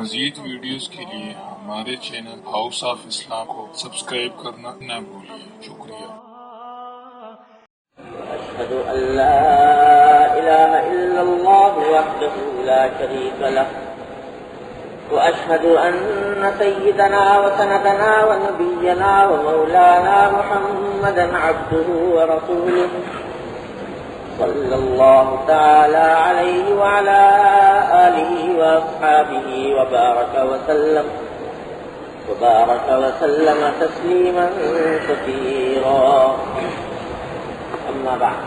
مزید ویڈیوز کے لیے ہمارے چینل ہاؤس آف اسلام کو سبسکرائب کرنا نہ بھولیے۔ شکریہ۔ أشهد أن لا إله إلا الله وحده لا شريك له وأشهد أن سيدنا وسندنا ونبينا ومولانا محمدا عبده ورسوله صلى الله تعالى عليه وعلى آله وأصحابه وبارك وسلم تسليما كثيرا، أما بعد۔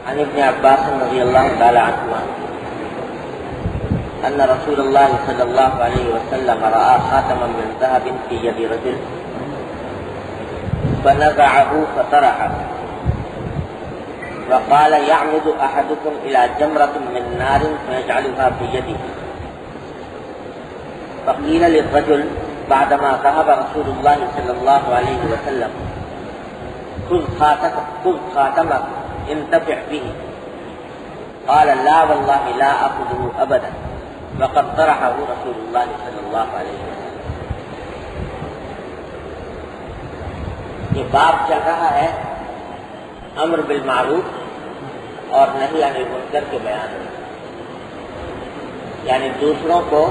عن ابن عباس رضي الله تعالى عنهما أن رسول الله صلى الله عليه وسلم رأى خاتما من ذهب في يد رجل فنزعه فطرحه وقال يعمد أحدكم إلى جمرة من نار فيجعلها في يده، فقيل للرجل بعدما ذهب رسول الله صلى الله عليه وسلم خذ خاتمك انتفع به، قال لا والله لا أخذه أبدا وقد طرحه رسول الله صلى الله عليه وسلم۔ یہ باب چل رہا ہے امر بالمعروف اور نہی عن المنکر کے بیان میں، یعنی دوسروں کو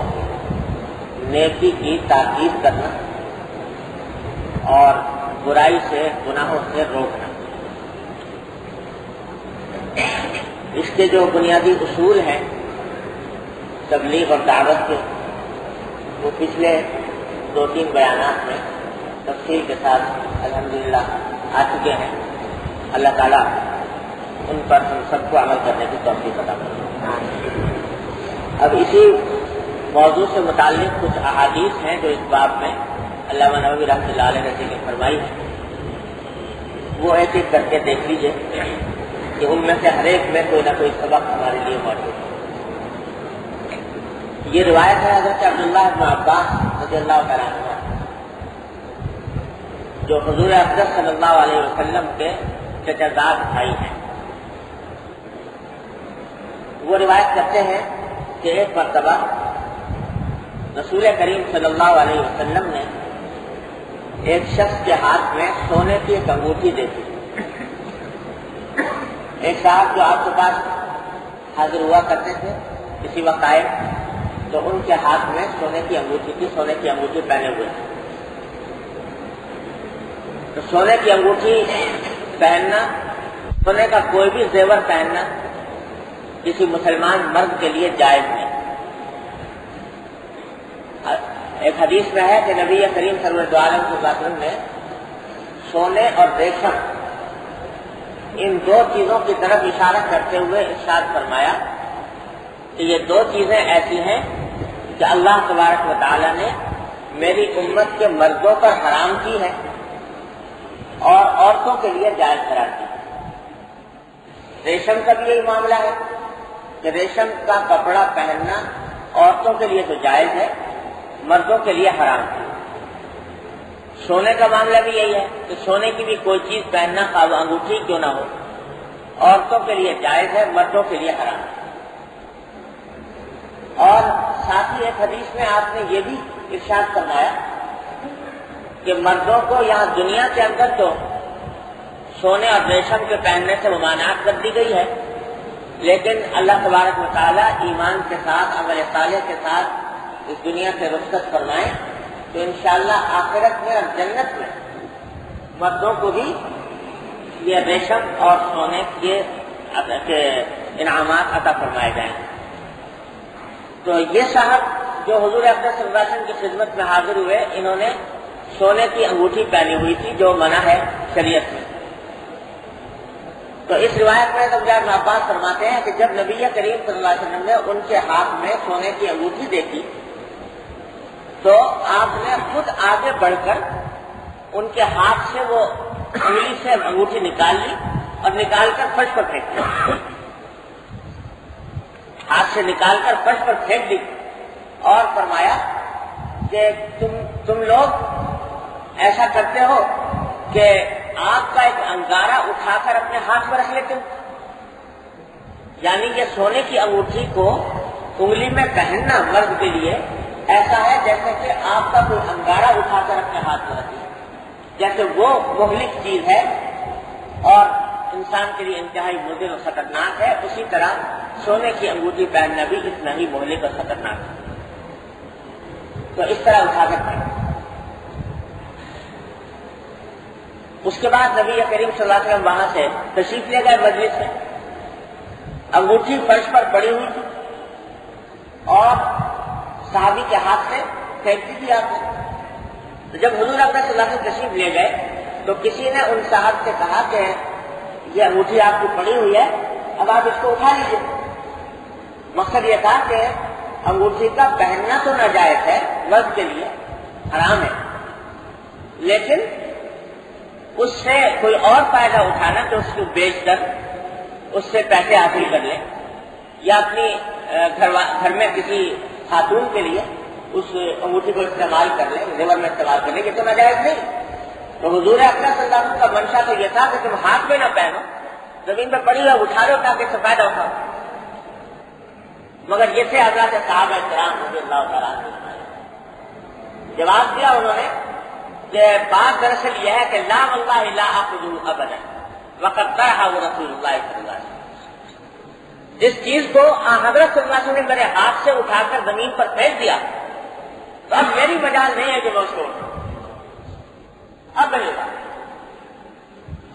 نیکی کی تاکید کرنا اور برائی سے گناہوں سے روکنا۔ اس کے جو بنیادی اصول ہیں تبلیغ اور دعوت کے، وہ پچھلے 2-3 بیانات میں تفصیل کے ساتھ الحمدللہ آ چکے ہیں۔ اللہ تعالیٰ ان پر ہم سب کو عمل کرنے کی توفیق عطا فرمائے۔ اب اسی موضوع سے متعلق کچھ احادیث ہیں جو اس باب میں علامہ نووی رحمۃ اللہ علیہ نے ذکر فرمائی ہے، وہ ایک ایک کر کے دیکھ لیجئے کہ ان میں سے ہر ایک میں کوئی نہ کوئی سبق ہمارے لیے موجود ہے۔ یہ روایت ہے حضرت عبداللہ بن عباس رضی اللہ تعالیٰ عنہ، جو حضور اقدس صلی اللہ علیہ وسلم کے چچا زاد بھائی ہیں۔ وہ روایت کرتے ہیں کہ ایک مرتبہ رسول کریم صلی اللہ علیہ وسلم نے ایک شخص کے ہاتھ میں سونے کی ایک انگوٹھی دیکھی۔ ایک صاحب جو آپ کے پاس حاضر ہوا کرتے تھے کسی وقت آئے تو ان کے ہاتھ میں سونے کی انگوٹھی تھی، سونے کی انگوٹھی پہنے ہوئے تھے۔ تو سونے کی انگوٹھی پہننا، سونے کا کوئی بھی زیور پہننا کسی مسلمان مرد کے لیے جائز نہیں۔ ایک حدیث میں ہے کہ نبی کریم صلی اللہ علیہ وسلم نے سونے اور ریشم ان 2 چیزوں کی طرف اشارہ کرتے ہوئے ارشاد فرمایا کہ یہ 2 چیزیں ایسی ہیں کہ اللہ تبارک و تعالی نے میری امت کے مردوں پر حرام کی ہے اور عورتوں کے لیے جائز قرار دی۔ ریشم کا بھی یہی معاملہ ہے کہ ریشم کا کپڑا پہننا عورتوں کے لیے تو جائز ہے، مردوں کے لیے حرام ہے۔ سونے کا معاملہ بھی یہی ہے کہ سونے کی بھی کوئی چیز پہننا، خواہ انگوٹھی کیوں نہ ہو، عورتوں کے لیے جائز ہے، مردوں کے لیے حرام ہے۔ اور ساتھ ہی ایک حدیث میں آپ نے یہ بھی ارشاد فرمایا کہ مردوں کو یہاں دنیا کے اندر تو سونے اور ریشم کے پہننے سے ممانعت کر دی گئی ہے، لیکن اللہ تبارک و تعالی ایمان کے ساتھ، عمل صالح کے ساتھ اس دنیا سے رخصت فرمائیں تو انشاءاللہ آخرت میں اور جنت میں مردوں کو بھی یہ ریشم اور سونے کے انعامات عطا فرمائے جائیں۔ تو یہ صاحب جو حضور اقدس صلی اللہ علیہ وسلم کی خدمت میں حاضر ہوئے، انہوں نے سونے کی انگوٹھی پہنی ہوئی تھی جو منع ہے شریعت میں۔ تو اس روایت میں عبداللہ بن عباس فرماتے ہیں کہ جب نبی کریم صلی اللہ علیہ وسلم نے ان کے ہاتھ میں سونے کی انگوٹھی دیکھی تو آپ نے خود آگے بڑھ کر ان کے ہاتھ سے وہ انگلی سے انگوٹھی نکال لی اور نکال کر فرش پر پھینک دی، ہاتھ سے نکال کر فرش پر پھینک دی اور فرمایا کہ تم لوگ ایسا کرتے ہو کہ آپ کا ایک انگارہ اٹھا کر اپنے ہاتھ میں رکھ لیتے ہو. یعنی یہ سونے کی انگوٹھی کو انگلی میں پہننا مرد کے لیے ایسا ہے جیسے کہ آپ کا کوئی انگارہ اٹھا کر اپنے ہاتھ میں رکھ لیا. جیسے وہ مہلک چیز ہے اور انسان کے لیے انتہائی مضر اور خطرناک ہے، اسی طرح سونے کی انگوٹھی پہننا بھی اتنا ہی مہلک اور خطرناک ہے. تو اس طرح اٹھا کر پہننا. اس کے بعد نبی کریم صلی اللہ علیہ وسلم وہاں سے تشریف لے گئے مجلس میں. انگوٹھی فرش پر پڑی ہوئی تھی اور صحابی کے ہاتھ سے پھینک دی تھی آپ نے. تو جب حضور اکرم صلی اللہ علیہ وسلم تشریف لے گئے تو کسی نے ان صاحب سے کہا کہ یہ انگوٹھی آپ کی پڑی ہوئی ہے، اب آپ اس کو اٹھا لیجیے. مقصد یہ تھا کہ انگوٹھی کا پہننا تو ناجائز ہے، مرد کے لیے حرام ہے، لیکن اس سے کوئی اور فائدہ اٹھانا کہ اس کو بیچ کر اس سے پیسے حاصل کر لیں یا اپنی گھر میں کسی خاتون کے لیے اس انگوٹھی کو استعمال کر لیں، زیور میں استعمال کر لیں، یہ تو ناجائز نہیں. تو حضور اکرم صلی اللہ علیہ وسلم کا منشا تو یہ تھا کہ تم ہاتھ میں نہ پہنو، زمین پہ پڑی ہو اٹھا لو تاکہ اس سے فائدہ اٹھاؤ. مگر یہ تھے حضرات صحابہ کرام رضی اللہ تعالیٰ عنہ. جواب دیا انہوں نے کہ بات دراصل یہ ہے کہ لا واللہ لا آخذہ ابدا وقد طرحہ رسول اللہ صلی اللہ علیہ وسلم. جس چیز کو حضرت صلی اللہ علیہ وسلم نے میرے ہاتھ سے اٹھا کر زمین پر پھینک دیا تو اب میری مجال نہیں ہے کہ میں اس کو اٹھاؤں. اب نہیں بات.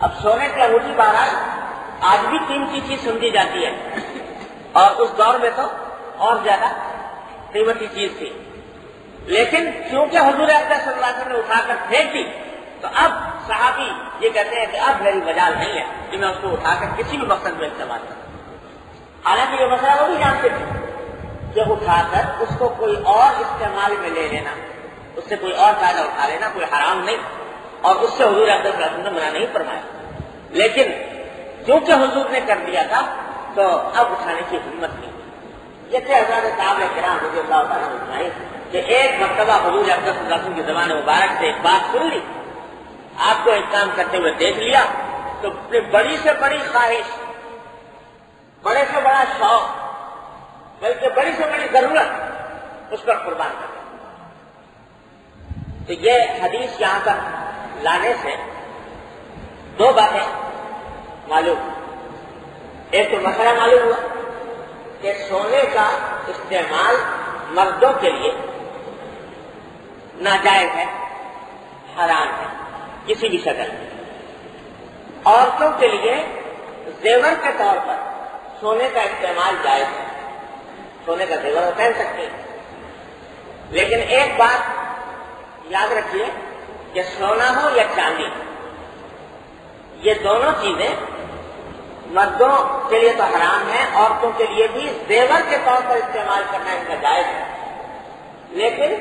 اب سونے کی انگوٹھی بہرحال آج بھی قیمتی چیز سمجھی جاتی ہے اور اس دور میں تو اور زیادہ قیمتی چیز تھی، لیکن کیونکہ حضور اکرم صلی اللہ علیہ وسلم نے اٹھا کر پھینک دی تو اب صحابی یہ کہتے ہیں کہ اب میری مجال نہیں ہے کہ میں اس کو اٹھا کر کسی بھی مقصد میں استعمال کروں. حالانکہ یہ مسئلہ وہ بھی جانتے تھے کہ اٹھا کر اس کو کوئی اور استعمال میں لے لینا، اس سے کوئی اور فائدہ اٹھا لینا کوئی حرام نہیں، اور اس سے حضور اکرم صلی اللہ علیہ وسلم نے منع نہیں فرمایا. لیکن کیونکہ حضور نے کر دیا تھا تو اب اٹھانے کی ہمت نہیں. یہ تھے حضرات صحابہ کرام رضی اللہ تعالیٰ عنہ کہ ایک مرتبہ حضور اکرم صلی اللہ علیہ وسلم کی زبان مبارک سے ایک بات سن لی، آپ کو ایک کام کرتے ہوئے دیکھ لیا تو بڑی سے بڑی خواہش، بڑے سے بڑا شوق، بلکہ بڑی سے بڑی ضرورت اس پر قربان کر دیا. تو یہ حدیث یہاں تک لانے سے دو باتیں معلوم. ایک تو مسئلہ معلوم ہوا کہ سونے کا استعمال مردوں کے لیے ناجائز ہے، حرام ہے کسی بھی شکل میں. عورتوں کے لیے زیور کے طور پر سونے کا استعمال جائز ہے، سونے کا زیور پہن سکتے ہیں. لیکن ایک بات یاد رکھیے کہ سونا ہو یا چاندی، یہ دونوں چیزیں مردوں کے لیے تو حرام ہے، عورتوں کے لیے بھی زیور کے طور پر استعمال کرنا ان کا جائز ہے. لیکن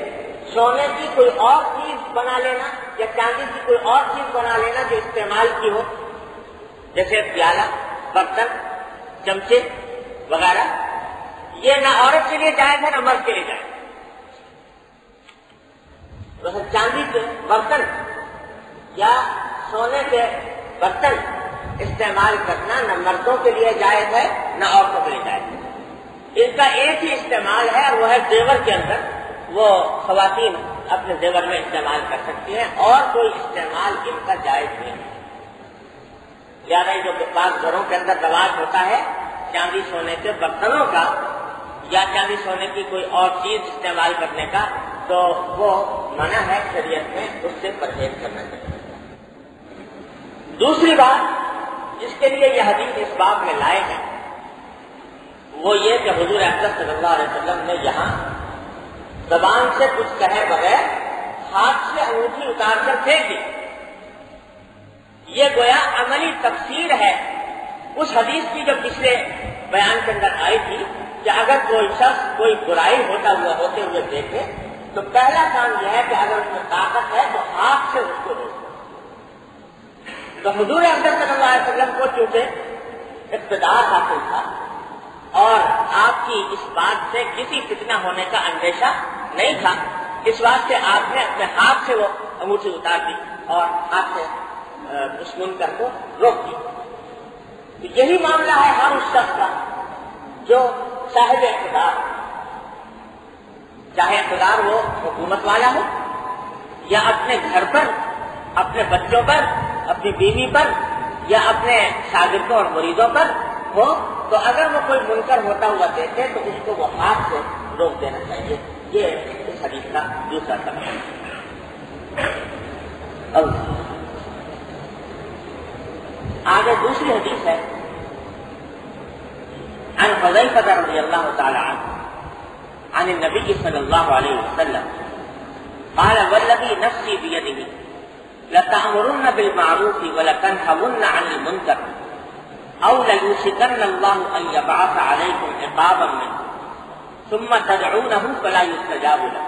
سونے کی کوئی اور چیز بنا لینا یا چاندی کی کوئی اور چیز بنا لینا جو استعمال کی ہو، جیسے پیالہ، برتن، چمچے وغیرہ، یہ نہ عورت کے لیے جائز ہے نہ مرد کے لیے جائز. ویسے چاندی کے برتن یا سونے کے برتن استعمال کرنا نہ مردوں کے لیے جائز ہے نہ عورتوں کے لیے جائز ہے. ان کا ایک ہی استعمال ہے اور وہ ہے زیور کے اندر. وہ خواتین اپنے زیور میں استعمال کر سکتی ہیں اور کوئی استعمال ان کا جائز نہیں ہے. زیادہ جو بعض گھروں کے اندر رواج ہوتا ہے چاندی سونے کے برتنوں کا یا چاندی سونے کی کوئی اور چیز استعمال کرنے کا، تو وہ منع ہے شریعت میں، اس سے پرہیز کرنا چاہیے. دوسری بات جس کے لیے یہ حدیث اس باب میں لائق ہے وہ یہ کہ حضور اکرم صلی اللہ علیہ وسلم نے یہاں زبان سے کچھ کہے بغیر ہاتھ سے انگوٹھی اتار کر پھینک دی. یہ گویا عملی تفسیر ہے اس حدیث کی جو پچھلے بیان کے اندر آئی تھی کہ اگر کوئی شخص کوئی برائی ہوتے ہوئے دیکھے تو پہلا کام یہ ہے کہ اگر اس میں طاقت ہے تو ہاتھ سے اس کو روکو. تو حضور اکرم صلی اللہ علیہ وسلم کو چونکہ اقتدار حاصل تھا اور آپ کی اس بات سے کسی فتنہ ہونے کا اندیشہ نہیں تھا، اس واسطے آپ نے اپنے ہاتھ سے وہ انگوٹھی اتار دی اور ہاتھ سے اس منکر کو روک دی. یہی معاملہ ہے ہر اس شخص کا جو صاحب اقتدار، چاہے اقتدار وہ حکومت والا ہو یا اپنے گھر پر، اپنے بچوں پر، اپنی بیوی پر یا اپنے شاگردوں اور مریدوں پر ہو، تو اگر وہ کوئی منکر ہوتا ہوا دیکھے تو اس کو وہ ہاتھ سے روک دینا چاہیے. یہ اس حدیث کا دوسرا سبب ہے. اب آگے دوسری حدیث ہے عن حذیفہ رضی اللہ تعالی عنہ عن النبی صلی اللہ علیہ وسلم قال والذی نفسی بیدہ لتأمرن بالمعروف ولتنہون عن المنکر او لیوشکن اللہ ان یبعث علیکم عقابا منہ ثم تدعونہ فلا یستجاب لکم.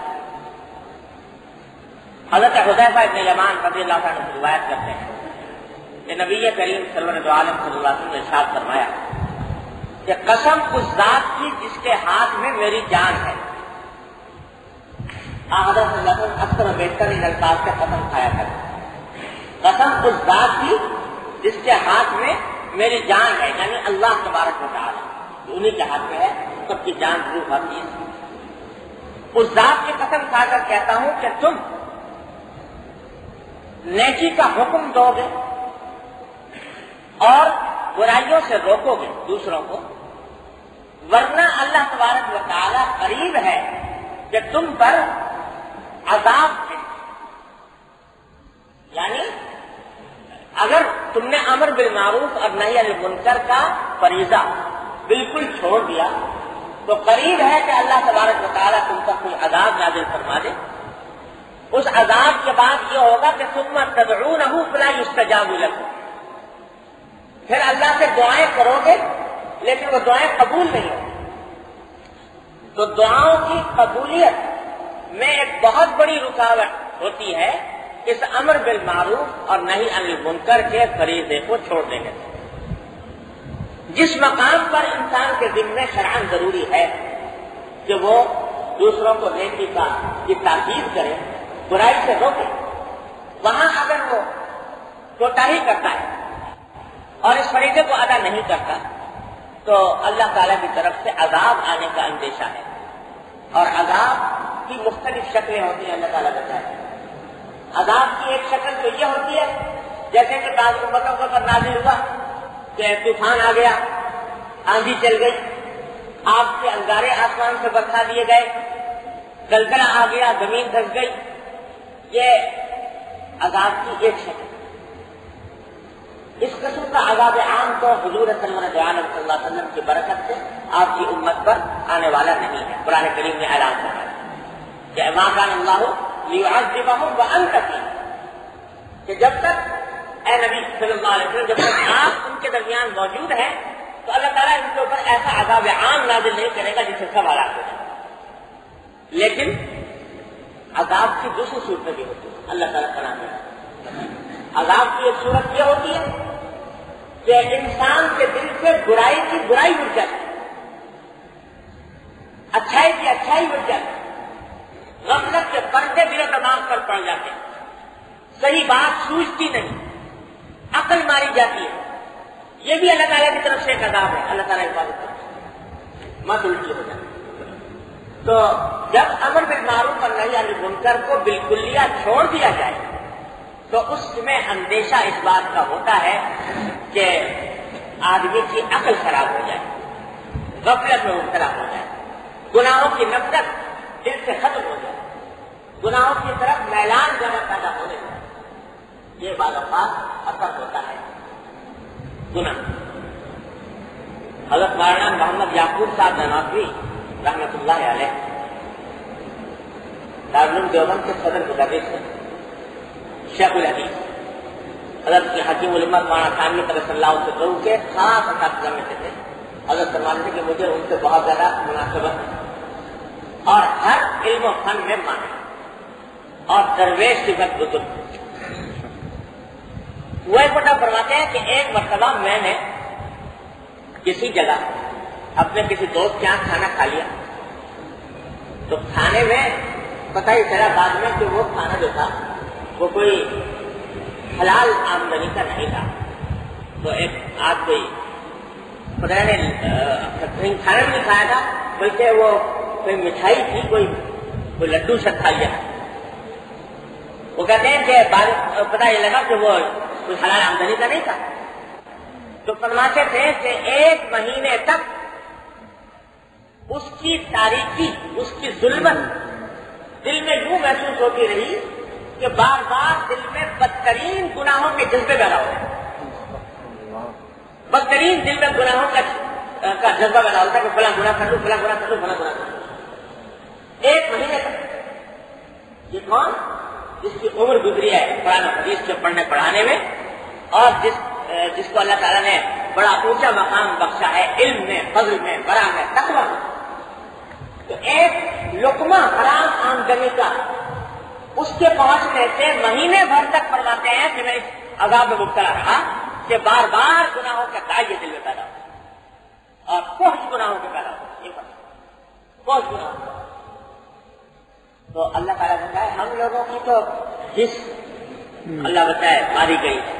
حضرت حذیفہ ابن یمان رضی اللہ عنہ روایت کرتے ہیں کہ نبی کریم سرور عالم صلی اللہ علیہ وسلم نے ارشاد فرمایا کہ قسم اس ذات کی جس کے ہاتھ میں میری جان ہے. حضرت صلی اللہ علیہ وسلم اکثر بیٹھکر ان الفاظ سے قسم کھایا کرتے. قسم اس ذات کی جس کے ہاتھ میں میری جان ہے، یعنی اللہ تبارک و تعالی، انہی کے ہاتھ میں ہے سب کی جان روح ہر چیز. اس ذات کی قسم کھا کر کہتا ہوں کہ تم نیکی کا حکم دو گے اور برائیوں سے روکو گے دوسروں کو، ورنہ اللہ تبارک و تعالی قریب ہے کہ تم پر عذاب ہے. یعنی اگر تم نے امر بالمعروف اور نہی عن المنکر کا فریضہ بالکل چھوڑ دیا تو قریب ہے کہ اللہ تبارک و تعالی تم پر کوئی عذاب نازل فرما دے. اس عذاب کے بعد یہ ہوگا کہ ثم تدعونہ فلا یستجاب لکم، پھر اللہ سے دعائیں کرو گے لیکن وہ دعائیں قبول نہیں ہوں. تو دعاؤں کی قبولیت میں ایک بہت بڑی رکاوٹ ہوتی ہے اس امر بالمعروف اور نہی عن المنکر کے فریضے کو چھوڑ دینے سے. جس مقام پر انسان کے ذمہ شرعاً ضروری ہے کہ وہ دوسروں کو نیکی کی تاکید کرے، برائی سے روکے، وہاں اگر وہ کوتاہی کرتا ہے اور اس فریضے کو ادا نہیں کرتا تو اللہ تعالیٰ کی طرف سے عذاب آنے کا اندیشہ ہے. اور عذاب کی مختلف شکلیں ہوتی ہیں، اللہ تعالیٰ بتائے. عذاب کی ایک شکل تو یہ ہوتی ہے جیسے کہ بعض امتوں پر نازل ہوا کہ طوفان آ گیا، آندھی چل گئی، آگ کے انگارے آسمان سے برسا دیے گئے، زلزلہ آ گیا، زمین دھس گئی. یہ عذاب کی ایک شکل. اس قسم کا عذاب عام تو حضور صلی اللہ علیہ وسلم کی برکت سے آپ کی امت پر آنے والا نہیں ہے. قرآن کریم نے اعلان کیا کہ ما کان اللہ لیعذبہم وانت فیہم، کہ جب تک اے نبی صلی اللہ علیہ وسلم جب تک آپ ان کے درمیان موجود ہیں تو اللہ تعالیٰ ان کے اوپر ایسا عذاب عام نازل نہیں کرے گا جسے سب ہلاک ہو جائے. لیکن عذاب کی دوسری صورتیں بھی ہوتی ہیں. اللہ تعالیٰ کا نام ہے. عذاب کی ایک صورت یہ ہوتی ہے کہ انسان کے دل سے برائی کی برائی اٹھ جاتی ہے، اچھائی کی اچھائی اٹھ جاتی ہے، غفلت کے پردے دل و دماغ پر پڑ جاتے ہیں، صحیح بات سوچتی نہیں، عقل ماری جاتی ہے. یہ بھی اللہ تعالیٰ کی طرف سے ایک عذاب ہے. اللہ تعالیٰ حفاظت کرتا ہے، مت الٹی ہو جاتی. تو جب امر بالمعروف اور نہی عن المنکر کو بالکلیہ چھوڑ دیا جائے تو اس میں اندیشہ اس بات کا ہوتا ہے کہ آدمی کی عقل خراب ہو جائے، غفلت میں مبتلا ہو جائے، گناہوں کی نفرت دل سے ختم ہو جائے، گناہوں کی طرف میلان زیادہ پیدا ہونے لگے. یہ بعض اوقات اثر ہوتا ہے گناہ. حضرت مولانا محمد یعقوب صاحب نانوتوی رحمۃ اللہ علیہ دارالعلوم دیوبند کے صدر مدرس ہیں، شیخ الحدیث حضرت حکیم الامت مولانا ثانوی قدس اللہ سے ضرور کے خاص اساتذہ میں سے تھے. حضرت فرماتے کہ مجھے ان سے بہت زیادہ مناسبت ہے اور ہر علم و فن میں مانے اور درویش صفت بزرگ. وہ ایک بڑا فرماتے ہیں کہ ایک مرتبہ میں نے کسی جگہ اپنے کسی دوست کے یہاں کھانا کھا لیا تو کھانے میں پتہ ہی چلا بعد میں کہ وہ کھانا جو تھا وہ کوئی حلال آمدنی کا نہیں تھا. تو ایک آج کوئی خدا نے کہیں کھانا بھی نہیں کھایا تھا, بلکہ وہ کوئی مٹھائی تھی, کوئی لڈو سا کھا لیا. وہ کہتے ہیں کہ پتا یہ لگا کہ وہ کوئی حلال آمدنی کا نہیں تھا. تو فرماتے تھے کہ 1 مہینے تک اس کی تاریکی, اس کی ظلمت دل میں یوں محسوس ہوتی رہی کہ بار بار دل میں بدترین گناہوں کے جذبے پیدا ہو گئے. بدترین دل میں گناہوں کا جذبہ پیدا ہوتا ہے کہ فلاں گناہ کر لوں, فلاں گناہ کر لوں, فلاں گناہ کر لوں. 1 مہینے تک. یہ کون؟ جس کی عمر گزری ہے قرآن حدیث کے پڑھنے پڑھانے میں, اور جس کو اللہ تعالیٰ نے بڑا اونچا مقام بخشا ہے علم میں, فضل میں, برا میں, تقویٰ میں. تو ایک لقمہ حرام آمدنی کا اس کے پہنچنے سے مہینے بھر تک فرماتے ہیں کہ میں اس عذاب میں مبتلا رہا کہ بار بار گناہوں کا داغ دل میں پیدا ہو اور فحش گناہوں کے پیدا ہو. یہ فحش گناہوں. تو اللہ تعالیٰ بتائے ہم لوگوں کی تو حص اللہ بتائے ماری گئی ہے,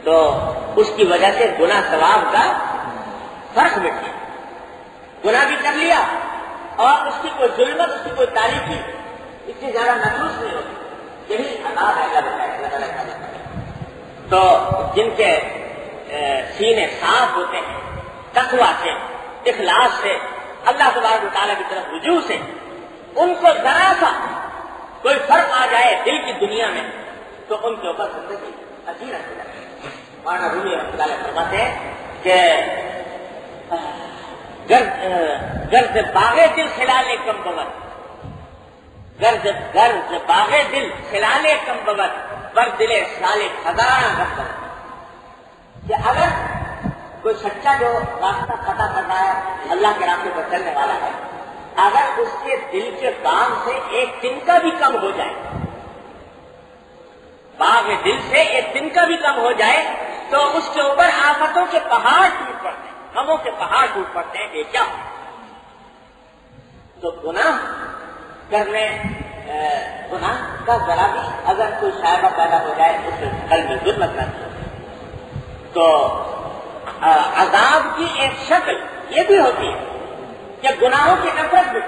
تو اس کی وجہ سے گناہ ثواب کا فرق مٹ گیا. گناہ بھی کر لیا اور اس کی کوئی ظلمت, اس کی کوئی تاریخی اتنی زیادہ محسوس نہیں ہوتی. یہی عذاب ہے اللہ بتائے. تو جن کے سینے صاف ہوتے ہیں تقویٰ سے, اخلاص سے, اللہ تبارک و تعالیٰ کی طرف رجوع سے, ان کو ذرا سا کوئی فرق آ جائے دل کی دنیا میں تو ان کے اوپر زندگی عجیب ہو جاتی ہے. مولانا رومی رحمۃ اللہ علیہ فرماتے ہیں کہ گرد باغ دل کھلالے کم ببر, گرد باغ دل کھلالے کم ببر, بر دلے سالے خزانہ رکھ. کہ اگر کوئی سچا جو راستہ پتا کر رہا ہے, اللہ کے راستے پر چلنے والا ہے, اگر اس کے دل کے کام سے ایک دن کا بھی کم ہو جائے, باغ دل سے ایک دن کا بھی کم ہو جائے, تو اس کے اوپر آفتوں کے پہاڑ ٹوٹ پڑتے ہیں, غموں کے پہاڑ ٹوٹ پڑتے ہیں. کہ کیا تو گناہ کرنے, گناہ کا ذرا بھی اگر کوئی شائبہ پیدا ہو جائے اس سے قلب میں ظلمت کرتی ہے. تو عذاب کی ایک شکل یہ بھی ہوتی ہے کہ گناہوں کی نفرت بھی,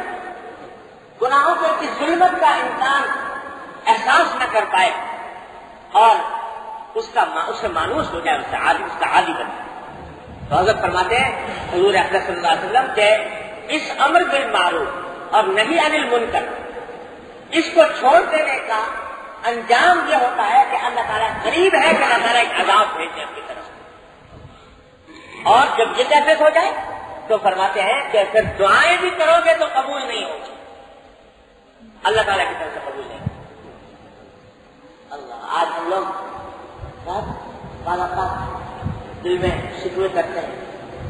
گناہوں کی ظلمت کا انسان احساس نہ کر پائے اور اس سے مانوس ہو جائے, اس کا عادی بن جائے. تو حضرت فرماتے ہیں حضور اقدس صلی اللہ علیہ وسلم کہ اس امر بالمعروف اور نہی عن المنکر, اس کو چھوڑ دینے کا انجام یہ ہوتا ہے کہ اللہ تعالیٰ قریب ہے کہ اللہ تعالیٰ ایک عذاب بھیجے اپنی طرف. اور جب یہ کیفیت ہو جائے تو فرماتے ہیں کہ پھر دعائیں بھی کرو گے تو قبول نہیں ہوگی, اللہ تعالیٰ کی طرف سے قبول نہیں ہوگی. اللہ, آج ہم لوگ دل میں شکوے کرتے ہیں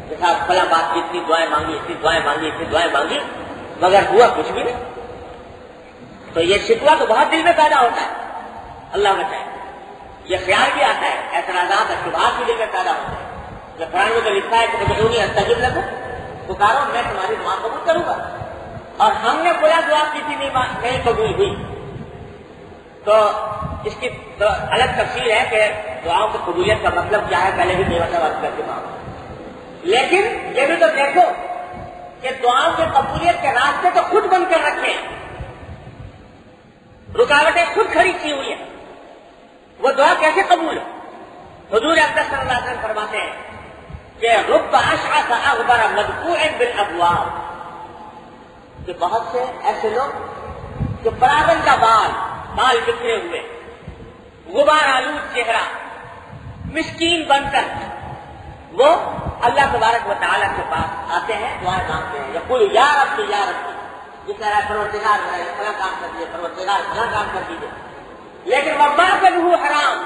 کہ صاحب فلاں بات کی اتنی دعائیں مانگی, اتنی دعائیں مانگی, اتنی دعائیں مانگی, مگر ہوا کچھ بھی نہیں. تو یہ شکوہ تو بہت دل میں پیدا ہوتا ہے, اللہ بچائے. یہ خیال بھی آتا ہے, اعتراضات اور شبہات بھی دل میں پیدا ہوتے ہیں. جب قرآن میں تو لکھا ہے کہ بدونی استجب لکم, پکارو میں تمہاری دعا قبول کروں گا. اور ہم نے بولا دعا کی تھی نہیں قبول ہوئی, تو اس کی تو الگ تفصیل ہے کہ دعاؤں کی قبولیت کا مطلب کیا ہے, پہلے بھی بے مطلب عرض کر چکا ہوں. لیکن یہ بھی تو دیکھو کہ دعاؤں کی قبولیت کے راستے تو خود بند کر رکھے ہیں, رکاوٹیں خود کھڑی کی ہوئی ہیں. وہ دعا کیسے قبول ہو؟ حضور اقدس صلی اللہ علیہ وسلم فرماتے ہیں کہ رب اشعث اغبر مدفوع بالابواب, کہ بہت سے ایسے لوگ جو پراگن کا بال بکھرے ہوئے, غبار آلود چہرہ, مسکین بن کر وہ اللہ تبارک و تعالیٰ کے پاس آتے ہیں, دعائیں مانگتے ہیں. یقول یا ربی یا ربی, جس طرح پروردگار فلاں کام کر دیجیے, پروردگار فلاں کام کر دیجیے. لیکن ومأکلہ حرام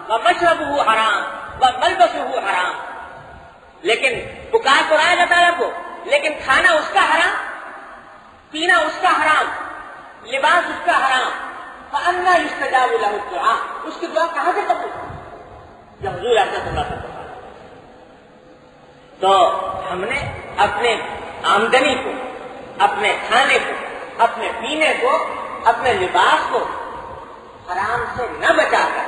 ومشربہ حرام وملبسہ حرام, لیکن پکار تو رہا ہے اللہ تعالیٰ کو, لیکن کھانا اس کا حرام, پینا اس کا حرام, لباس اس کا حرام. فأنى يستجاب له الدعاء, اس کی دعا کہاں سے قبول؟ جب حضور اقدس صلی اللہ علیہ وسلم. تو ہم نے اپنے آمدنی کو, اپنے کھانے کو, اپنے پینے کو, اپنے لباس کو حرام سے نہ بچا کر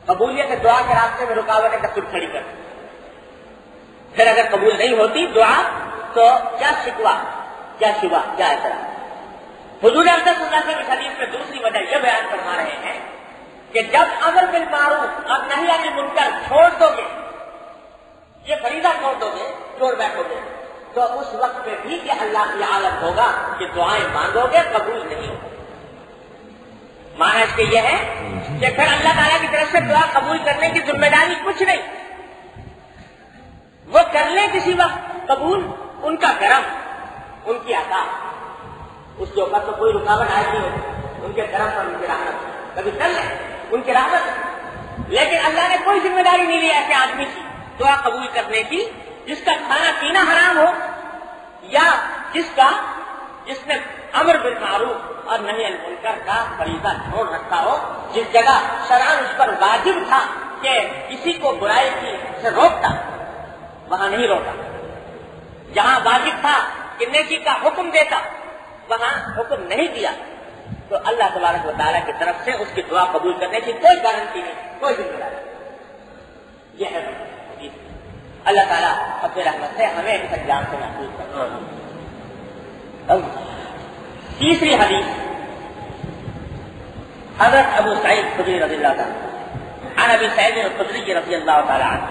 قبولیت دعا کے راستے میں رکاوٹیں کا خود کھڑی کر دیں. پھر اگر قبول نہیں ہوتی دعا تو کیا شکوا، کیا شبہ، کیا اعتراض. حضور اقدس صلی اللہ علیہ وسلم اس حدیث میں دوسری وجہ یہ بیان فرما رہے ہیں کہ جب امر بالمعروف اور نہی عن المنکر چھوڑ دو گے، یہ فریضہ چھوڑ دو گے، چھوڑ بیٹھو گے، تو اس وقت پہ بھی کہ اللہ کی عالم ہوگا کہ دعائیں مانگو گے قبول نہیں ہوگی. معنی اس کے یہ ہے کہ پھر اللہ تعالیٰ کی طرف سے دعا قبول کرنے کی ذمہ داری کچھ نہیں. وہ کر لیں کسی وقت قبول، ان کا کرم، ان کی عطا، اس کے اوپر تو کوئی رکاوٹ آئی نہیں ہوتی. ان کے کرم پر ان کی رحمت، کبھی کر لیں ان کی رحمت. لیکن اللہ نے کوئی ذمہ داری نہیں لی ایسے آدمی کی دعا قبول کرنے کی جس کا کھانا پینا حرام ہو، یا جس نے امر بالمعروف اور نہی عن المنکر کا فریضہ چھوڑ رکھا ہو، جس جگہ شرعاً اس پر واجب تھا کہ کسی کو برائی کی سے روکتا، وہاں نہیں روکا. جہاں واجب تھا کہ نیکی کا حکم دیتا، وہاں حکم نہیں دیا. تو اللہ تبارک و تعالیٰ کی طرف سے اس کی دعا قبول کرنے کی کوئی گارنٹی نہیں، کوئی ذمہ داری نہیں. یہ ہے اللہ تعالیٰ اپنے رحمت سے ہمیں اس انجام سے محفوظ کرتا. تیسری حدیث حضرت ابو سعید خدری رضی اللہ تعالیٰ عن ابی سعید الخدری رضی اللہ تعالیٰ عنہ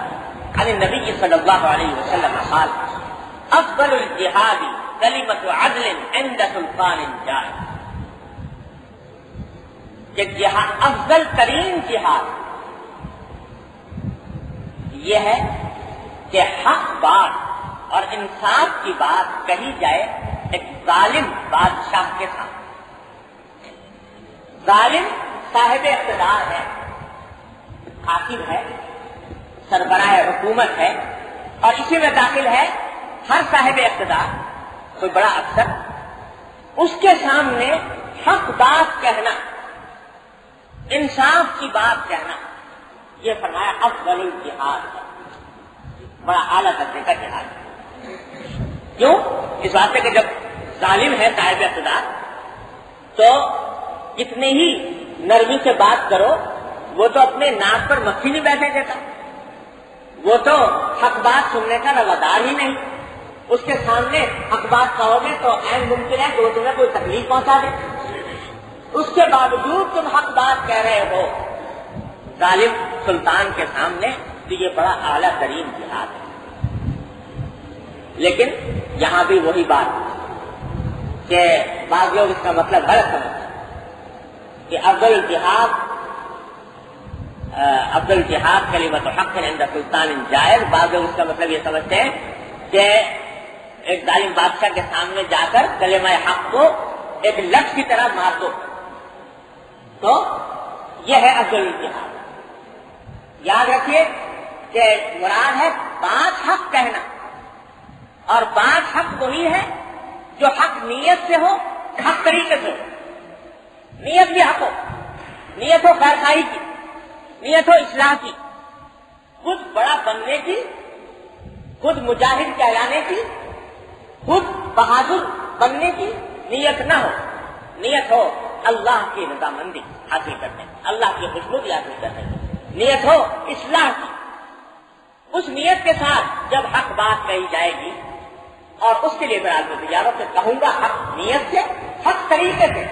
عن النبی صلی اللہ علیہ وسلم قال افضل الجہاد کلمۃ عدل عند سلطان جائر. کہ جہاد، افضل ترین جہاد یہ ہے کہ حق بات اور انصاف کی بات کہی جائے ایک ظالم بادشاہ کے ساتھ. ظالم صاحب اقتدار ہے، حاکم ہے، سربراہ حکومت ہے، اور اسی میں داخل ہے ہر صاحب اقتدار، کوئی بڑا افسر. اس کے سامنے حق بات کہنا، انصاف کی بات کہنا، یہ فرمایا افضل الجہاد ہے، بڑا اعلیٰ درجے کا جہاد ہے. کیوں؟ اس واسطے کہ جب ظالم ہے صاحب اقتدار تو کتنی ہی نرمی سے بات کرو، وہ تو اپنے ناک پر مکھی نہیں بیٹھے دیتا، وہ تو حق بات سننے کا روادار ہی نہیں. اس کے سامنے حق بات کہو گے تو عین ممکن ہے کہ وہ تمہیں کوئی تکلیف پہنچا دے. اس کے باوجود تم حق بات کہہ رہے ہو ظالم سلطان کے سامنے، تو یہ بڑا اعلیٰ ترین جہاد ہے. لیکن یہاں بھی وہی بات کہ بعض لوگ اس کا مطلب غلط سمجھتے ہیں کہ افضل جہاد کلمۃ حق عند سلطان جائر. بعض لوگ اس کا مطلب یہ سمجھتے ہیں کہ ایک ظالم بادشاہ کے سامنے جا کر کلمہ حق کو ایک لفظ کی طرح مار دو، تو یہ ہے افضل جہاد. یاد رکھیے کہ مراد ہے بات حق کہنا، اور بات حق وہی ہے جو حق نیت سے ہو، حق طریقے سے ہو. نیت بھی حق ہو، نیت ہو خیر خواہی کی، نیت ہو اصلاح کی، خود بڑا بننے کی، خود مجاہد کہلانے کی، خود بہادر بننے کی نیت نہ ہو. نیت ہو اللہ کی رضامندی حاصل کرنے، اللہ کی خوشبودی حاصل کرنے، نیت ہو اصلاح کی. اس نیت کے ساتھ جب حق بات کہی جائے گی، اور اس کے لیے میں تجارت سے کہوں گا حق نیت سے، حق طریقے سے.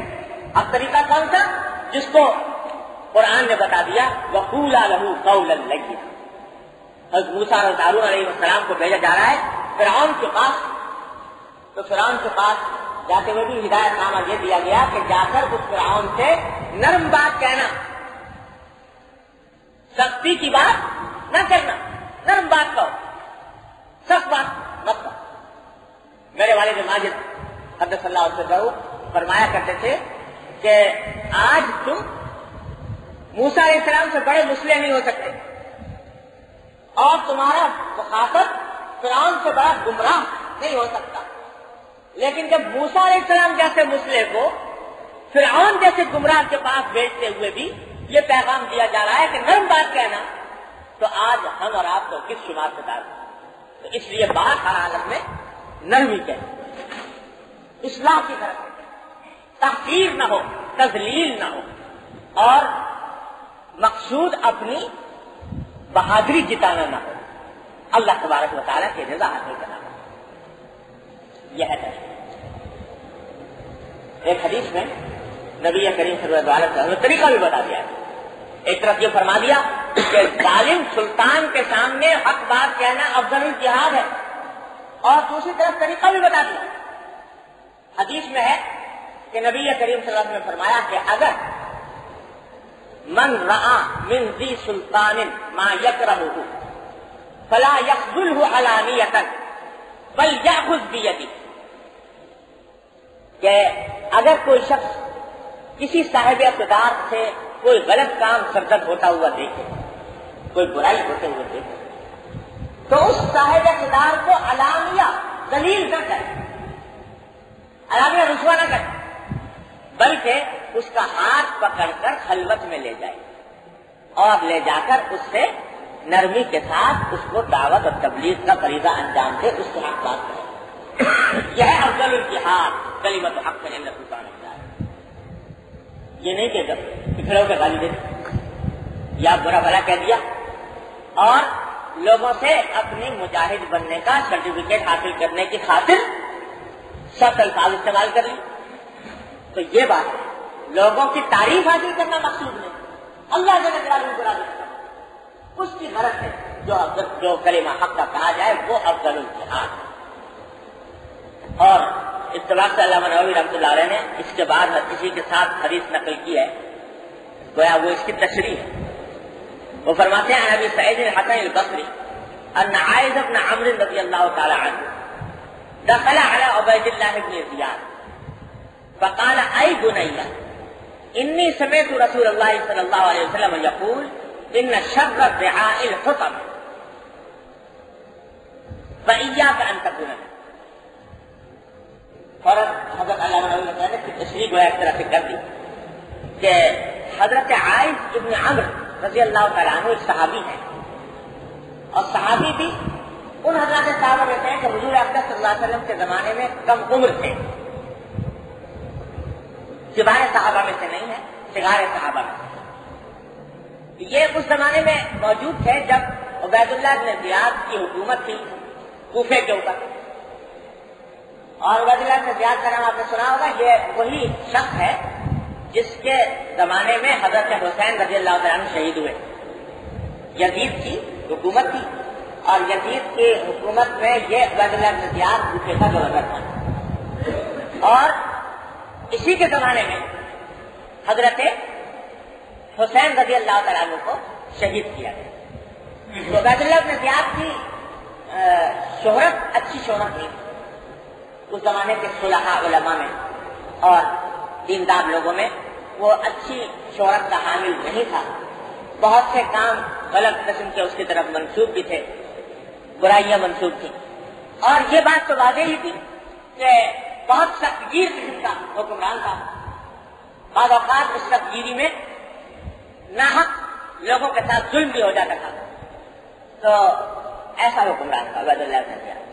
حق طریقہ کون سا؟ جس کو قرآن نے بتا دیا وَقُولَا لَهُ قَوْلًا لَيِّنًا. حضرت موسیٰ اور ہارون علیہ السلام کو بھیجا جا رہا ہے فرعون کے پاس. تو فرعون کے پاس جاتے ہوئے بھی ہدایت نامہ یہ دیا گیا کہ جا کر اس فرعون سے نرم بات کہنا، سختی کی بات نہ کرنا، نرم بات کہو، سخت بات مت کہو. میرے والد ماجد قدس اللہ علیہ وسلم فرمایا کرتے تھے کہ آج تم موسیٰ علیہ السلام سے بڑے مسلح نہیں ہو سکتے، اور تمہارا مخاطب فرعون سے بڑا گمراہ نہیں ہو سکتا. لیکن جب موسیٰ علیہ السلام جیسے مسلح کو فرعون جیسے گمراہ کے پاس بھیجتے ہوئے بھی یہ پیغام دیا جا رہا ہے کہ نرم بات کہنا، تو آج ہم اور آپ کو کس شمار سے دار. تو اس لیے بات ہر حالت میں نرمی کہنا، اصلاح کی طرف، تحقیر نہ ہو، تذلیل نہ ہو، اور مقصود اپنی بہادری جتانا نہ ہو، اللہ تبارک و تعالیٰ کی رضا حاصل کرنا ہو، یہ ہے تشریع۔ ایک حدیث میں نبی کریم صلی اللہ علیہ وسلم نے طریقہ بھی بتا دیا ہے۔ ایک طرف یہ فرما دیا کہ ظالم سلطان کے سامنے حق بات کہنا افضل الجہاد ہے، اور دوسری طرف طریقہ بھی بتا دیا۔ حدیث میں ہے کہ نبی کریم صلی اللہ علیہ وسلم نے فرمایا کہ اگر من رعا من ذی سلطان ما یکرہہ فلا یخذلہ علانیۃ بل یأخذ بیدہ، کہ اگر کوئی شخص کسی صاحب اقتدار سے کوئی غلط کام سرزد ہوتا ہوا دیکھے، کوئی برائی ہوتے ہوئے دیکھے، تو اس صاحب اقتدار کو علانیہ ذلیل نہ کرے، علانیہ رسوا نہ کرے، بلکہ اس کا ہاتھ پکڑ کر خلوت میں لے جائے اور لے جا کر اس سے نرمی کے ساتھ اس کو دعوت اور تبلیغ کا فریضہ انجام دے، اس کے حق بات کرے۔ یہ ہے افضل الجہاد کلمۃ حق عند سلطان اللہ۔ یہ نہیں کہ کھڑے ہو کے گالی دے دی یا برا بھلا کہہ دیا اور لوگوں سے اپنی مجاہد بننے کا سرٹیفکیٹ حاصل کرنے کی خاطر سخت الفاظ استعمال کر لی، تو یہ بات ہے۔ لوگوں کی تعریف حاصل کرنا مقصود نہیں، اللہ جل جلالہ برا نہیں، اس کی غرض ہے جو کلمہ حق کا کہا جائے وہ افضل الجہاد ہے۔ اور اتفاق سے علامہ نووی رحمۃ اللہ علیہ نے اس کے بعد اسی کے ساتھ حدیث نقل کی ہے، گویا وہ اس کی تشریح ہے۔ وہ فرماتے ہیں ابی سعید الحسن البصری ان عائذ بن عمرو رضی اللہ تعالی عنہ دخل على عبید اللہ بن زیاد فقال اے بنی انی سمعت رسول اللہ صلی اللہ علیہ وسلم یقول ان شر الرعاء الحطم فإیاک ان تکون منهم۔ اور حضرت علامہ نووی نے تشریح گویا ایک طرح سے کر دی کہ حضرت عائذ ابن عمرو رضی اللہ تعالیٰ عنہ ایک صحابی ہیں، اور صحابی بھی ان حضرات صحابہ میں ہیں کہ حضور اقدس صلی اللہ علیہ وسلم کے زمانے میں کم عمر تھے، کبار صحابہ میں سے نہیں ہے، صغار صحابہ میں سے۔ یہ اس زمانے میں موجود تھے جب عبید اللہ بن زیاد کی حکومت تھی کوفے کے اوپر، اور عبید اللہ بن زیاد کا نام آپ نے سنا ہوگا، یہ وہی شخص ہے جس کے زمانے میں حضرت حسین رضی اللہ تعالیٰ عنہ شہید ہوئے۔ یزید کی حکومت تھی اور یزید کی حکومت میں یہ عبید اللہ بن زیاد کوفے کا گورنر تھا، اور اسی کے زمانے میں حضرت حسین رضی اللہ تعالیٰ عنہ کو شہید کیا گیا۔ تو عبید اللہ بن زیاد کی شہرت اچھی شہرت نہیں تھی اس زمانے کے صلحاء علماء میں اور دیندار لوگوں میں، وہ اچھی شہرت کا حامل نہیں تھا، بہت سے کام غلط قسم کے اس کی طرف منسوب بھی تھے، برائیاں منسوب تھیں، اور یہ بات تو واضح ہی تھی کہ بہت سخت گیر قسم کا حکمران تھا۔ بعض اوقات اس سخت گیری میں ناحق لوگوں کے ساتھ ظلم بھی ہو جاتا تھا، تو ایسا حکمران تھا عبید اللہ بن زیاد۔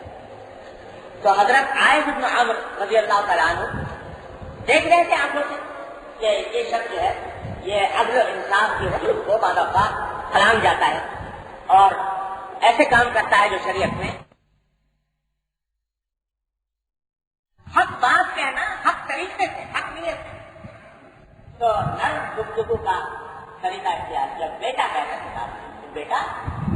تو حضرت عائذ بن عمرو رضی اللہ تعالیٰ عنہ دیکھ رہے تھے آنکھوں سے کہ یہ شخص جو ہے یہ عدل و انصاف کی حدود کو بعض اوقات پھلانگ جاتا ہے اور ایسے کام کرتا ہے جو شریعت میں حق بات کہنا حق طریقے سے حق نیت سے، تو نرم گفتگو کا طریقہ اختیار کیا۔ بیٹا کہتا ہے بیٹا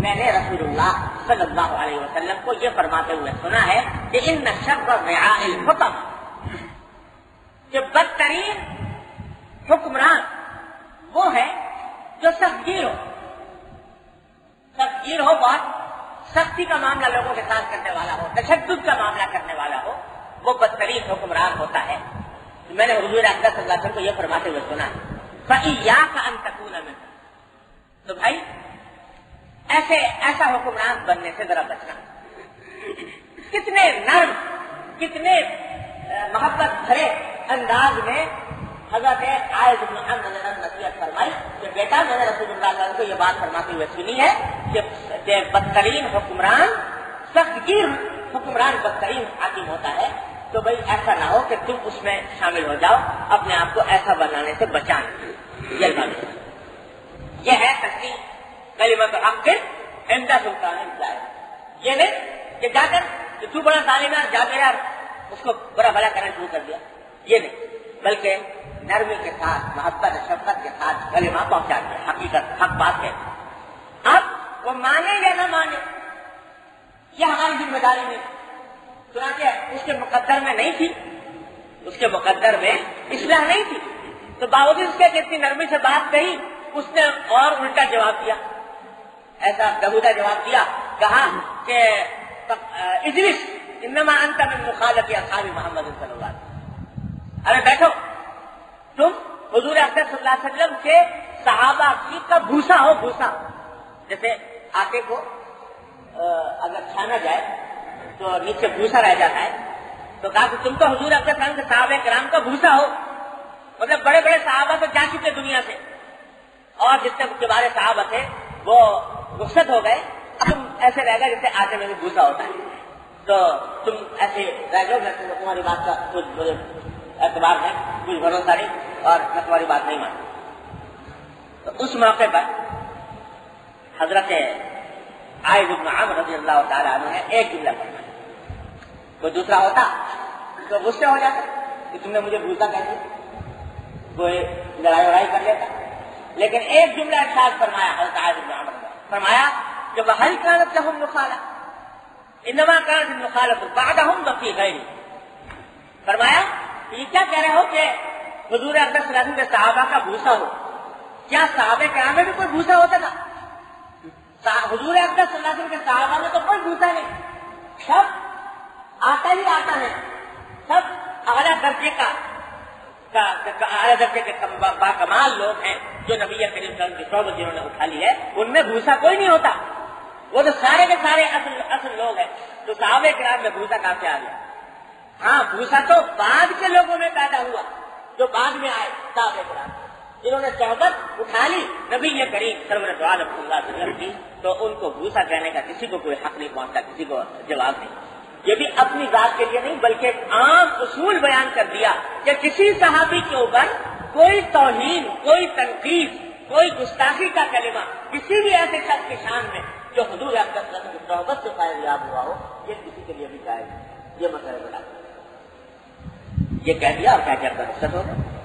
میں نے رسول اللہ صلی اللہ علیہ وسلم کو یہ فرماتے ہوئے سنا ہے کہ ان شر الرعاء الحطم، کہ بدترین حکمران وہ ہے جو سختگیر ہو، سختگیر ہو، بہت سختی کا معاملہ لوگوں کے ساتھ کرنے والا ہو، تشدد کا معاملہ کرنے والا ہو، وہ بدترین حکمران ہوتا ہے۔ میں نے حضور اقدس صلی اللہ علیہ وسلم کو یہ فرماتے ہوئے سنا ہے فَإِيَّاكَ أَن تَكُونَ مِنْهُ، تو بھائی ایسا حکمران بننے سے ذرا بچنا۔ کتنے نرم، کتنے محبت بھرے انداز میں حضرت عائذ بن عمرو نے نصیحت فرمائی کہ بیٹا میں نے رسول اللہ صلی اللہ علیہ وسلم کو یہ بات فرماتے ہوئے سنی ہے کہ بدترین حکمران، سختگیر حکمران بدترین حاکم ہوتا ہے، تو بھائی ایسا نہ ہو کہ تم اس میں شامل ہو جاؤ، اپنے آپ کو ایسا بنانے سے بچانا۔ یہ ہے تصدیق کلمۃ حق عند سلطان الجائر. یہ نہیں کہ جا کر کہ تو بڑا ظالم ہے جا کر اس کو برا بھلا کرنا شروع کر دیا. یہ نہیں، بلکہ نرمی کے ساتھ محبت شفقت کے ساتھ کلمہ پہنچا دیا. حقیقت حق بات ہے. اب وہ مانے یا نہ مانے یہ ہماری ذمہ داری نہیں. چنانچہ اس کے مقدر میں نہیں تھی، اس کے مقدر میں اصلاح نہیں تھی، تو باوجود اس کے کہ اتنی نرمی سے بات کہی اس نے اور الٹا جواب دیا. ایسا بہودہ جواب دیا، کہا کہ اجلس انما انت من مخالف اصحاب محمد صلی اللہ علیہ وسلم. ارے بیٹھو، تم حضور اکرم صلی اللہ علیہ وسلم کے صحابہ کی کا بھوسا ہو. بھوسا جیسے آٹے کو اگر چھانا جائے تو نیچے بھوسا رہ جاتا ہے، تو کہا کہ تم تو حضور اکرم صلی اللہ علیہ وسلم کے صحابہ کرام کا بھوسا ہو. مطلب بڑے بڑے صحابہ تو جا چکے دنیا سے، اور جتنے کبار صحابہ تھے وہ رخصت ہو گئے. تم ایسے رہ گئے جیسے آٹے میں بھی بھوسا ہوتا ہے، تو تم ایسے رہ جاؤ. تمہاری بات کا کچھ اعتبار ہے، کچھ بھروسہ نہیں، اور میں تمہاری بات نہیں مانتا. تو اس موقع پر حضرت عائذ بن عمرو رضی اللہ تعالیٰ عنہ نے ایک جملہ فرمایا. کوئی دوسرا ہوتا تو غصے ہو جاتا کہ تم نے مجھے بھوسا کہہ دیا، کوئی لڑائی وڑائی کر لیتا. لیکن ایک جملہ ارشاد فرمایا حضرت عائذ بن عمرو نے، فرمایا کہ وَهَلْ كَانَتْ لَهُمْ نُخَالَةٌ إِنَّمَا كَانَتِ النُّخَالَةُ بَعْدَهُمْ وَفِي غَيْرِهِمْ. فرمایا یہ کیا کہہ رہے ہو کہ حضور اکرم صلی اللہ علیہ وسلم کے صحابہ کا بھوسا ہو؟ کیا صحابہ کرام میں بھی کوئی بھوسا ہوتا تھا؟ حضور اکرم صلی اللہ علیہ وسلم کے صحابہ میں تو کوئی بھوسا نہیں، سب آتا ہی آتا ہے، سب اعلیٰ درجے اعلیٰ درجے کے باکمال لوگ ہیں جو نبی کریم صلی اللہ علیہ وسلم کی صحبت جنہوں نے اٹھا لی ہے. ان میں بھوسا کوئی نہیں ہوتا، وہ تو سارے کے سارے اصل لوگ ہیں. تو صحابہ کرام میں بھوسا کہاں سے آ گیا؟ ہاں بھوسا تو بعد کے لوگوں میں پیدا ہوا، جو بعد میں آئے صحابہ کرام جنہوں نے صحبت اٹھا لی نبی کریم سرورت عالم صلی اللہ علیہ وسلم کی، تو ان کو بھوسا کہنے کا کسی کو کوئی حق نہیں پہنچتا، کسی کو جواب نہیں. یہ بھی اپنی ذات کے لیے نہیں بلکہ ایک عام اصول بیان کر دیا کہ کسی صحابی کے اوپر کوئی توہین، کوئی تنقید، کوئی گستاخی کا کلمہ کسی بھی ایسے شخص کی شان میں جو حضور اکرم صلی اللہ علیہ وسلم کی صحبت سے فائدہ یاب ہوا ہو، یہ کسی کے لیے بھی جائز ہے. یہ مسئلہ بڑا یہ کہہ دیا اور کہہ کر رخصت ہو گیا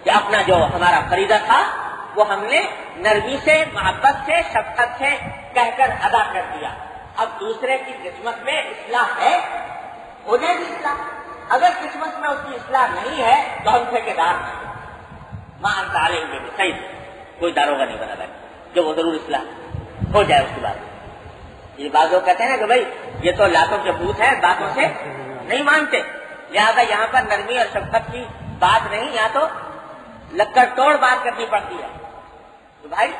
کہ اپنا جو ہمارا فریضہ تھا وہ ہم نے نرمی سے، محبت سے، شفقت سے کہہ کر ادا کر دیا. اب دوسرے کی قسمت میں اصلاح ہے، انہیں بھی اصلاح. اگر قسمت میں اس کی اصلاح نہیں ہے تو ہم ٹھیکیدار نہیں. ماں تعلیم میں صحیح کوئی داروغہ نہیں بنا رہا جو وہ ضرور اصلاح ہو جائے. اس کے بعد یہ بعض لوگ کہتے ہیں کہ بھائی یہ تو لاتوں کے بھوت ہے، باتوں سے نہیں مانتے، لہذا یہاں پر نرمی اور شفقت کی بات نہیں، یہاں تو لکڑ توڑ بات کرنی پڑتی ہے. تو بھائی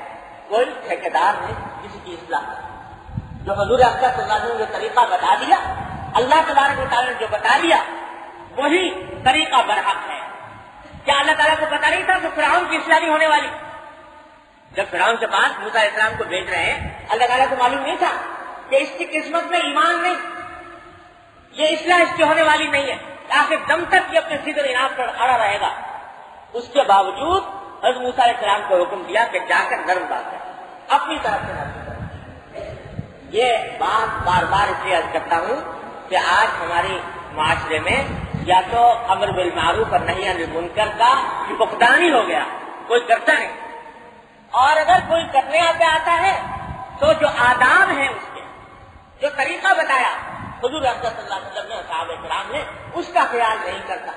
کوئی ٹھیکیدار نہیں کسی کی اصلاح. جو حضور اکرم صلی اللہ علیہ وسلم نے جو طریقہ بتا دیا، اللہ تبارک و تعالیٰ نے جو بتا دیا وہی طریقہ برحق ہے. کیا اللہ تعالیٰ کو پتا نہیں تھا کہ فرعون کی اصلاح نہیں ہونے والی؟ جب فرعون کے پاس موسیٰ علیہ السلام کو بھیج رہے ہیں، اللہ تعالیٰ کو معلوم نہیں تھا کہ اس کی قسمت میں ایمان نہیں، یہ اصلاح اس کی ہونے والی نہیں ہے، آخر دم تک یہ اپنے ضد و اناد پر اڑا رہے گا. اس کے باوجود حضرت موسیٰ علیہ السلام کو حکم دیا کہ جا کر نرم بات کر، اپنی طرف سے نرم. یہ بات بار بار اس لیے عرض کرتا ہوں کہ آج ہمارے معاشرے میں یا تو امر بالمعروف اور نہی عن المنکر کا فقدان ہی ہو گیا، کوئی کرتا نہیں، اور اگر کوئی کرنے آتا ہے تو جو آداب ہیں اس کے، جو طریقہ بتایا حضور اکرم صلی اللہ علیہ وسلم نے، صحابہ کرام نے، اس کا خیال نہیں کرتا،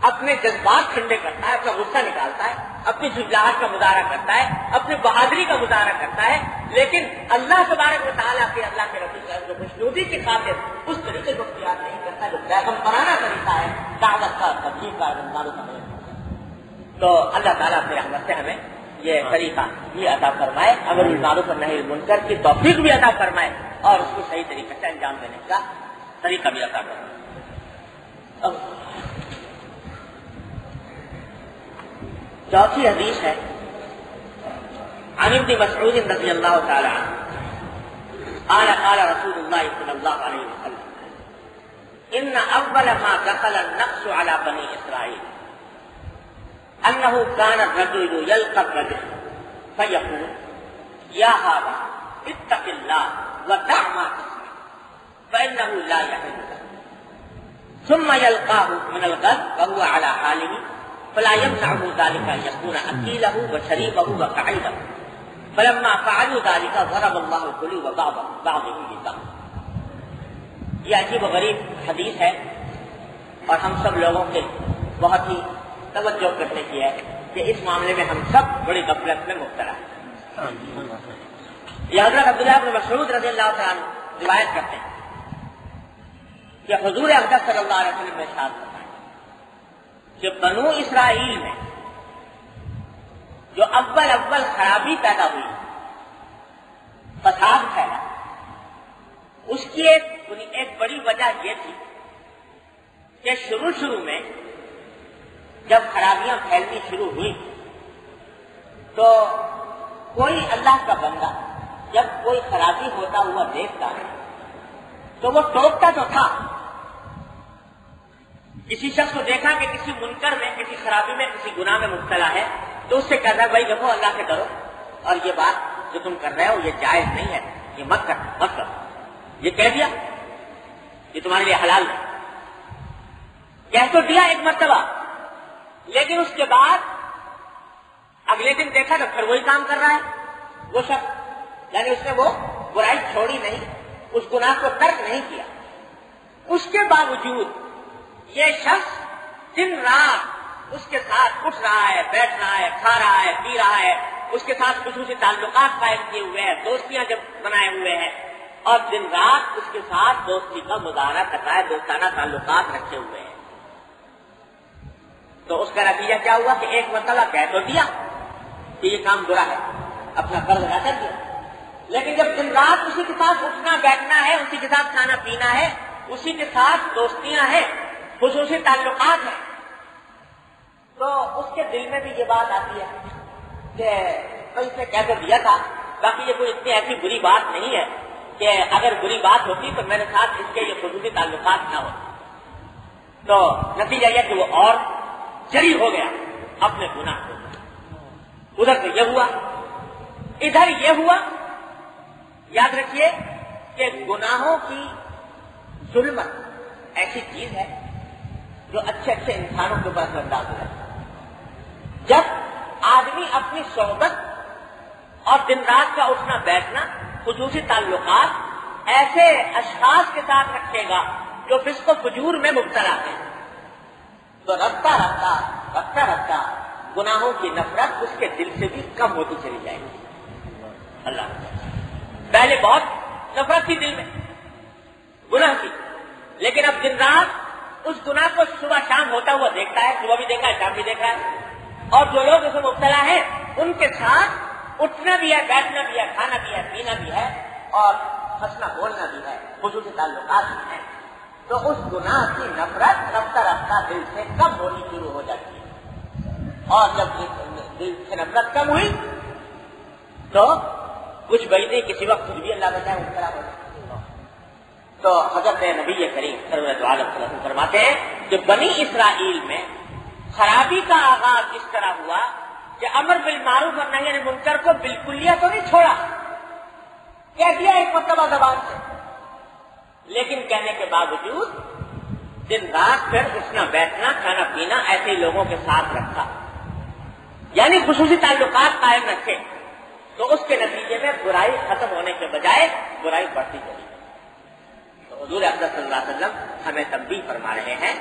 اپنے جذبات ٹھنڈے کرتا ہے، اپنا غصہ نکالتا ہے، اپنی جھجھلاہٹ کا مظاہرہ کرتا ہے، اپنی بہادری کا مظاہرہ کرتا ہے، لیکن اللہ تبارک و تعالیٰ کے، اللہ کے رسول جو خوشنودی کی خاطر اس طریقے کو اختیار نہیں کرتا جو پیغمبرانہ طریقہ ہے دعوت کا، تبلیغ کا، معروف کا. تو اللہ تعالیٰ اپنی رحمت سے ہمیں یہ طریقہ بھی عطا فرمائے، امر بالمعروف اور نہی عن المنکر کی توفیق بھی عطا فرمائے، اور اس کو صحیح طریقے سے انجام دینے کا طریقہ بھی عطا فرمائے. چوتھی حدیث ہے عن ابن مسعود رضی اللہ تعالی عنہ قال قال رسول اللہ صلی اللہ علیہ وسلم ان اول ما دخل النقص على بني اسرائيل انه كان الرجل يلقى الرجل فیقول یا ھذا اتق اللہ ودع ما تسمع فإنه لا يحل ثم يلقاه من الغد وهو على حاله فلا يمنعه ذلك أن يكون أكيله وشريبه وقعيده فلما فعلوا ذلك ضرب الله قلوب بعضهم ببعض. یہ عجیب و غریب حدیث ہے اور ہم سب لوگوں کے بہت ہی توجہ کرنے کی ہے کہ اس معاملے میں ہم سب بڑی غفلت میں مبتلا ہیں. یہ حضرت عبداللہ بن مسعود رضی اللہ تعالیٰ عنہ روایت کرتے ہیں کہ حضور اقدس صلی اللہ علیہ وسلم نے ارشاد فرمایا کہ بنو اسرائیل میں جو اول خرابی پیدا ہوئی، فساد پھیلا، اس کی ایک بڑی وجہ یہ تھی کہ شروع میں جب خرابیاں پھیلنی شروع ہوئی تو کوئی اللہ کا بندہ جب کوئی خرابی ہوتا ہوا دیکھتا ہے تو وہ ٹوکتا تو تھا. کسی شخص کو دیکھا کہ کسی منکر میں، کسی خرابی میں، کسی گناہ میں مبتلا ہے تو اس سے کہتا ہے بھائی دیکھو اللہ سے ڈرو اور یہ بات جو تم کر رہے ہو یہ جائز نہیں ہے، یہ مت کرو. یہ کہہ دیا یہ تمہارے لیے حلال ہے، کہہ تو دیا ایک مرتبہ، لیکن اس کے بعد اگلے دن دیکھا تو پھر وہی کام کر رہا ہے وہ شخص. یعنی اس نے وہ برائی چھوڑی نہیں، اس گناہ کو ترک نہیں کیا. اس کے باوجود یہ شخص دن رات اس کے ساتھ اٹھ رہا ہے، بیٹھ رہا ہے، کھا رہا ہے، پی رہا ہے، اس کے ساتھ خصوصی تعلقات قائم کیے ہوئے ہیں، دوستیاں جب بنائے ہوئے ہیں اور دن رات اس کے ساتھ دوستی کا مظاہرہ کرتا ہے، دوستانہ تعلقات رکھے ہوئے ہیں. تو اس کا نتیجہ کیا ہوا کہ ایک مرتبہ کہہ تو دیا کہ یہ کام برا ہے، اپنا فرض ادا کر دیا، لیکن جب دن رات اسی کے ساتھ اٹھنا بیٹھنا ہے، اسی کے ساتھ کھانا پینا ہے، اسی کے ساتھ دوستیاں ہیں، خصوصی تعلقات ہیں، تو اس کے دل میں بھی یہ بات آتی ہے کہ اس نے کہہ تو دیا تھا، باقی یہ کوئی اتنی ایسی بری بات نہیں ہے کہ اگر بری بات ہوتی تو میرے ساتھ اس کے یہ خصوصی تعلقات نہ ہو. تو نتیجہ یہ کہ وہ اور جری ہو گیا اپنے گناہ کو. ادھر تو یہ ہوا، ادھر یہ ہوا. یاد رکھیے کہ گناہوں کی ظلمت ایسی چیز ہے جو اچھے انسانوں کے اوپر اثر انداز ہے. جب آدمی اپنی صحبت اور دن رات کا اٹھنا بیٹھنا، خصوصی تعلقات ایسے اشخاص کے ساتھ رکھے گا جو فسق و فجور میں مبتلا ہیں، تو رفتہ رفتہ گناہوں کی نفرت اس کے دل سے بھی کم ہوتی چلی جائے گی. اللہ پہلے بہت نفرت تھی دل میں گناہ کی، لیکن اب دن رات اس گناہ کو صبح شام ہوتا ہوا دیکھتا ہے، صبح بھی دیکھا ہے، شام بھی دیکھا ہے، اور جو لوگ اسے مبتلا ہیں ان کے ساتھ اٹھنا بھی ہے، بیٹھنا بھی ہے، کھانا بھی ہے، پینا بھی ہے، اور ہنسنا بولنا بھی ہے، خصوصی تعلقات بھی ہیں. تو اس گناہ کی نفرت رفتہ رفتہ دل سے کم ہونی شروع ہو جاتی ہے، اور جب دل سے نفرت کم ہوئی تو کچھ بجنے کسی وقت کچھ بھی اللہ بچائے اس طرح ہو جاتی. تو حضرت نبی کریم صلی اللہ علیہ وسلم فرماتے ہیں کہ بنی اسرائیل میں خرابی کا آغاز اس طرح ہوا کہ امر بالمعروف اور نہی عن المنکر کو بالکلیہ تو نہیں چھوڑا، کہہ دیا ایک مرتبہ زبان سے، لیکن کہنے کے باوجود دن رات پھر اٹھنا بیٹھنا، کھانا پینا ایسے ہی لوگوں کے ساتھ رکھا، یعنی خصوصی تعلقات قائم رکھے. تو اس کے نتیجے میں برائی ختم ہونے کے بجائے برائی بڑھتی چلی. تو حضور اقدس صلی اللہ علیہ وسلم ہمیں تنبیہ فرما رہے ہیں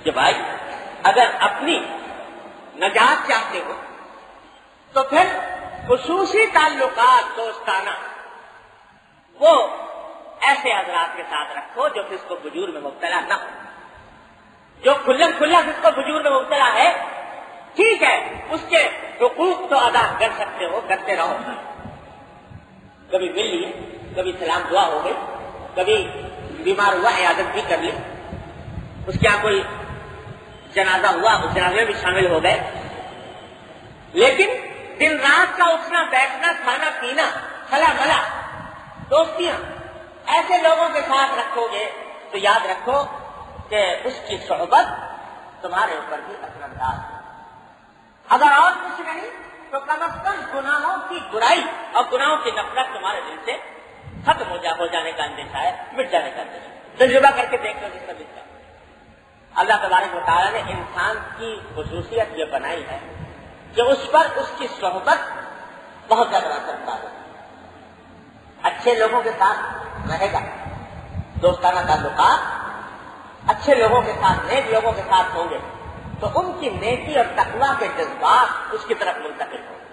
کہ بھائی اگر اپنی نجات چاہتے ہو تو پھر خصوصی تعلقات دوستانہ وہ ایسے حضرات کے ساتھ رکھو جو فسق و فجور میں مبتلا نہ ہو. جو کھلا فسق و فجور میں مبتلا ہے ٹھیک ہے، اس کے حقوق تو ادا کر سکتے ہو، کرتے رہو. کبھی مل لیے، کبھی سلام دعا ہو گئی، کبھی بیمار ہوا عیادت بھی کر لی، اس کے یہاں کوئی جنازہ ہوا اس جنازے میں بھی شامل ہو گئے. لیکن دن رات کا اٹھنا بیٹھنا، کھانا پینا، خلا ملا، دوستیاں ایسے لوگوں کے ساتھ رکھو گے تو یاد رکھو کہ اس کی صحبت تمہارے اوپر بھی اثر انداز ہے. اگر اور کچھ نہیں تو تو کم از کم گناہوں کی برائی اور گناہوں کی نفرت تمہارے دل سے ختم ہو جانے کا اندیشہ ہے، مٹ جانے کا اندیشہ ہے۔ تجربہ کر کے دیکھ لو جس کا دل کا۔ اللہ تبارک و تعالیٰ نے انسان کی خصوصیت یہ بنائی ہے کہ اس پر اس کی صحبت بہت زیادہ اثر ڈالے۔ اچھے لوگوں کے ساتھ رہے گا، دوستانہ تعلقات اچھے لوگوں کے ساتھ، نیک لوگوں کے ساتھ ہوں گے تو ان کی نیکی اور تقویٰ کے جذبات اس کی طرف منتقل ہوں گے،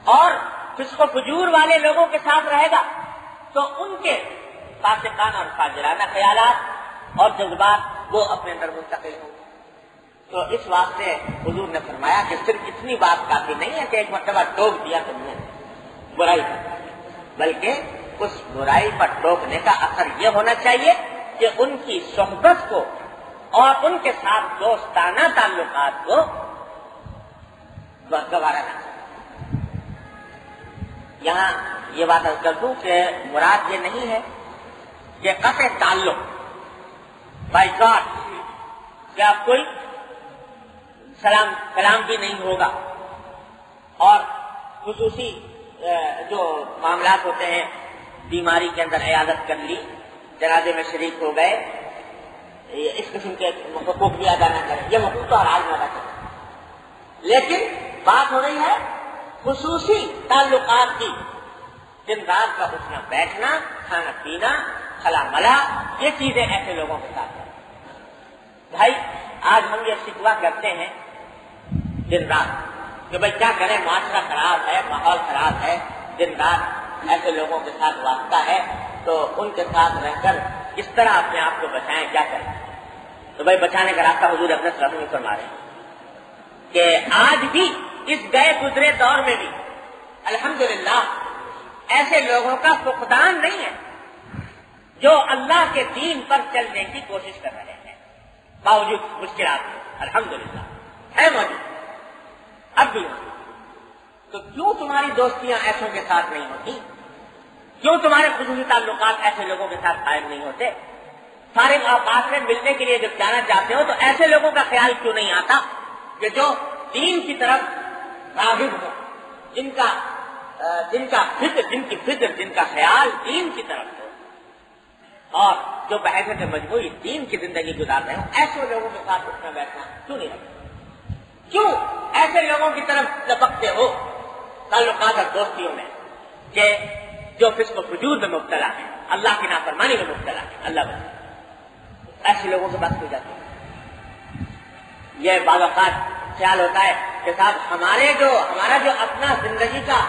اور فسق و فجور والے لوگوں کے ساتھ رہے گا تو ان کے فاسقانہ اور فاجرانہ خیالات اور جذبات وہ اپنے اندر منتقل ہوں گے۔ تو اس واسطے حضور نے فرمایا کہ صرف اتنی بات کافی نہیں ہے کہ ایک مرتبہ ٹوک دیا تم نے برائی پر، بلکہ اس برائی پر ٹوکنے کا اثر یہ ہونا چاہیے کہ ان کی صحبت کو اور ان کے ساتھ دوستانہ تعلقات کو گوارا نہ کرے۔ یہاں یہ بات کر دوں کہ مراد یہ نہیں ہے کہ قطع تعلق بائیکاٹ، کیا کوئی سلام بھی نہیں ہوگا، اور خصوصی جو معاملات ہوتے ہیں، بیماری کے اندر عیادت کر لی، جنازے میں شریک ہو گئے، اس قسم کے حقوق بھی ادا نہ کریں، یہ حقوق تو ہر حال میں ادا کریں، لیکن بات ہو رہی ہے خصوصی تعلقات کی، دن رات کا اٹھنا بیٹھنا، کھانا پینا، خلا ملا، یہ چیزیں ایسے لوگوں کے ساتھ ہیں۔ بھائی آج ہم یہ شکوہ کرتے ہیں دن رات کہ بھائی کیا کریں، معاشرہ خراب ہے، ماحول خراب ہے، دن رات ایسے لوگوں کے ساتھ واسطہ ہے، تو ان کے ساتھ رہ کر اس طرح اپنے آپ کو بچائیں، کیا کریں؟ تو بھائی بچانے کا راستہ حضور اپنے سلام میں فرما رہے ہیں کہ آج بھی اس گئے گزرے دور میں بھی الحمدللہ ایسے لوگوں کا فقدان نہیں ہے جو اللہ کے دین پر چلنے کی کوشش کر رہے ہیں باوجود مشکلات میں، الحمدللہ ہے موجود، اب بھی موجود۔ تو کیوں تمہاری دوستیاں ایسوں کے ساتھ نہیں ہوتی؟ کیوں تمہارے خصوصی تعلقات ایسے لوگوں کے ساتھ قائم نہیں ہوتے؟ فارغ اوقات میں ملنے کے لیے جب جانا چاہتے ہو تو ایسے لوگوں کا خیال کیوں نہیں آتا کہ جو دین کی طرف راغب ہو، جن کی فکر جن کا خیال دین کی طرف ہو، اور جو بحیثیت مجموعی دین کی زندگی گزار رہے ہوں، ایسے لوگوں کے ساتھ اٹھنا بیٹھنا کیوں نہیں رکھتے؟ کیوں ایسے لوگوں کی طرف لپکتے ہو تعلقات اور دوستیوں میں کہ جو فسق و فجور میں مبتلا ہے، اللہ کی نافرمانی میں مبتلا ہے، اللہ بچائے، ایسے لوگوں کے پاس ہو جاتے ہیں۔ یہ بعض اوقات خیال ہوتا ہے کہ صاحب ہمارا جو اپنا زندگی کا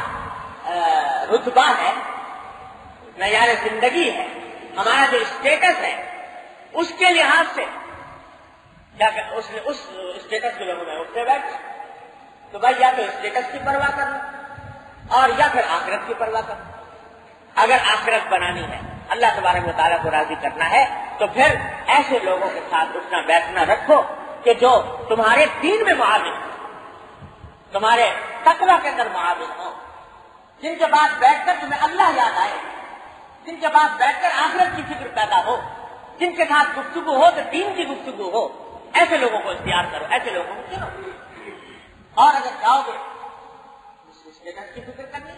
رتبہ ہے، معیار زندگی ہے، ہمارا جو اسٹیٹس ہے، اس کے لحاظ سے کیا اس اسٹیٹس کے لوگوں میں اٹھتے بیٹھے، تو بھائی یا تو اسٹیٹس کی پرواہ کرنا اور یا پھر آخرت کی پرواہ کرنا۔ اگر آخرت بنانی ہے، اللہ تبارک و تعالیٰ کو راضی کرنا ہے، تو پھر ایسے لوگوں کے ساتھ اٹھنا بیٹھنا رکھو کہ جو تمہارے دین میں معاون ہو، تمہارے تقویٰ کے اندر معاون ہو، جن کے پاس بیٹھ کر تمہیں اللہ یاد آئے، جن کے پاس بیٹھ کر آخرت کی فکر پیدا ہو، جن کے ساتھ گفتگو ہو تو دین کی گفتگو ہو، ایسے لوگوں کو اختیار کرو، ایسے لوگوں کو چنو۔ اور اگر چاہو گے اسٹیٹس کی فکر کرنی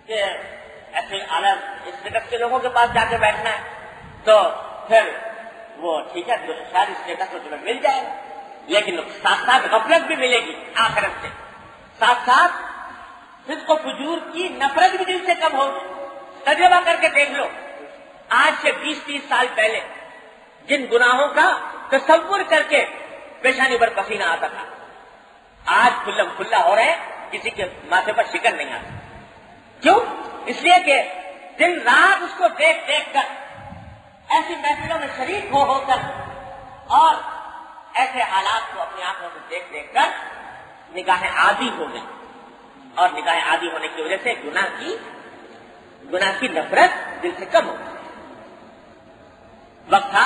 کہ ایسے اعلیٰ اسٹیٹس کے لوگوں کے پاس جا کے بیٹھنا ہے، تو پھر وہ ٹھیک ہے، شاید اسٹیٹس تو تمہیں مل جائے گا، لیکن ساتھ ساتھ غفلت بھی ملے گی آخرت سے، ساتھ ساتھ فسق و فجور کی نفرت بھی دل سے کم ہوگی۔ تجربہ کر کے دیکھ لو، آج سے 20-30 سال پہلے جن گناہوں کا تصور کر کے پیشانی پر پسینہ آتا تھا، آج کھلم کھلا ہو رہے ہیں، کسی کے ماتھے پر شکن نہیں آتی۔ کیوں؟ اس لیے کہ دن رات اس کو دیکھ دیکھ کر، ایسی محفلوں میں شریک ہو کر، اور ایسے حالات کو اپنی آنکھوں سے دیکھ دیکھ کر نگاہیں عادی ہو گئی، اور نگاہیں عادی ہونے کی وجہ سے گناہ کی نفرت دل سے کم ہو گئی۔ وقت تھا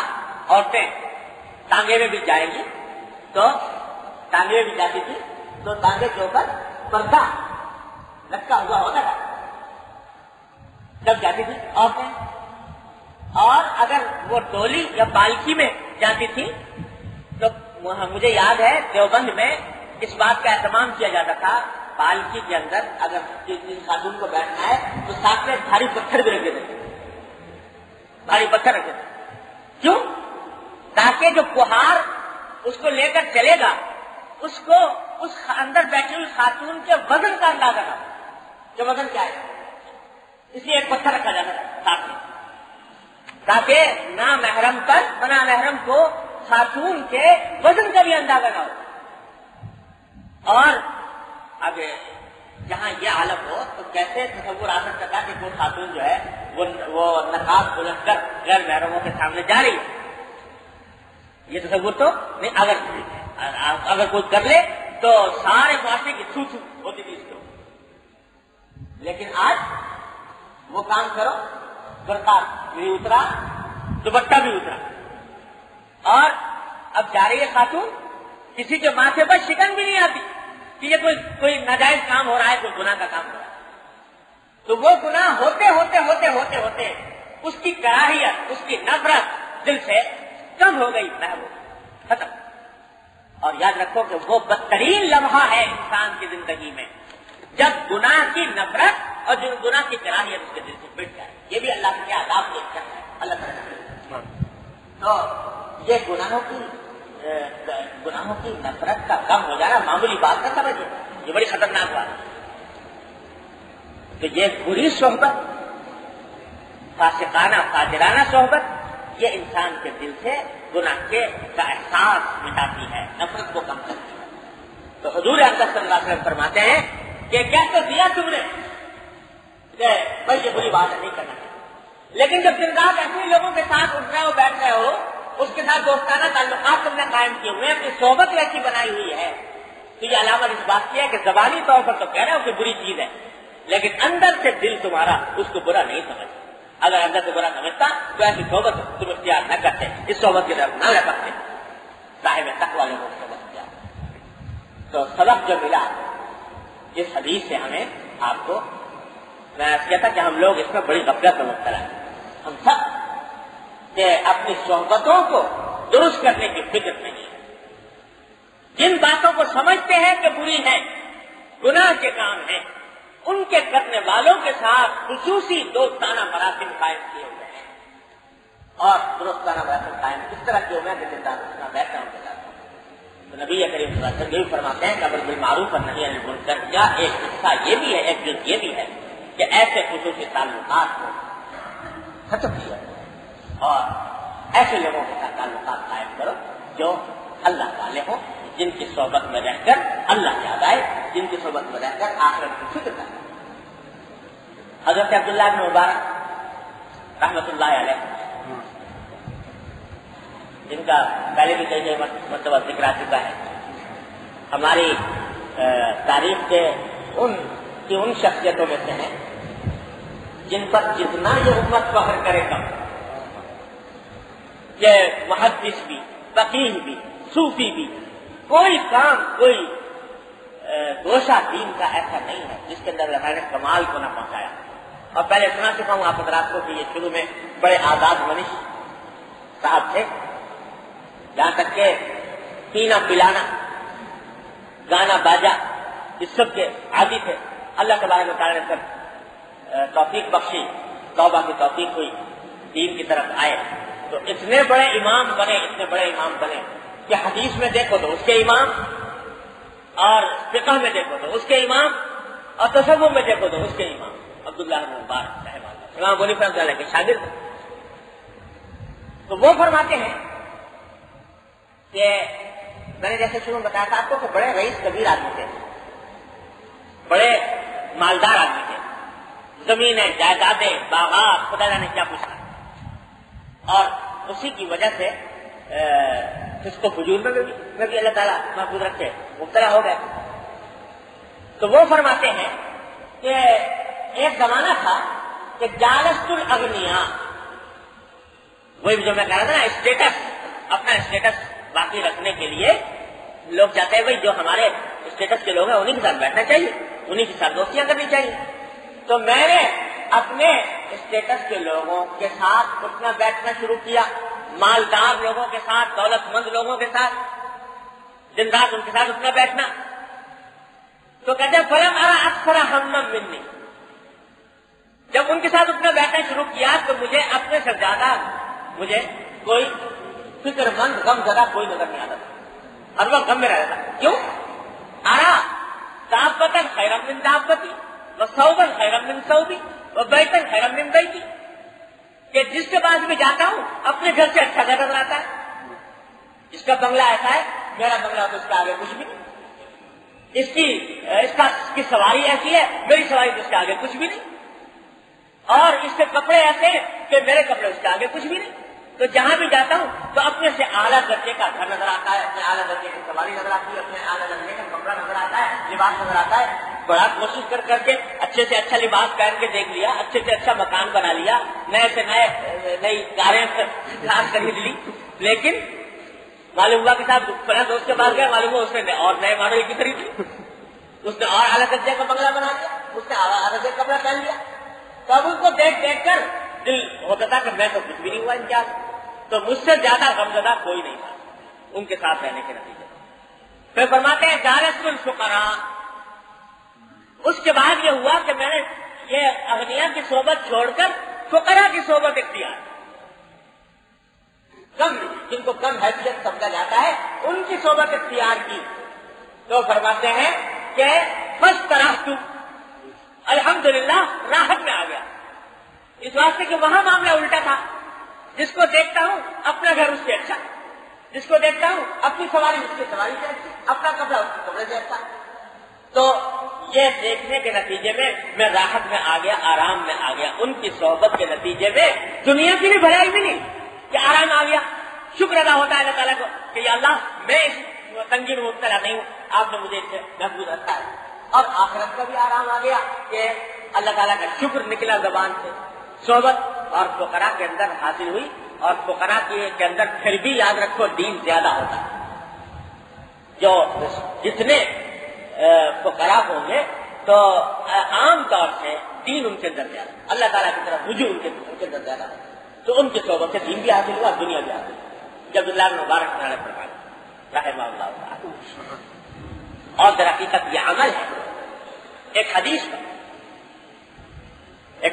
عورتیں ٹانگے میں بھی جائیں گی تو ٹانگے میں بھی جاتی تھی تو ٹانگے کے اوپر پردہ لٹکا ہوا ہوتا تھا جب جاتی تھی عورتیں، اور اگر وہ ڈولی یا پالکی میں جاتی تھی تو مجھے یاد ہے دیوبند میں اس بات کا اہتمام کیا جاتا تھا پالکی کے اندر اگر جن خاتون کو بیٹھنا ہے تو ساتھ میں بھاری پتھر بھی رکھے دیتے، بھاری پتھر رکھے دیتے، کیوں؟ تاکہ جو کہار اس کو لے کر چلے گا اس کو اس اندر بیٹھی ہوئی خاتون کے وزن کا اندازہ نہ ہو کہ وزن کیا ہے، اس لیے ایک پتھر رکھا جاتا ہے ساتھ میں، تاکہ نامحرم پر نامحرم کو خاتون کے وزن کا بھی اندازہ نہ ہو۔ اور اب جہاں یہ حالت ہو تو کیسے تصور آ سکتا تھا کہ وہ خاتون جو ہے وہ نقاب بلند کر غیر محرموں کے سامنے جا رہی ہے؟ یہ تصور تو نہیں، اگر کوئی کر لے تو سارے معاشرے کی چھو چھو ہوتی تھی اس کو، لیکن آج وہ کام کرو، برقع بھی اترا، دوپٹہ بھی اترا، اور اب جا رہی ہے خاتون، کسی کے ماتھے پر شکن بھی نہیں آتی کہ یہ کوئی ناجائز کام ہو رہا ہے، کوئی گناہ کا کام ہو رہا ہے، تو وہ گناہ ہوتے ہوتے ہوتے ہوتے ہوتے اس کی کراہیت، اس کی نفرت دل سے کم ہو گئی، محبوب ختم۔ اور یاد رکھو کہ وہ بدترین لمحہ ہے انسان کی زندگی میں جب گناہ کی نفرت اور جو گناہ کی کراہیت اس کے دل سے مٹ جائے۔ یہ بھی اللہ کے عذاب کی اچھا ہے، اللہ تعالیٰ۔ تو یہ گناہوں کی نفرت کا کم ہو جانا معمولی بات نہ سمجھے، یہ بڑی خطرناک بات ہے۔ تو یہ بری صحبت، فاسقانہ فاجرانہ صحبت، یہ انسان کے دل سے گناہ کا احساس مٹاتی ہے، نفرت کو کم کرتی ہے۔ تو حضور اقدس صلی اللہ علیہ وسلم فرماتے ہیں کہ کیا تو دیا تم نے کہ بھائی یہ بری بات نہیں کرنا ہے، لیکن جب دن رات ایسے لوگوں کے ساتھ اٹھ رہے ہو، بیٹھ رہے ہو، اس کے ساتھ دوستانہ تعلقات تم نے قائم کیے ہوئے، اپنی صحبت ویسی بنائی ہوئی ہے، تو یہ علامت اس بات کی ہے کہ زبانی طور پر تو کہہ رہے ہو کہ بری چیز ہے، لیکن اندر سے دل تمہارا اس کو برا نہیں سمجھتا۔ اگر اندر سے برا سمجھتا تو ایسی صحبت تم اختیار نہ کرتے، اس صحبت کی طرف نہ لپکتے، صاحب تقوی لوگوں کی صحبت کیا۔ تو سبق جو ملا اس حدیث سے ہمیں، آپ کو میں کہتا کہ ہم لوگ اس میں بڑی غفلت میں مبتلا ہیں، ہم سب کہ اپنی صحبتوں کو درست کرنے کی فکر نہیں ہے، جن باتوں کو سمجھتے ہیں کہ بری ہیں، گناہ کے کام ہیں، ان کے کرنے والوں کے ساتھ خصوصی دوستانہ مراسم قائم کیے ہوئے ہیں، اور دوستانہ مراسم قائم اس طرح کیے ہوئے ہیں کہ جتنا بیٹھا ان کے ساتھ۔ تو نبی کریم صلی اللہ علیہ وسلم یہی فرماتے ہیں کہ امر بالمعروف اور نہی عن المنکر کا ایک حصہ یہ بھی ہے، ایک جز یہ بھی ہے کہ ایسے خصوصی تعلقات کو ختم کیا اور ایسے لوگوں کے ساتھ تعلقات قائم کرو جو اللہ والے ہوں، جن کی صحبت میں رہ کر اللہ یاد آئے، جن کی صحبت میں رہ کر آخرت کی فکر کرے۔ حضرت عبداللہ بن مبارک رحمۃ اللہ علیہ، جن کا پہلے بھی کئی مرتبہ ذکر آ چکا ہے، ہماری تاریخ کے ان شخصیتوں میں سے ہیں جن پر جتنا یہ امت فخر کرے کم، یہ محدث بھی، فقیہ بھی، صوفی بھی، کوئی کام، کوئی گوشہ دین کا ایسا نہیں ہے جس کے اندر اللہ نے کمال کو نہ پہنچایا۔ اور پہلے سنا چکا ہوں آپ حضرات کو کہ یہ شروع میں بڑے آزاد منش صاحب تھے، جہاں تک کہ پینا پلانا، گانا باجا اس سب کے عادی تھے۔ اللہ تبارک و تعالیٰ نے سب توفیق بخشی، توبہ کی توفیق ہوئی، دین کی طرف آئے تو اتنے بڑے امام بنے کہ حدیث میں دیکھو تو اس کے امام، اور فقہ میں دیکھو تو اس کے امام، اور تصوف میں دیکھو تو اس کے امام عبداللہ بن مبارک رحمہ اللہ، امام ابو حنیفہ رحمۃ اللہ کے شاگرد۔ تو وہ فرماتے ہیں کہ میں نے جیسے شروع میں بتایا تھا آپ کو کہ بڑے رئیس کبیر آدمی تھے، بڑے مالدار آدمی تھے، زمینیں، جائیدادیں، باغات، خدا جانے کیا پوچھا، اور اسی کی وجہ سے اس کو فجور میں بھی اللہ تعالیٰ محفوظ رکھے، مبتلا ہو گئے۔ تو وہ فرماتے ہیں کہ ایک زمانہ تھا کہ جالست الاغنیاء، وہی جو میں کہہ رہا تھا نا، اسٹیٹس، اپنا اسٹیٹس باقی رکھنے کے لیے لوگ چاہتے ہیں بھائی جو ہمارے اسٹیٹس کے لوگ ہیں انہیں کے ساتھ بیٹھنا چاہیے، انہیں کے ساتھ دوستیاں کرنی چاہیے۔ تو میں نے اپنے اسٹیٹس کے لوگوں کے ساتھ اٹھنا بیٹھنا شروع کیا، مالدار لوگوں کے ساتھ، دولت مند لوگوں کے ساتھ، دن رات ان کے ساتھ اٹھنا بیٹھنا۔ تو کہتے ہیں فلم ارا اکثر ہمم منی، جب ان کے ساتھ اٹھنا بیٹھنا شروع کیا تو مجھے اپنے سے زیادہ مجھے کوئی فکر مند غم زدہ کوئی نظر نہیں آتا تھا، ہر وقت غم میں رہتا تھا۔ کیوں؟ ارا دابتن خیرا من دابتی وثوبا خیرا من ثوبی وبیتا خیرا من بیتی، کہ جس کے پاس میں جاتا ہوں اپنے گھر سے اچھا گھر نظر آتا ہے، اس کا بنگلہ ایسا ہے میرا بنگلہ تو اس کے آگے کچھ بھی نہیں، اس کی سواری ایسی ہے میری سواری تو اس کے آگے کچھ بھی نہیں، اور اس کے کپڑے ایسے ہیں کہ میرے کپڑے اس کے آگے کچھ بھی نہیں۔ تو جہاں بھی جاتا ہوں تو اپنے سے اعلیٰ درجے کا گھر نظر آتا ہے، اپنے اعلیٰ درجے کی سواری نظر آتی ہے، اپنے اعلیٰ درجے کا کپڑا نظر آتا ہے، لباس نظر آتا ہے۔ بڑا کوشش کر کے اچھے سے اچھا لباس پہن کے دیکھ لیا، اچھے سے اچھا مکان بنا لیا، نئے سے نئی کاریں خرید لی، لیکن معلوم ہوا کے ساتھ بڑا دوست کے پاس گیا، معلوم ہوا اس نے اور نئے ماڈل کی خرید لی، اس نے اور اعلیٰ درجے کا بنگلہ بنا لیا، اس نے اعلیٰ درجے کا کپڑا پہن لیا۔ تو اب اس کو دیکھ کر دل ہوتا تھا کہ میں تو کچھ بھی نہیں ہوا امتیاز، تو مجھ سے زیادہ غمزدہ کوئی نہیں تھا ان کے ساتھ رہنے کے نتیجے۔ پھر فرماتے ہیں جالست الفقراء، اس کے بعد یہ ہوا کہ میں نے یہ اغنیاء کی صحبت چھوڑ کر فقراء کی صحبت اختیار، کم جن کو کم حیثیت سمجھا جاتا ہے ان کی صحبت اختیار کی۔ تو فرماتے ہیں کہ فاسترحت، الحمدللہ راحت میں آ گیا، اس واسطے کہ وہاں معاملہ الٹا تھا، جس کو دیکھتا ہوں اپنا گھر اس سے اچھا، جس کو دیکھتا ہوں اپنی سواری اس کی سواری سے اچھی، اپنا کپڑا اس کے کپڑے سے اچھا۔ تو یہ دیکھنے کے نتیجے میں راحت میں آ گیا، آرام میں آ گیا، ان کی صحبت کے نتیجے میں دنیا کی بھی بھلائی ملی کہ آرام آ گیا۔ شکر ادا ہوتا ہے اللہ تعالیٰ کو کہ یا اللہ میں اس تنگی میں مبتلا نہیں ہوں، آپ نے مجھے اس سے محفوظ رکھا ہے، اور آخرت کا بھی آرام آ گیا کہ اللہ تعالیٰ کا شکر نکلا زبان سے۔ صحبت اور فقراء کے اندر حاصل ہوئی، اور فقراء کے اندر پھر بھی یاد رکھو دین زیادہ ہوتا ہے، جو جتنے فقراء ہوں گے تو عام طور سے دین ان کے اندر زیادہ، اللہ تعالیٰ کی طرف رجوع ان کے اندر زیادہ ہوتا ہے، تو ان کی صحبت سے دین بھی حاصل ہوا، دنیا بھی حاصل ہوئی۔ جب اللہ مبارک نے فرمایا رحمہ اللہ تعالیٰ، اور در حقیقت یہ عمل ہے۔ ایک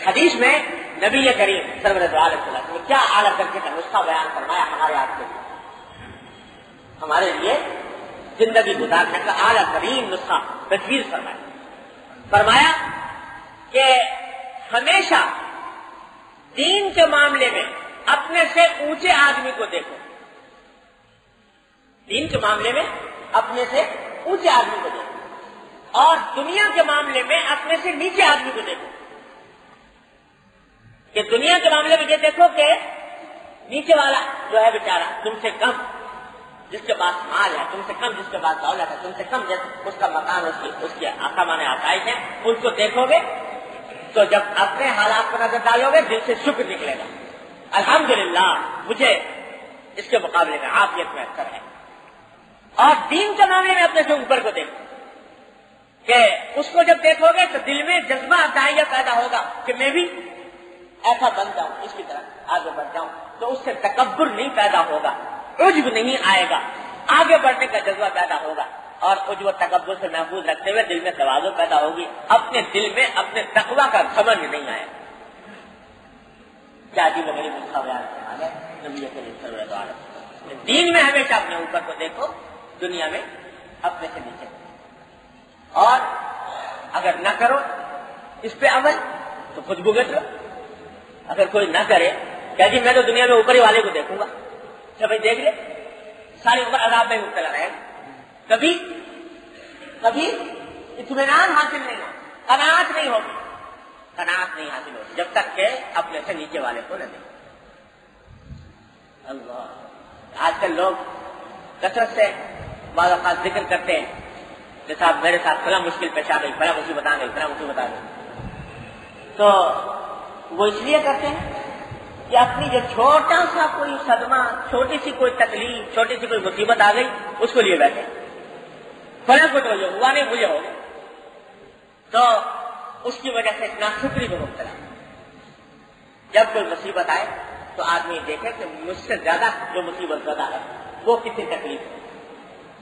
حدیث میں نبی کریم صلی اللہ علیہ وسلم نے کیا اعلیٰ درجے کا نسخہ بیان فرمایا ہمارے آپ کے لیے، ہمارے لیے زندگی گزارنے کا اعلیٰ ترین نسخہ تجویز فرمایا کہ ہمیشہ دین کے معاملے میں اپنے سے اونچے آدمی کو دیکھو، دین کے معاملے میں اپنے سے اونچے آدمی کو دیکھو، اور دنیا کے معاملے میں اپنے سے نیچے آدمی کو دیکھو۔ کہ دنیا کے معاملے میں یہ دیکھو کہ نیچے والا جو ہے بیچارہ تم سے کم جس کے پاس مال ہے، تم سے کم جس کے پاس دولت ہے، تم سے کم جس اس کا مکان اس کی آسامان آسائش ہے، ان کو دیکھو گے تو جب اپنے حالات پر نظر ڈالو گے دل سے شکر نکلے گا، الحمدللہ مجھے اس کے مقابلے میں عافیت میسر ہے۔ اور دین کے معاملے میں اپنے سے اوپر کو دیکھو کہ اس کو جب دیکھو گے تو دل میں جذبہ دائیا پیدا ہوگا کہ میں بھی ایسا بن جاؤں، اس کی طرف آگے بڑھ جاؤں، تو اس سے تکبر نہیں پیدا ہوگا، عجب نہیں آئے گا، آگے بڑھنے کا جذبہ پیدا ہوگا، اور عجب و تکبر سے محفوظ رکھتے ہوئے دل میں تواضع پیدا ہوگی، اپنے دل میں اپنے تقویٰ کا گھمنڈ نہیں آئے گا۔ کیا جی میری نسخہ بیان کرنا ہے نبی کریم صلی اللہ علیہ وسلم، دین میں ہمیشہ اپنے اوپر کو دیکھو، دنیا میں اپنے سے نیچے، اور اگر نہ کرو اس پہ عمل تو خود بھگت لو۔ اگر کوئی نہ کرے کہ جی میں تو دنیا میں اوپر ہی والے کو دیکھوں گا، سب دیکھ لے، ساری عمر عذاب میں مبتلا رہے گا، کبھی اطمینان حاصل نہیں ہوگا، قناعت نہیں حاصل ہوگی جب تک کہ اپنے سے نیچے والے کو نہ دیکھیں۔ اللہ، آج کل لوگ کثرت سے بعض اوقات ذکر کرتے ہیں کہ صاحب میرے ساتھ فلاں مشکل پیش آ گئی، فلاں مصیبت آ گئی، تو وہ اس لیے کرتے ہیں کہ اپنی جو چھوٹا سا کوئی صدمہ، چھوٹی سی کوئی تکلیف، چھوٹی سی کوئی مصیبت آ گئی اس کو لیے بیٹھے، فلاں کو تو یہ ہوا نہیں مجھے ہو گیا، تو اس کی وجہ سے ناشکری میں مبتلا۔ جب کوئی مصیبت آئے تو آدمی دیکھے کہ مجھ سے زیادہ جو مصیبت زدہ ہے وہ کتنی تکلیف ہے۔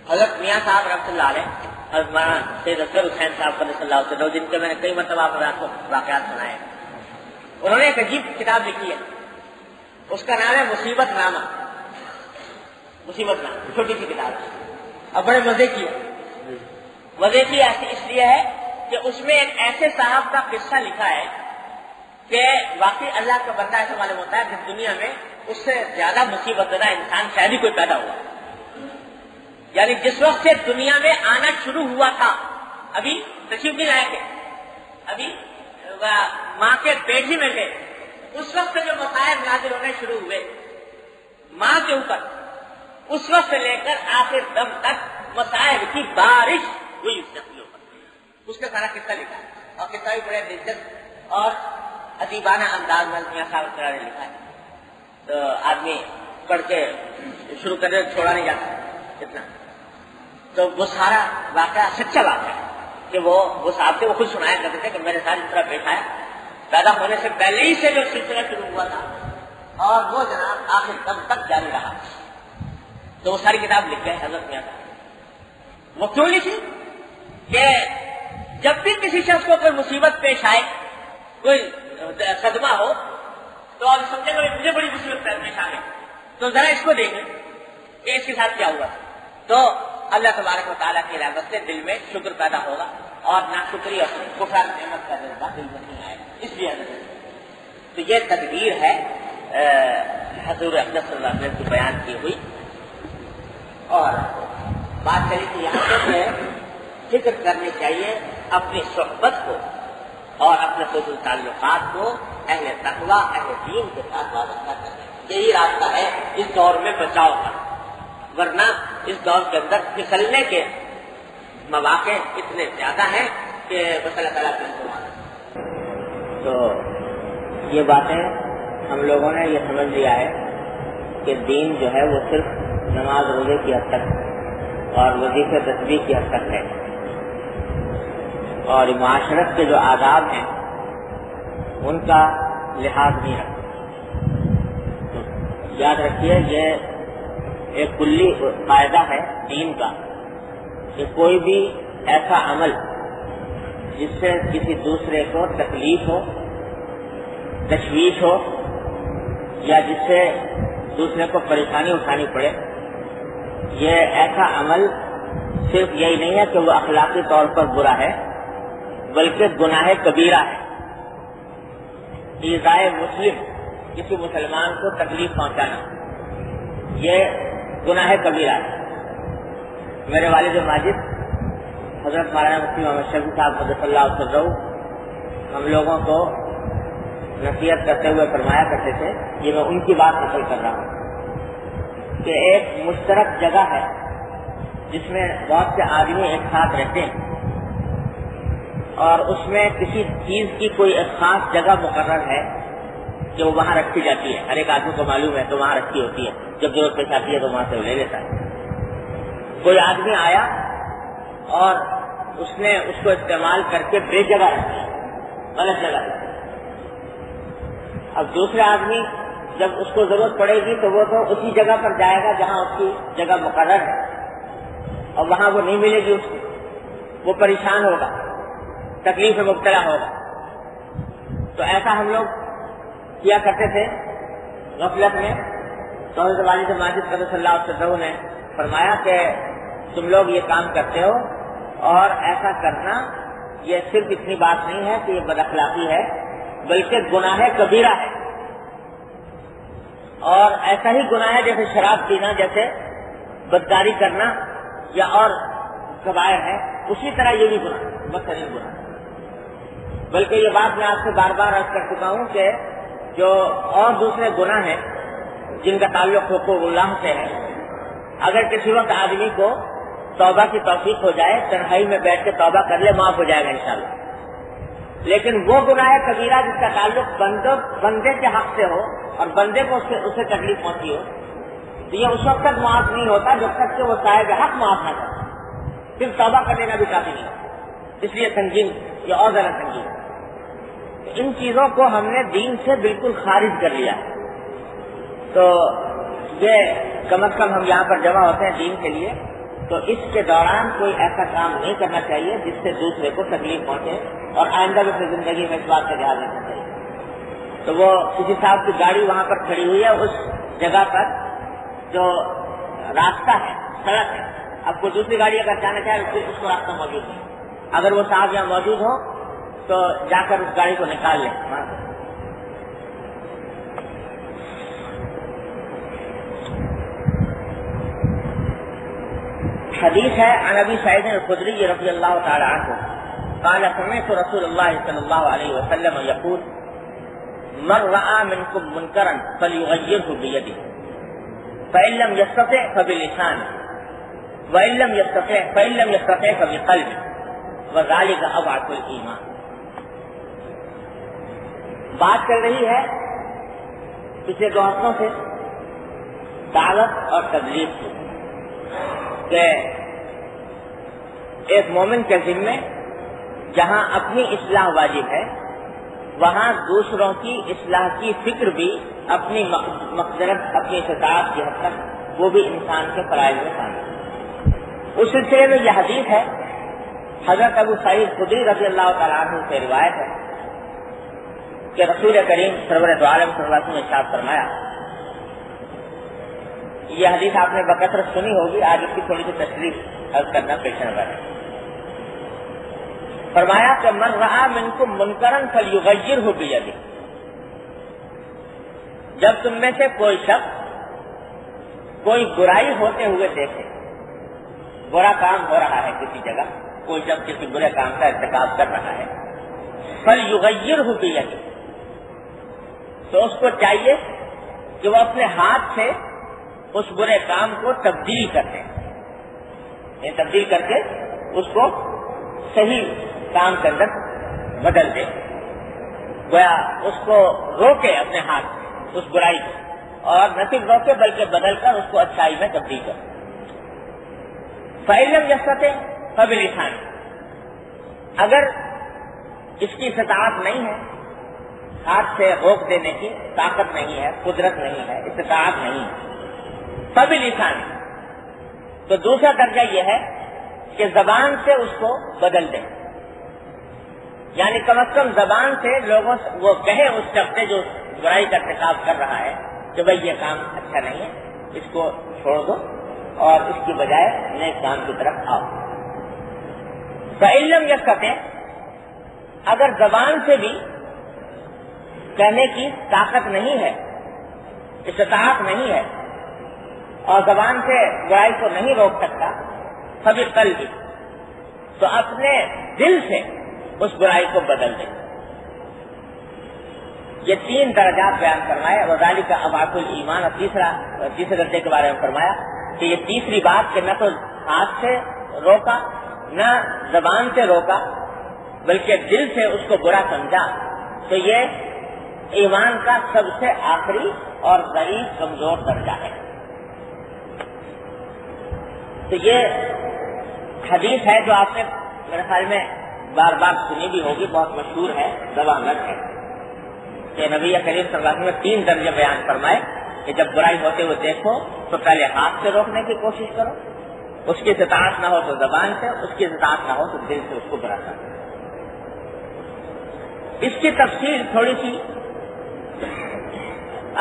حضرت میاں صاحب رحمۃ اللہ علیہ سید اصغر حسین صاحب صلی اللہ علیہ وسلم، جن کے میں نے کئی مرتبہ آپ کو واقعات سنائے، انہوں نے ایک عجیب کتاب لکھی ہے، اس کا نام ہے مصیبت نامہ۔ مصیبت نامہ چھوٹی سی کتاب ہے اور بڑے مزے کی ہے۔ مزے کی ایسی اس لیے ہے کہ اس میں ایک ایسے صاحب کا قصہ لکھا ہے کہ واقعی اللہ کا بندہ ایسا معلوم ہوتا ہے کہ دنیا میں اس سے زیادہ مصیبت زدہ انسان شاید ہی کوئی پیدا ہوا، یعنی جس وقت سے دنیا میں آنا شروع ہوا تھا، ابھی تشریف نہیں لائے تھے، ابھی ماں کے پیٹ ہی میں تھے، اس وقت سے جو مصائب نازل ہونے شروع ہوئے ماں کے اوپر، اس وقت سے لے کر آخر دم تک مصائب کی بارش ہوئی اس کے اوپر۔ اس کا سارا قصہ لکھا ہے اور قصہ بھی بڑے دلچسپ اور ادیبانہ انداز میں میاں صاحب نے لکھا ہے، تو آدمی پڑھ کے شروع کرنے چھوڑا نہیں جاتا اتنا۔ تو وہ سارا واقعہ سچا واقعہ ہے کہ وہ صاحب سے وہ خود سنایا کرتے تھے کہ میرے ساتھ اس طرح پیش آیا، پیدا ہونے سے پہلے ہی سے جو سلسلہ شروع ہوا تھا اور وہ جناب آخر دم تک جاری رہا۔ تو وہ ساری کتاب لکھ گئے حضرت میاں صاحب۔ وہ کیوں لکھی کہ جب بھی کسی شخص کو کوئی مصیبت پیش آئے، کوئی صدمہ ہو، تو آپ سمجھیں گے مجھے بڑی مصیبت پیش آ گئی، تو ذرا اس کو دیکھیں کہ اس کے ساتھ کیا ہوا، تو اللہ تبارک و تعالیٰ کی رحمت سے دل میں شکر پیدا ہوگا اور ناشکری اور کفر نعمت کا جذبہ دل میں نہیں آئے گا۔ اس لیے تو یہ تدبیر ہے حضور اقدس صلی اللہ علیہ وسلم کی بیان کی ہوئی۔ اور بات چلی کہ یہاں سے فکر کرنی چاہیے اپنی صحبت کو اور اپنے خصوصی تعلقات کو اہل تقویٰ اہل دین کے ساتھ وابستہ کرنے، یہی راستہ ہے اس دور میں بچاؤ کا، ورنہ اس دور کے اندر پھسلنے کے مواقع اتنے زیادہ ہیں کہ بس اللہ تعالیٰ کے انتظام۔ تو یہ باتیں ہم لوگوں نے یہ سمجھ لیا ہے کہ دین جو ہے وہ صرف نماز روزے کی حد تک اور وظیفے تسبیح کی حد تک ہے، اور معاشرت کے جو آداب ہیں ان کا لحاظ نہیں رکھتے۔ یاد رکھیے یہ ایک کلی قاعدہ ہے دین کا کہ کوئی بھی ایسا عمل جس سے کسی دوسرے کو تکلیف ہو، تشویش ہو، یا جس سے دوسرے کو پریشانی اٹھانی پڑے، یہ ایسا عمل صرف یہی نہیں ہے کہ وہ اخلاقی طور پر برا ہے، بلکہ گناہ کبیرہ ہے۔ ایذائے مسلم، کسی مسلمان کو تکلیف پہنچانا، یہ گناہ کبیرہ ہے۔ میرے والد ماجد حضرت مولانا مفتی محمد شفیع صاحب قدس اللہ وسلم ہم لوگوں کو نصیحت کرتے ہوئے فرمایا کرتے تھے، یہ میں ان کی بات نقل کر رہا ہوں، کہ ایک مشترک جگہ ہے جس میں بہت سے آدمی ایک ساتھ رہتے ہیں اور اس میں کسی چیز کی کوئی ایک خاص جگہ مقرر ہے کہ وہ وہاں رکھی جاتی ہے، ہر ایک آدمی کو معلوم ہے تو وہاں رکھی ہوتی ہے، جب ضرورت پیش آتی ہے تو وہاں سے وہ لے لیتا ہے۔ کوئی آدمی آیا اور اس نے اس کو استعمال کر کے بے جگہ رکھی، غلط جگہ رکھی۔ اب دوسرا آدمی جب اس کو ضرورت پڑے گی تو وہ تو اسی جگہ پر جائے گا جہاں اس کی جگہ مقرر ہے، اور وہاں وہ نہیں ملے گی اس کو، وہ پریشان ہوگا، تکلیف میں مبتلا ہوگا۔ تو ایسا ہم لوگ کیا کرتے تھے غفلت میں۔ تو حضرت والد ماجد قدس اللہ علیہ وسلم نے فرمایا کہ تم لوگ یہ کام کرتے ہو، اور ایسا کرنا یہ صرف اتنی بات نہیں ہے کہ یہ بد اخلاقی ہے، بلکہ گناہ کبیرہ ہے، اور ایسا ہی گناہ ہے جیسے شراب پینا، جیسے بدکاری کرنا یا اور کبائر ہے، اسی طرح یہ بھی گناہ، بدترین گناہ۔ بلکہ یہ بات میں آپ سے بار بار عرض کر چکا ہوں کہ جو اور دوسرے گناہ ہیں جن کا تعلق حقوق اللہ سے ہے، اگر کسی وقت آدمی کو توبہ کی توفیق ہو جائے، تنہائی میں بیٹھ کے توبہ کر لے، معاف ہو جائے گا انشاءاللہ۔ لیکن وہ گناہ کبیرہ جس کا تعلق بندے کے حق سے ہو اور بندے کو اسے تکلیف پہنچی ہو، تو یہ اس وقت تک معاف نہیں ہوتا جب تک کہ وہ صاحب حق معاف نہ کرے۔ صرف توبہ کر لینا بھی کافی نہیں، اس لیے سنگین، یہ اور زیادہ سنگین۔ ان چیزوں کو ہم نے دین سے بالکل خارج کر لیا، تو یہ کم از کم ہم یہاں پر جمع ہوتے ہیں دین کے لیے، تو اس کے دوران کوئی ایسا کام نہیں کرنا چاہیے جس سے دوسرے کو تکلیف پہنچے، اور آئندہ بھی اپنی زندگی میں اس بات کا دھیان رکھنا چاہیے۔ تو وہ کسی صاحب کی گاڑی وہاں پر کھڑی ہوئی ہے، اس جگہ پر جو راستہ ہے، سڑک ہے، اب کوئی دوسری گاڑی اگر جانا چاہے اس کو راستہ موجود نہیں، اگر وہ صاحب یہاں موجود ہو تو جا کر اس گاڑی کو نکال لیں۔ حدیث ہے عن ابی سعید الخدری رضی اللہ تعالی عنہ قال سمعت رسول اللہ صلی اللہ علیہ وسلم یقول من رأى منکم منکرا فلیغیرہ بیدہ فإن لم يستطع فبلسانه وإن لم يستطع فبقلبه وذلك اضعف الایمان۔ بات چل رہی ہے پچھلے 2 ہفتوں سے دعوت اور تبلیغ کی، کہ ایک مومن کے ذمے جہاں اپنی اصلاح واجب ہے وہاں دوسروں کی اصلاح کی فکر بھی اپنی مقدرت، اپنی استطاعت کی حد تک وہ بھی انسان کے فرائض میں شامل ہے۔ اس سلسلے میں یہ حدیث ہے، حضرت ابو سعید خدری رضی اللہ تعالیٰ عنہ سے روایت ہے کہ رسول کریم سرور دو عالم صلی اللہ علیہ وسلم نے ارشاد فرمایا، یہ حدیث آپ نے بکثرت سنی ہوگی، آج اس کی تھوڑی سی تشریح عرض کرنا پیش نظر ہے۔ فرمایا کہ من رأى منکم منکرا فلیغیرہ بیدہ، جب تم میں سے کوئی شخص کوئی برائی ہوتے ہوئے دیکھے، برا کام ہو رہا ہے کسی جگہ، کوئی شخص کسی برے کام کا ارتکاب کر رہا ہے، فلیغیرہ بیدہ، تو اس کو چاہیے کہ وہ اپنے ہاتھ سے اس برے کام کو تبدیل کر دیں، یہ تبدیل کر کے اس کو صحیح کام کے اندر بدل دے، گویا اس کو روکے اپنے ہاتھ سے اس برائی کو، اور نہ صرف روکے بلکہ بدل کر اس کو اچھائی میں تبدیل کر۔ فإن لم يستطع فبلسانه، اگر اس کی استطاعت نہیں ہے، ہاتھ سے روک دینے کی طاقت نہیں ہے، قدرت نہیں ہے، استطاعت نہیں ہے، فبلسانه، تو دوسرا درجہ یہ ہے کہ زبان سے اس کو بدل دیں، یعنی کم از کم زبان سے لوگوں سے وہ کہے اس شخص سے جو برائی کا ارتکاب کر رہا ہے کہ بھائی یہ کام اچھا نہیں ہے، اس کو چھوڑ دو اور اس کی بجائے نئے کام کی طرف آؤ۔ فإن لم يستطع، اگر زبان سے بھی کہنے کی طاقت نہیں ہے، استطاعت نہیں ہے، اور زبان سے برائی کو نہیں روک سکتا، فبقلبہ، تو اپنے دل سے اس برائی کو بدل دے۔ یہ 3 درجات بیان فرمائے، وذالک اضعف الایمان، اور تیسرے درجے کے بارے میں فرمایا کہ یہ تیسری بات کہ نہ تو ہاتھ سے روکا نہ زبان سے روکا بلکہ دل سے اس کو برا سمجھا، تو یہ ایمان کا سب سے آخری اور ضعیف کمزور درجہ ہے۔ تو یہ حدیث ہے جو آپ نے میرے خیال میں بار بار سنی بھی ہوگی، بہت مشہور ہے، زبانت ہے، کہ نبی کریم صلی اللہ علیہ وسلم نے 3 درجے بیان فرمائے کہ جب برائی ہوتے ہوئے دیکھو تو پہلے ہاتھ سے روکنے کی کوشش کرو، اس کی استطاعت نہ ہو تو زبان سے، اس کی استطاعت نہ ہو تو دل سے اس کو برا کرو۔ اس کی تفصیل تھوڑی سی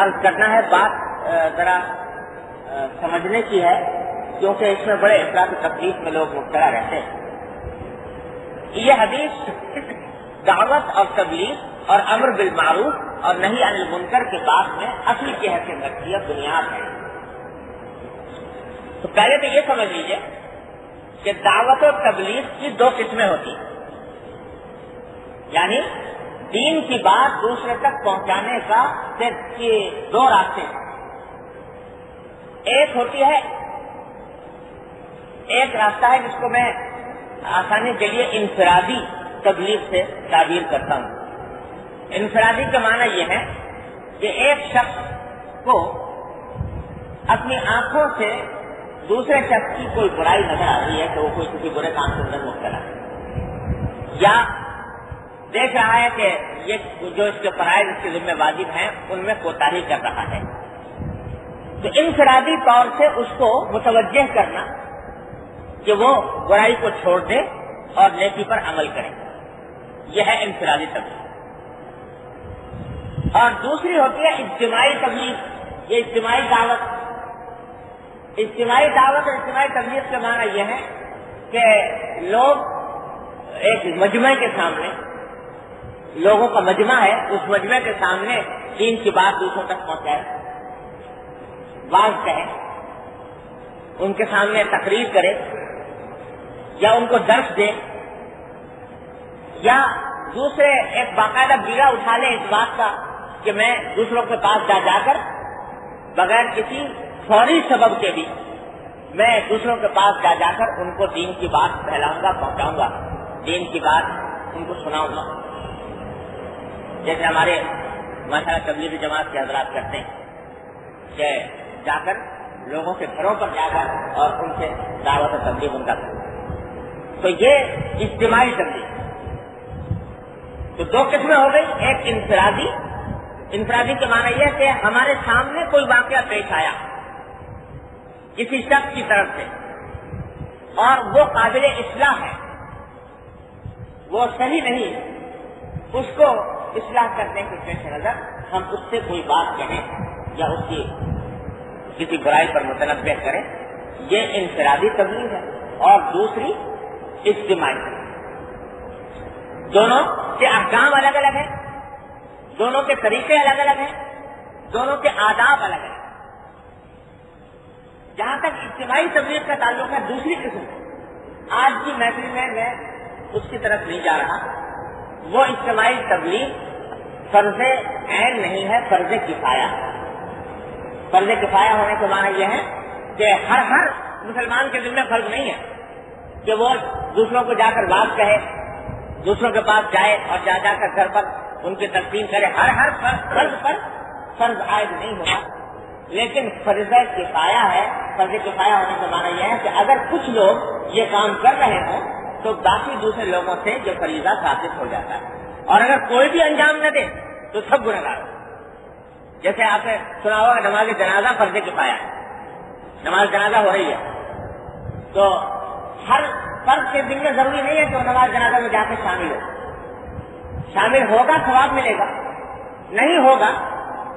عرض کرنا ہے، بات ذرا سمجھنے کی ہے، کیونکہ اس میں بڑے افراط و تفریط میں لوگ مبتلا رہتے ہیں۔ یہ حدیث دعوت اور تبلیغ اور امر بالمعروف اور نہی عن المنکر کے بات میں اصل کی حیثیت رکھتی ہے، بنیاد ہے۔ تو پہلے تو یہ سمجھ لیجیے کہ دعوت اور تبلیغ کی 2 قسمیں ہوتی ہیں، یعنی دین کی بات دوسرے تک پہنچانے کا صرف 2 راستے ہیں۔ ایک راستہ ہے جس کو میں آسانی کے لیے انفرادی تبلیغ سے تعبیر کرتا ہوں۔ انفرادی کا معنی یہ ہے کہ ایک شخص کو اپنی آنکھوں سے دوسرے شخص کی کوئی برائی نظر آ رہی ہے کہ وہ کوئی کسی برے کام کے اندر مبتلا ہے، یا دیکھ رہا ہے کہ یہ جو اس کے فرائض اس کے ذمہ واجب ہیں ان میں کوتاہی کر رہا ہے، تو انفرادی طور سے اس کو متوجہ کرنا کہ وہ برائی کو چھوڑ دے اور نیکی پر عمل کرے. یہ ہے انفرادی تبلیغ. اور دوسری ہوتی ہے اجتماعی تبلیغ. یہ اجتماعی دعوت. اجتماعی دعوت اور اجتماعی تبلیغ کا معنی یہ ہے کہ لوگ ایک مجمع کے سامنے، لوگوں کا مجمع ہے، اس مجمع کے سامنے دین کی بات دوسروں تک پہنچائے، واعظ کہے، ان کے سامنے تقریر کرے، یا ان کو درس دے، یا دوسرے ایک باقاعدہ بیڑا اٹھا لے اس بات کا کہ میں دوسروں کے پاس جا کر بغیر کسی فوری سبب کے بھی میں دوسروں کے پاس جا کر ان کو دین کی بات پھیلاؤں گا، پہنچاؤں گا، دین کی بات ان کو سناؤں گا. جیسے ہمارے ماشاءاللہ تبلیغی جماعت کے حضرات کرتے ہیں کہ جا کر لوگوں کے گھروں پر جا کر اور ان سے دعوت و تبلیغ ان کا کریں. تو یہ اجتماعی تبلیغ. تو دو قسمیں ہو گئی. ایک انفرادی. انفرادی کے معنی یہ کہ ہمارے سامنے کوئی واقعہ پیش آیا کسی شخص کی طرف سے اور وہ قابل اصلاح ہے، وہ صحیح نہیں، اس کو اصلاح کرنے کے پیش نظر ہم اس سے کوئی بات کہیں یا اس کی کسی برائی پر متنبہ کریں. یہ انفرادی تبلیغ ہے. اور دوسری اجتماعی تبلیغ. دونوں کے احکام الگ الگ ہیں، دونوں کے طریقے الگ الگ ہیں، دونوں کے آداب الگ الگ ہیں. جہاں تک اجتماعی تبلیغ کا تعلق ہے، دوسری قسم آج کی محفل میں اس کی طرف نہیں جا رہا. وہ اجتماعی تبلیغ فرض عین نہیں ہے، فرض کفایہ. فرض کفایہ ہونے کے معنی یہ ہے کہ ہر مسلمان کے ذمہ فرض نہیں ہے کہ وہ دوسروں کو جا کر بات کہے، دوسروں کے پاس جائے اور جا کر گھر پر ان کی تقسیم کرے. ہر فرض پر فرض عائد نہیں ہوگا، لیکن فرض کفایہ ہے. فرض کفایہ ہونے کا معنی یہ ہے کہ اگر کچھ لوگ یہ کام کر رہے ہوں تو باقی دوسرے لوگوں سے جو فریضہ ثابت ہو جاتا ہے، اور اگر کوئی بھی انجام نہ دے تو سب گنہگار ہو. جیسے آپ نے سنا ہوگا نماز جنازہ فرض کفایہ ہے. نماز جنازہ ہو رہی ہے تو ہر فرض کے ذمہ ضروری نہیں ہے کہ وہ نماز جنازہ میں جا کے شامل ہو. شامل ہوگا ثواب ملے گا، نہیں ہوگا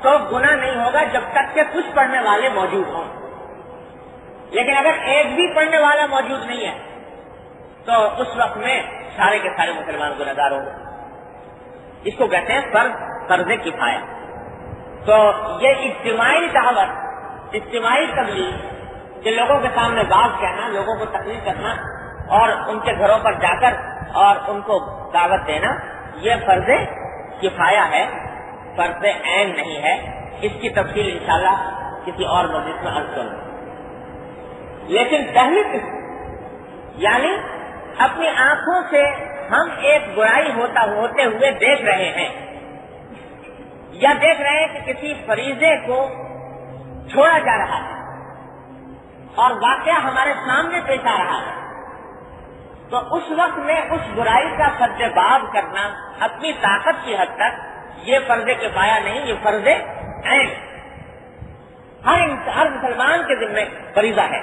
تو گناہ نہیں ہوگا جب تک کہ کچھ پڑھنے والے موجود ہوں. لیکن اگر ایک بھی پڑھنے والا موجود نہیں ہے تو اس وقت میں سارے کے سارے مسلمان گنہگار ہوں گے. اس کو کہتے ہیں فرض کفایہ. تو یہ اجتماعی دعوت، اجتماعی تبلیغ کہ لوگوں کے سامنے بات کہنا، لوگوں کو تقریر کرنا اور ان کے گھروں پر جا کر اور ان کو دعوت دینا، یہ فرض کفایہ ہے، فرض عین نہیں ہے. اس کی تفصیل انشاءاللہ کسی اور مجلس میں عرض کروں. لیکن پہلی قسم یعنی اپنی آنکھوں سے ہم ایک برائی ہوتے ہوئے دیکھ رہے ہیں، یا دیکھ رہے ہیں کہ کسی فریضے کو چھوڑا جا رہا ہے اور واقعہ ہمارے سامنے پیش آ رہا ہے، تو اس وقت میں اس برائی کا سد باب کرنا اپنی طاقت کی حد تک یہ فرض کفایہ نہیں، یہ فرض عین ہر مسلمان کے ذمہ فریضہ ہے.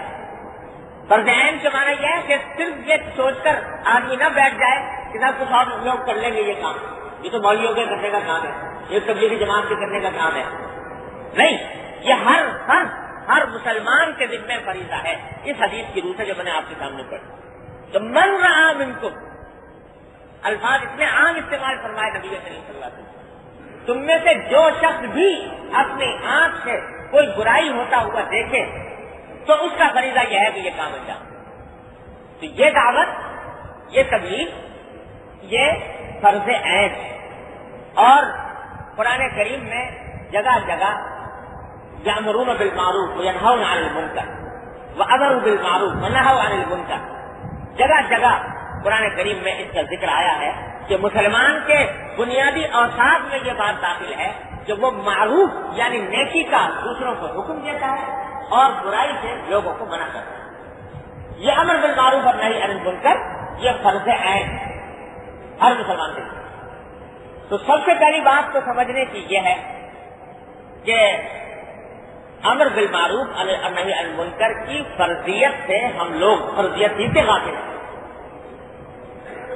فرض عین کے معنی یہ ہے کہ صرف یہ سوچ کر آدمی نہ بیٹھ جائے کہ صاحب کچھ اور لوگ کر لیں گے یہ کام، یہ تو مولویوں کے کرنے کا کام ہے، یہ تبلیغی جماعت کے کرنے کا کام ہے. نہیں، یہ ہر مسلمان کے ذمہ فریضہ ہے. اس حدیث کی روح سے جو میں نے آپ کے سامنے پڑھی، تو من رأى منکم، الفاظ اتنے عام استعمال فرمائے نبی کریم صلی اللہ علیہ وسلم. تم میں سے جو شخص بھی اپنی آنکھ سے کوئی برائی ہوتا ہوا دیکھے تو اس کا فریضہ یہ ہے کہ یہ کام انجام. تو یہ دعوت، یہ تبلیغ، یہ فرض عین ہے. اور قرآن کریم میں جگہ جگہ یأمرون بالمعروف وینہون عن المنکر وامروا بالمعروف ونہوا عن المنکر، جگہ جگہ قرآن کریم میں اس کا ذکر آیا ہے کہ مسلمان کے بنیادی اوصاف میں یہ بات داخل ہے کہ وہ معروف یعنی نیکی کا دوسروں کو حکم دیتا ہے اور برائی سے لوگوں کو منع کرتا ہے. یہ امر بالمعروف اور نہی عن المنکر یہ فرض عین ہے ہر مسلمان کے لیے. تو سب سے پہلی بات تو سمجھنے کی یہ ہے کہ امر بالمعروف اور نہی عن المنکر کی فرضیت سے ہم لوگ فرضیت ہی سے غافل ہیں.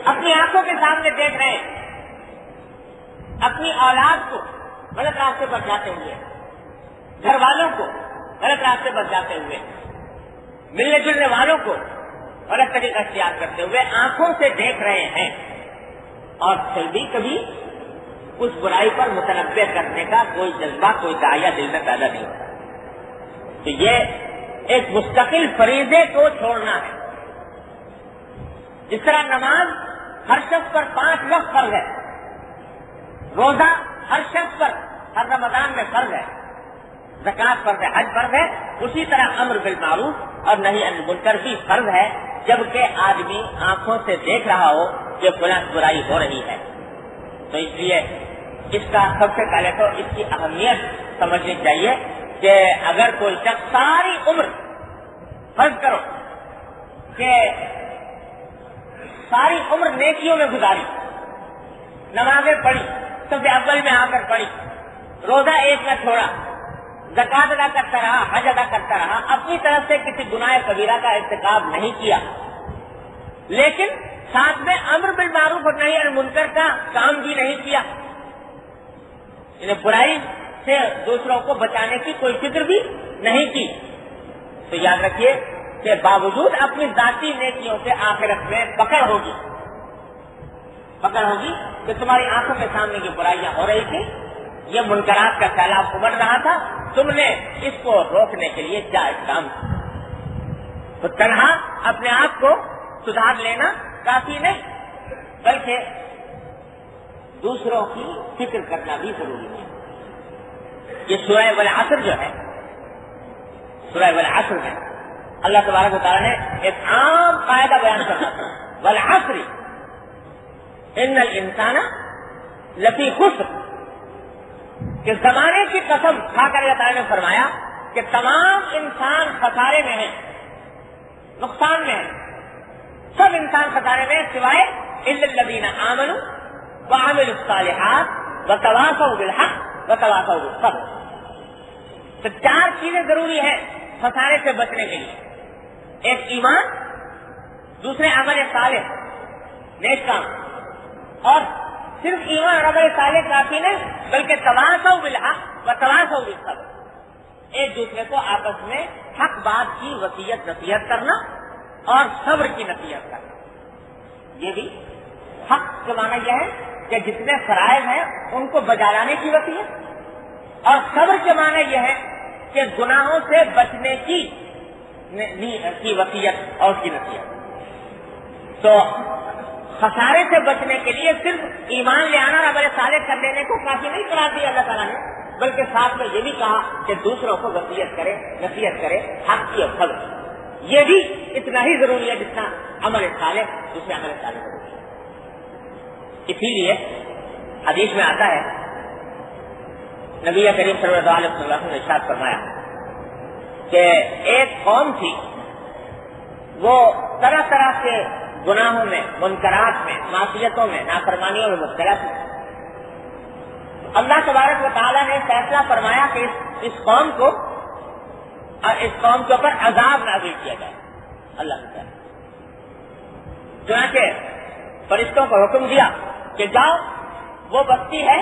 اپنی آنکھوں کے سامنے دیکھ رہے ہیں اپنی اولاد کو غلط راستے پر جاتے ہوئے، گھر والوں کو غلط راستے پر جاتے ہوئے، ملنے جلنے والوں کو غلط طریقہ اختیار کرتے ہوئے آنکھوں سے دیکھ رہے ہیں، اور پھر بھی کبھی اس برائی پر متنبع کرنے کا کوئی جذبہ، کوئی داعیہ دل میں پیدا نہیں ہوتا. تو یہ ایک مستقل فریضے کو چھوڑنا ہے. جس طرح نماز ہر شخص پر 5 وقت فرض ہے، روزہ ہر شخص پر ہر رمضان میں فرض ہے، زکوٰۃ فرض ہے، حج فرض ہے، اسی طرح امر بالمعروف اور نہی عن المنکر بھی فرض ہے، جبکہ آدمی آنکھوں سے دیکھ رہا ہو کہ فلاں برائی ہو رہی ہے. تو اس لیے اس کا سب سے پہلے تو اس کی اہمیت سمجھنی چاہیے کہ اگر کوئی شخص ساری عمر، فرض کرو کہ ساری عمر نیکیوں میں گزاری، نمازیں پڑھی، سب سے اول میں آ کر پڑھی، روزہ ایک نہ چھوڑا، زکوٰۃ ادا کرتا رہا، حج ادا کرتا رہا، اپنی طرف سے کسی گناہ کبیرہ کا ارتکاب نہیں کیا، لیکن ساتھ میں امر بالمعروف اور نہی عن المنکر کا کام بھی نہیں کیا، یعنی برائی سے دوسروں کو بچانے کی کوئی فکر بھی نہیں کی، تو یاد رکھیے کہ باوجود اپنی ذاتی نیکیوں کے آخرت میں پکڑ ہوگی کہ تمہاری آنکھوں کے سامنے کی برائیاں ہو رہی تھی، یہ منکرات کا سیلاب ابھر رہا تھا، تم نے اس کو روکنے کے لیے کیا اقدام کیا. تو تنہا اپنے آپ کو سدھار لینا کافی نہیں، بلکہ دوسروں کی فکر کرنا بھی ضروری ہے. یہ سورہ والعصر جو ہے، سورہ والعصر میں اللہ تبارک و تعالیٰ نے ایک عام قاعدہ بیان کرنا، والعصر ان الانسان لفی خسر، کہ زمانے کی قسم کھا کر اللہ تعالیٰ نے فرمایا کہ تمام انسان خسارے میں ہیں، نقصان میں ہیں، سب انسان خسارے میں سوائے الا الذین آمنوا وعملوا الصالحات وتواصوا بالحق وتواصوا بالصبر. تو 4 چیزیں ضروری ہیں خسارے سے بچنے کے لیے. ایک ایمان، دوسرے عمل صالح، نیک کام، اور صرف ایمان اور عمل صالح کافی نہیں بلکہ تواصوا بالحق وتواصوا بالصبر، ایک دوسرے کو آپس میں حق بات کی نصیحت کرنا اور صبر کی نصیحت کرنا. یہ بھی حق کا معنی یہ ہے کہ جتنے فرائض ہیں ان کو بجا لانے کی وصیت، اور صبر کے معنی یہ ہے کہ گناہوں سے بچنے کی وصیت اور کی نصیحت. تو خسارے سے بچنے کے لیے صرف ایمان لے آنا اور عمل صالح کر لینے کو کافی نہیں قرار دیا اللہ تعالیٰ نے، بلکہ ساتھ میں یہ بھی کہا کہ دوسروں کو وصیت کرے، نصیحت کرے حق کی اور صبر کی. یہ بھی اتنا ہی ضروری ہے جتنا عمل صالح دوسرے عمل صالح ضروری ہے. اسی لیے حدیث میں آتا ہے، نبی کریم صلی اللہ علیہ وسلم نے ارشاد فرمایا کہ ایک قوم تھی، وہ طرح طرح کے گناہوں میں، منکرات میں، معصیتوں میں، نافرمانیوں میں مبتلا تھی. اللہ تبارک و تعالیٰ نے فیصلہ فرمایا کہ اس قوم کو اور اس قوم کے اوپر عذاب نازل کیا جائے. اللہ تعالیٰ چنانچہ فرشتوں کو حکم دیا کہ جاؤ، وہ بستی ہے،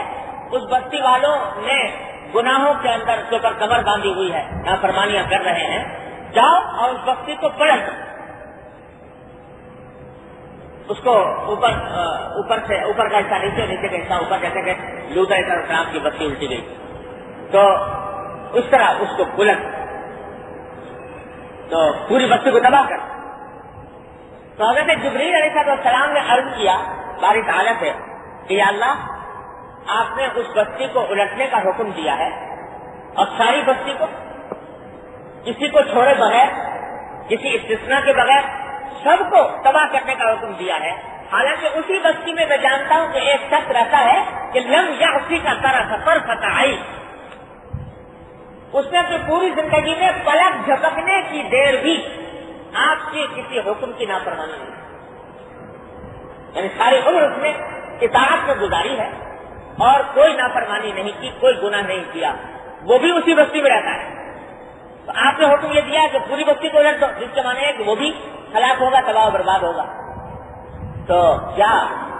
اس بستی والوں نے گناہوں کے اندر کے اوپر کمر باندھی ہوئی ہے، نافرمانیاں کر رہے ہیں، جاؤ اور اس بستی کو پلٹ دو، اس کو اوپر کا حصہ نیچے، نیچے کا حصہ اوپر، جیسے کہ لوط علیہ السلام کی بستی الٹی گئی تو اس طرح اس کو پلٹ، تو پوری بستی کو تباہ کر. تو حضرت جبریل علیہ السلام نے عرض کیا باری تعالیٰ سے کہ یا اللہ، آپ نے اس بستی کو الٹنے کا حکم دیا ہے اور ساری بستی کو کسی کو چھوڑے بغیر، کسی استثناء کے بغیر سب کو تباہ کرنے کا حکم دیا ہے. حالانکہ اسی بستی میں میں جانتا ہوں کہ ایک شخص رہتا ہے کہ لم یعصی کا سفر فتحائی، اس نے اپنی پوری زندگی میں پلک جھپکنے کی دیر بھی آپ کے کسی حکم کی نافرمانی نہیں، یعنی ساری عمر اس نے اطاعت میں گزاری ہے اور کوئی نافرمانی نہیں کی، کوئی گناہ نہیں کیا. وہ بھی اسی بستی میں رہتا ہے تو آپ نے حکم یہ دیا کہ پوری بستی کو الٹ دو، جس کے معنی ہے کہ وہ بھی ہلاک ہوگا، تباہ و برباد ہوگا. تو کیا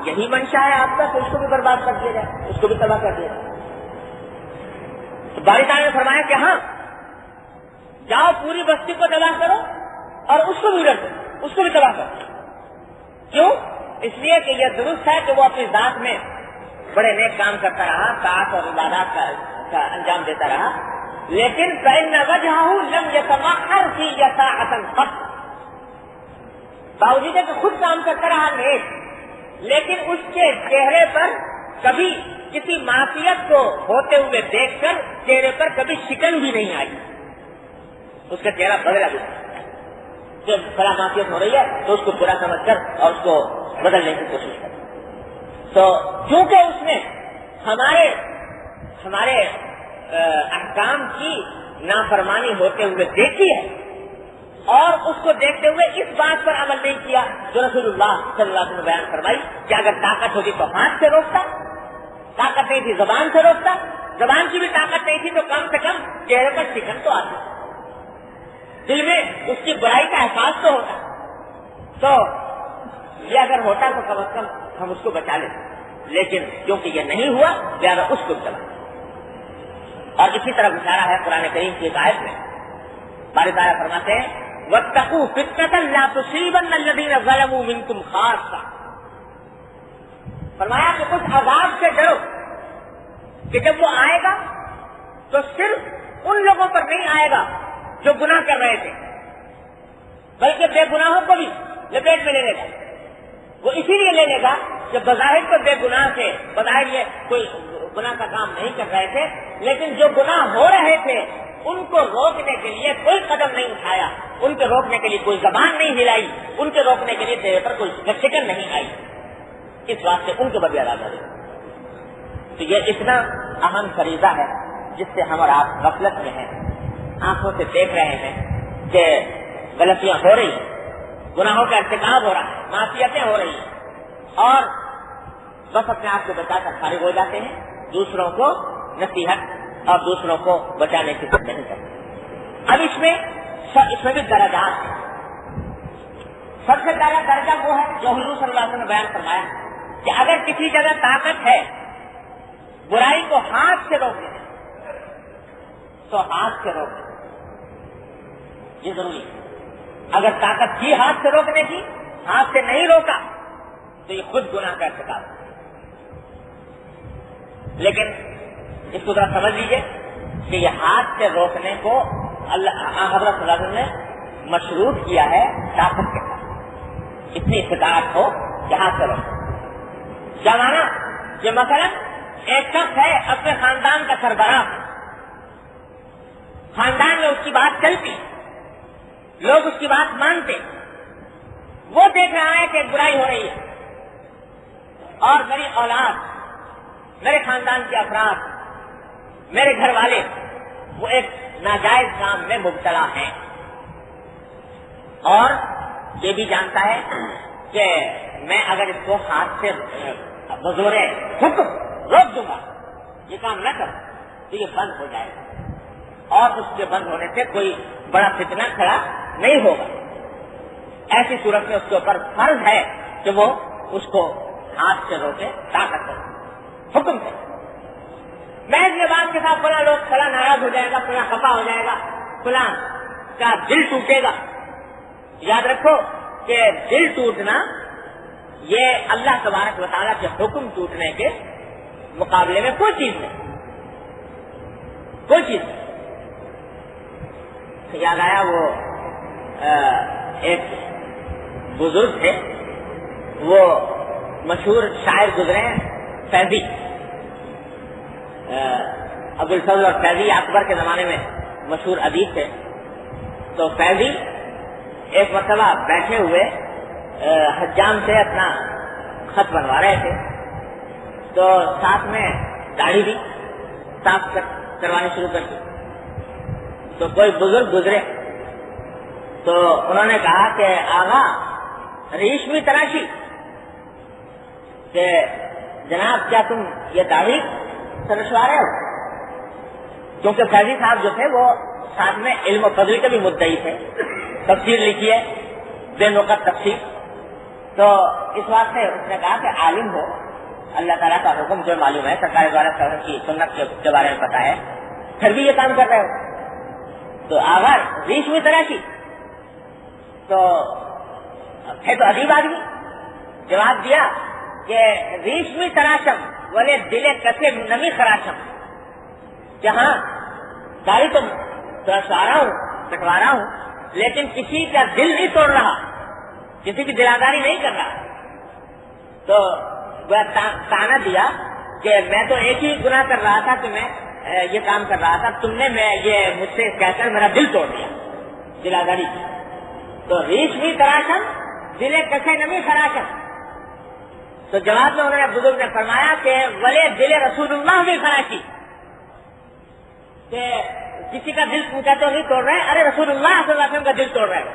یہی منشا ہے آپ کا کہ اس کو بھی برباد کر دیا جائے، اس کو بھی تباہ کر دیا جائے؟ تو باری تعالیٰ نے فرمایا کہ ہاں، جاؤ پوری بستی کو تباہ کرو اور اس کو بھی الٹ دو، اس کو بھی تباہ کرو. کیوں؟ اس لیے کہ یہ درست ہے کہ وہ اپنی ذات میں بڑے نیک کام کرتا رہا، طاعت اور عبادات کا انجام دیتا رہا، لیکن فَإِنَّ وَجْهَهُ لَمْ يَتَمَحَّرْ فِي يَسَاعَةً قَطْ، باوجود ہے کہ خود کام کرتا رہا نیک، لیکن اس کے چہرے پر کبھی کسی معصیت کو ہوتے ہوئے دیکھ کر چہرے پر کبھی شکن بھی نہیں آئی. اس کا چہرہ بدلا بھی، جب بڑا معصیت ہو رہی ہے تو اس کو برا سمجھ کر اور اس کو بدلنے کی کوشش کرے. تو چونکہ اس نے ہمارے احکام کی نافرمانی ہوتے ہوئے دیکھی ہے اور اس کو دیکھتے ہوئے اس بات پر عمل نہیں کیا جو رسول اللہ صلی اللہ علیہ وسلم نے بیان فرمائی کہ اگر طاقت ہوتی تو ہاتھ سے روکتا، طاقت نہیں تھی زبان سے روکتا، زبان کی بھی طاقت نہیں تھی تو کم سے کم چہرے پر شکن تو آتی، دل میں اس کی برائی کا احساس تو ہوتا. تو یہ اگر ہوتا تو کم از کم ہم اس کو بچا لیتے، لیکن کیونکہ یہ نہیں ہوا لہذا اس کو چلا. اور اسی طرح اشارہ ہے قرآن کریم کی ایک آیت میں، باری تعالیٰ فرماتے ہیں وَاتَّقُوا فِتْنَةً لَا تُصِيبَنَّ الَّذِينَ ظَلَمُوا مِنكُمْ خَاصَّةً، فرمایا کہ اس عذاب سے ڈرو کہ جب وہ آئے گا تو صرف ان لوگوں پر نہیں آئے گا جو گناہ کر رہے تھے، بلکہ بے گناہوں کو بھی لپیٹ میں لے لے گا. وہ اسی لیے لے لے گا کہ بظاہر تو بے گناہ تھے، بظاہر یہ کوئی گناہ کا کام نہیں کر رہے تھے، لیکن جو گناہ ہو رہے تھے ان کو روکنے کے لیے کوئی قدم نہیں اٹھایا، ان کے روکنے کے لیے کوئی زبان نہیں ہلائی، ان کے روکنے کے لیے چہرے پر کوئی شکن نہیں آئی، اس واسطے ان کو بدلہ ادا کرے. تو یہ اتنا اہم فریضہ ہے جس سے ہم اور آپ غفلت میں ہیں، آنکھوں سے دیکھ رہے ہیں کہ غلطیاں ہو رہی ہیں، گناہوں کا ارتکاب ہو رہا ہے، معصیتیں ہو رہی ہیں، اور بس اپنے آپ کو بچا کر فارغ ہو جاتے ہیں، دوسروں کو نصیحت اور دوسروں کو بچانے کی ضرورت نہیں کرتے. اب اس میں بھی درجات ہیں. سب سے پہلا درجہ وہ ہے جو حضور صلی اللہ علیہ وسلم نے بیان فرمایا کہ اگر کسی جگہ طاقت ہے برائی کو ہاتھ سے روکنے تو ہاتھ سے روکنے، یہ ضروری ہے. اگر طاقت تھی ہاتھ سے روکنے کی، ہاتھ سے نہیں روکا تو یہ خود گناہ کا ارتکاب ہے. لیکن اس کو ذرا سمجھ لیجیے کہ یہ ہاتھ سے روکنے کو اللہ حضرت صلی اللہ علیہ وسلم نے مشروط کیا ہے طاقت کے ساتھ، اتنی استطاعت ہو کہ ہاتھ سے روکے. کیا مانا کہ مثلا ایک شخص ہے اپنے خاندان کا سربراہ، خاندان میں اس کی بات چلتی، لوگ اس کی بات مانتے، وہ دیکھ رہا ہے کہ ایک برائی ہو رہی ہے اور میری اولاد، میرے خاندان کے افراد، میرے گھر والے وہ ایک ناجائز کام میں مبتلا ہیں، اور یہ بھی جانتا ہے کہ میں اگر اس کو ہاتھ سے بزور حکم روک دوں گا، یہ کام نہ کروں تو یہ بند ہو جائے گا اور اس کے بند ہونے سے کوئی بڑا فتنہ کھڑا نہیں ہوگا. ایسی صورت میں اس کے اوپر فرض ہے کہ وہ اس کو ہاتھ سے روکے، طاقت سے حکم سے. محض یہ بات کے ساتھ فلاں لوگ فلاں ناراض ہو جائے گا، فلاں خفا ہو جائے گا، فلاں کا دل ٹوٹے گا. یاد رکھو کہ دل ٹوٹنا یہ اللہ تبارک و تعالیٰ کے حکم ٹوٹنے کے مقابلے میں کوئی چیز نہیں، کوئی چیز نہیں. یاد آیا وہ ایک بزرگ تھے، وہ مشہور شاعر گزرے ہیں فیضی، عبدالفضل اور فیضی اکبر کے زمانے میں مشہور ادیب تھے. تو فیضی ایک مرتبہ بیٹھے ہوئے حجام سے اپنا خط بنوا رہے تھے، تو ساتھ میں داڑھی بھی صاف کروانی شروع کر دی. تو کوئی بزرگ گزرے تو انہوں نے کہا کہ آغا ریشمی تراشی، کہ جناب کیا تم یہ داڑھی ترشوا رہے ہو؟ کیونکہ فیضی صاحب جو تھے وہ ساتھ میں علم و فضل کے بھی مدعی تھے، تفسیر لکھی ہے بے نقط تفسیر. تو اس واسطے اس نے کہا کہ عالم ہو، اللہ تعالیٰ کا حکم جو معلوم ہے، سرکار دوارا کی سنت کے بارے میں پتا ہے، پھر بھی یہ کام کر رہے ہو. تو اگر ریش میں تراشی تو ہے تو عجیب آدمی. جواب دیا کہ ریشمی تراشم بولے دل کسے نمی خراشم. جہاں داڑھی تو سوارا ہوں، کٹوا رہا ہوں، لیکن کسی کا دل نہیں توڑ رہا، کسی کی دلاداری نہیں کر رہا. تو وہ تانا دیا کہ میں تو ایک ہی گناہ کر رہا تھا کہ میں یہ کام کر رہا تھا، تم نے میں یہ مجھ سے کہہ کر میرا دل توڑ دیا، دلاداری کی. تو ریش بھی تراشم دل کسے نمی خراشم. تو جواب میں انہوں نے بزرگ نے فرمایا کہ ولے دل رسول اللہ بھی خراشی، کہ کسی کا دل پوچھا تو نہیں توڑ رہے، ارے رسول اللہ صلی اللہ علیہ وسلم کا دل توڑ رہے ہو،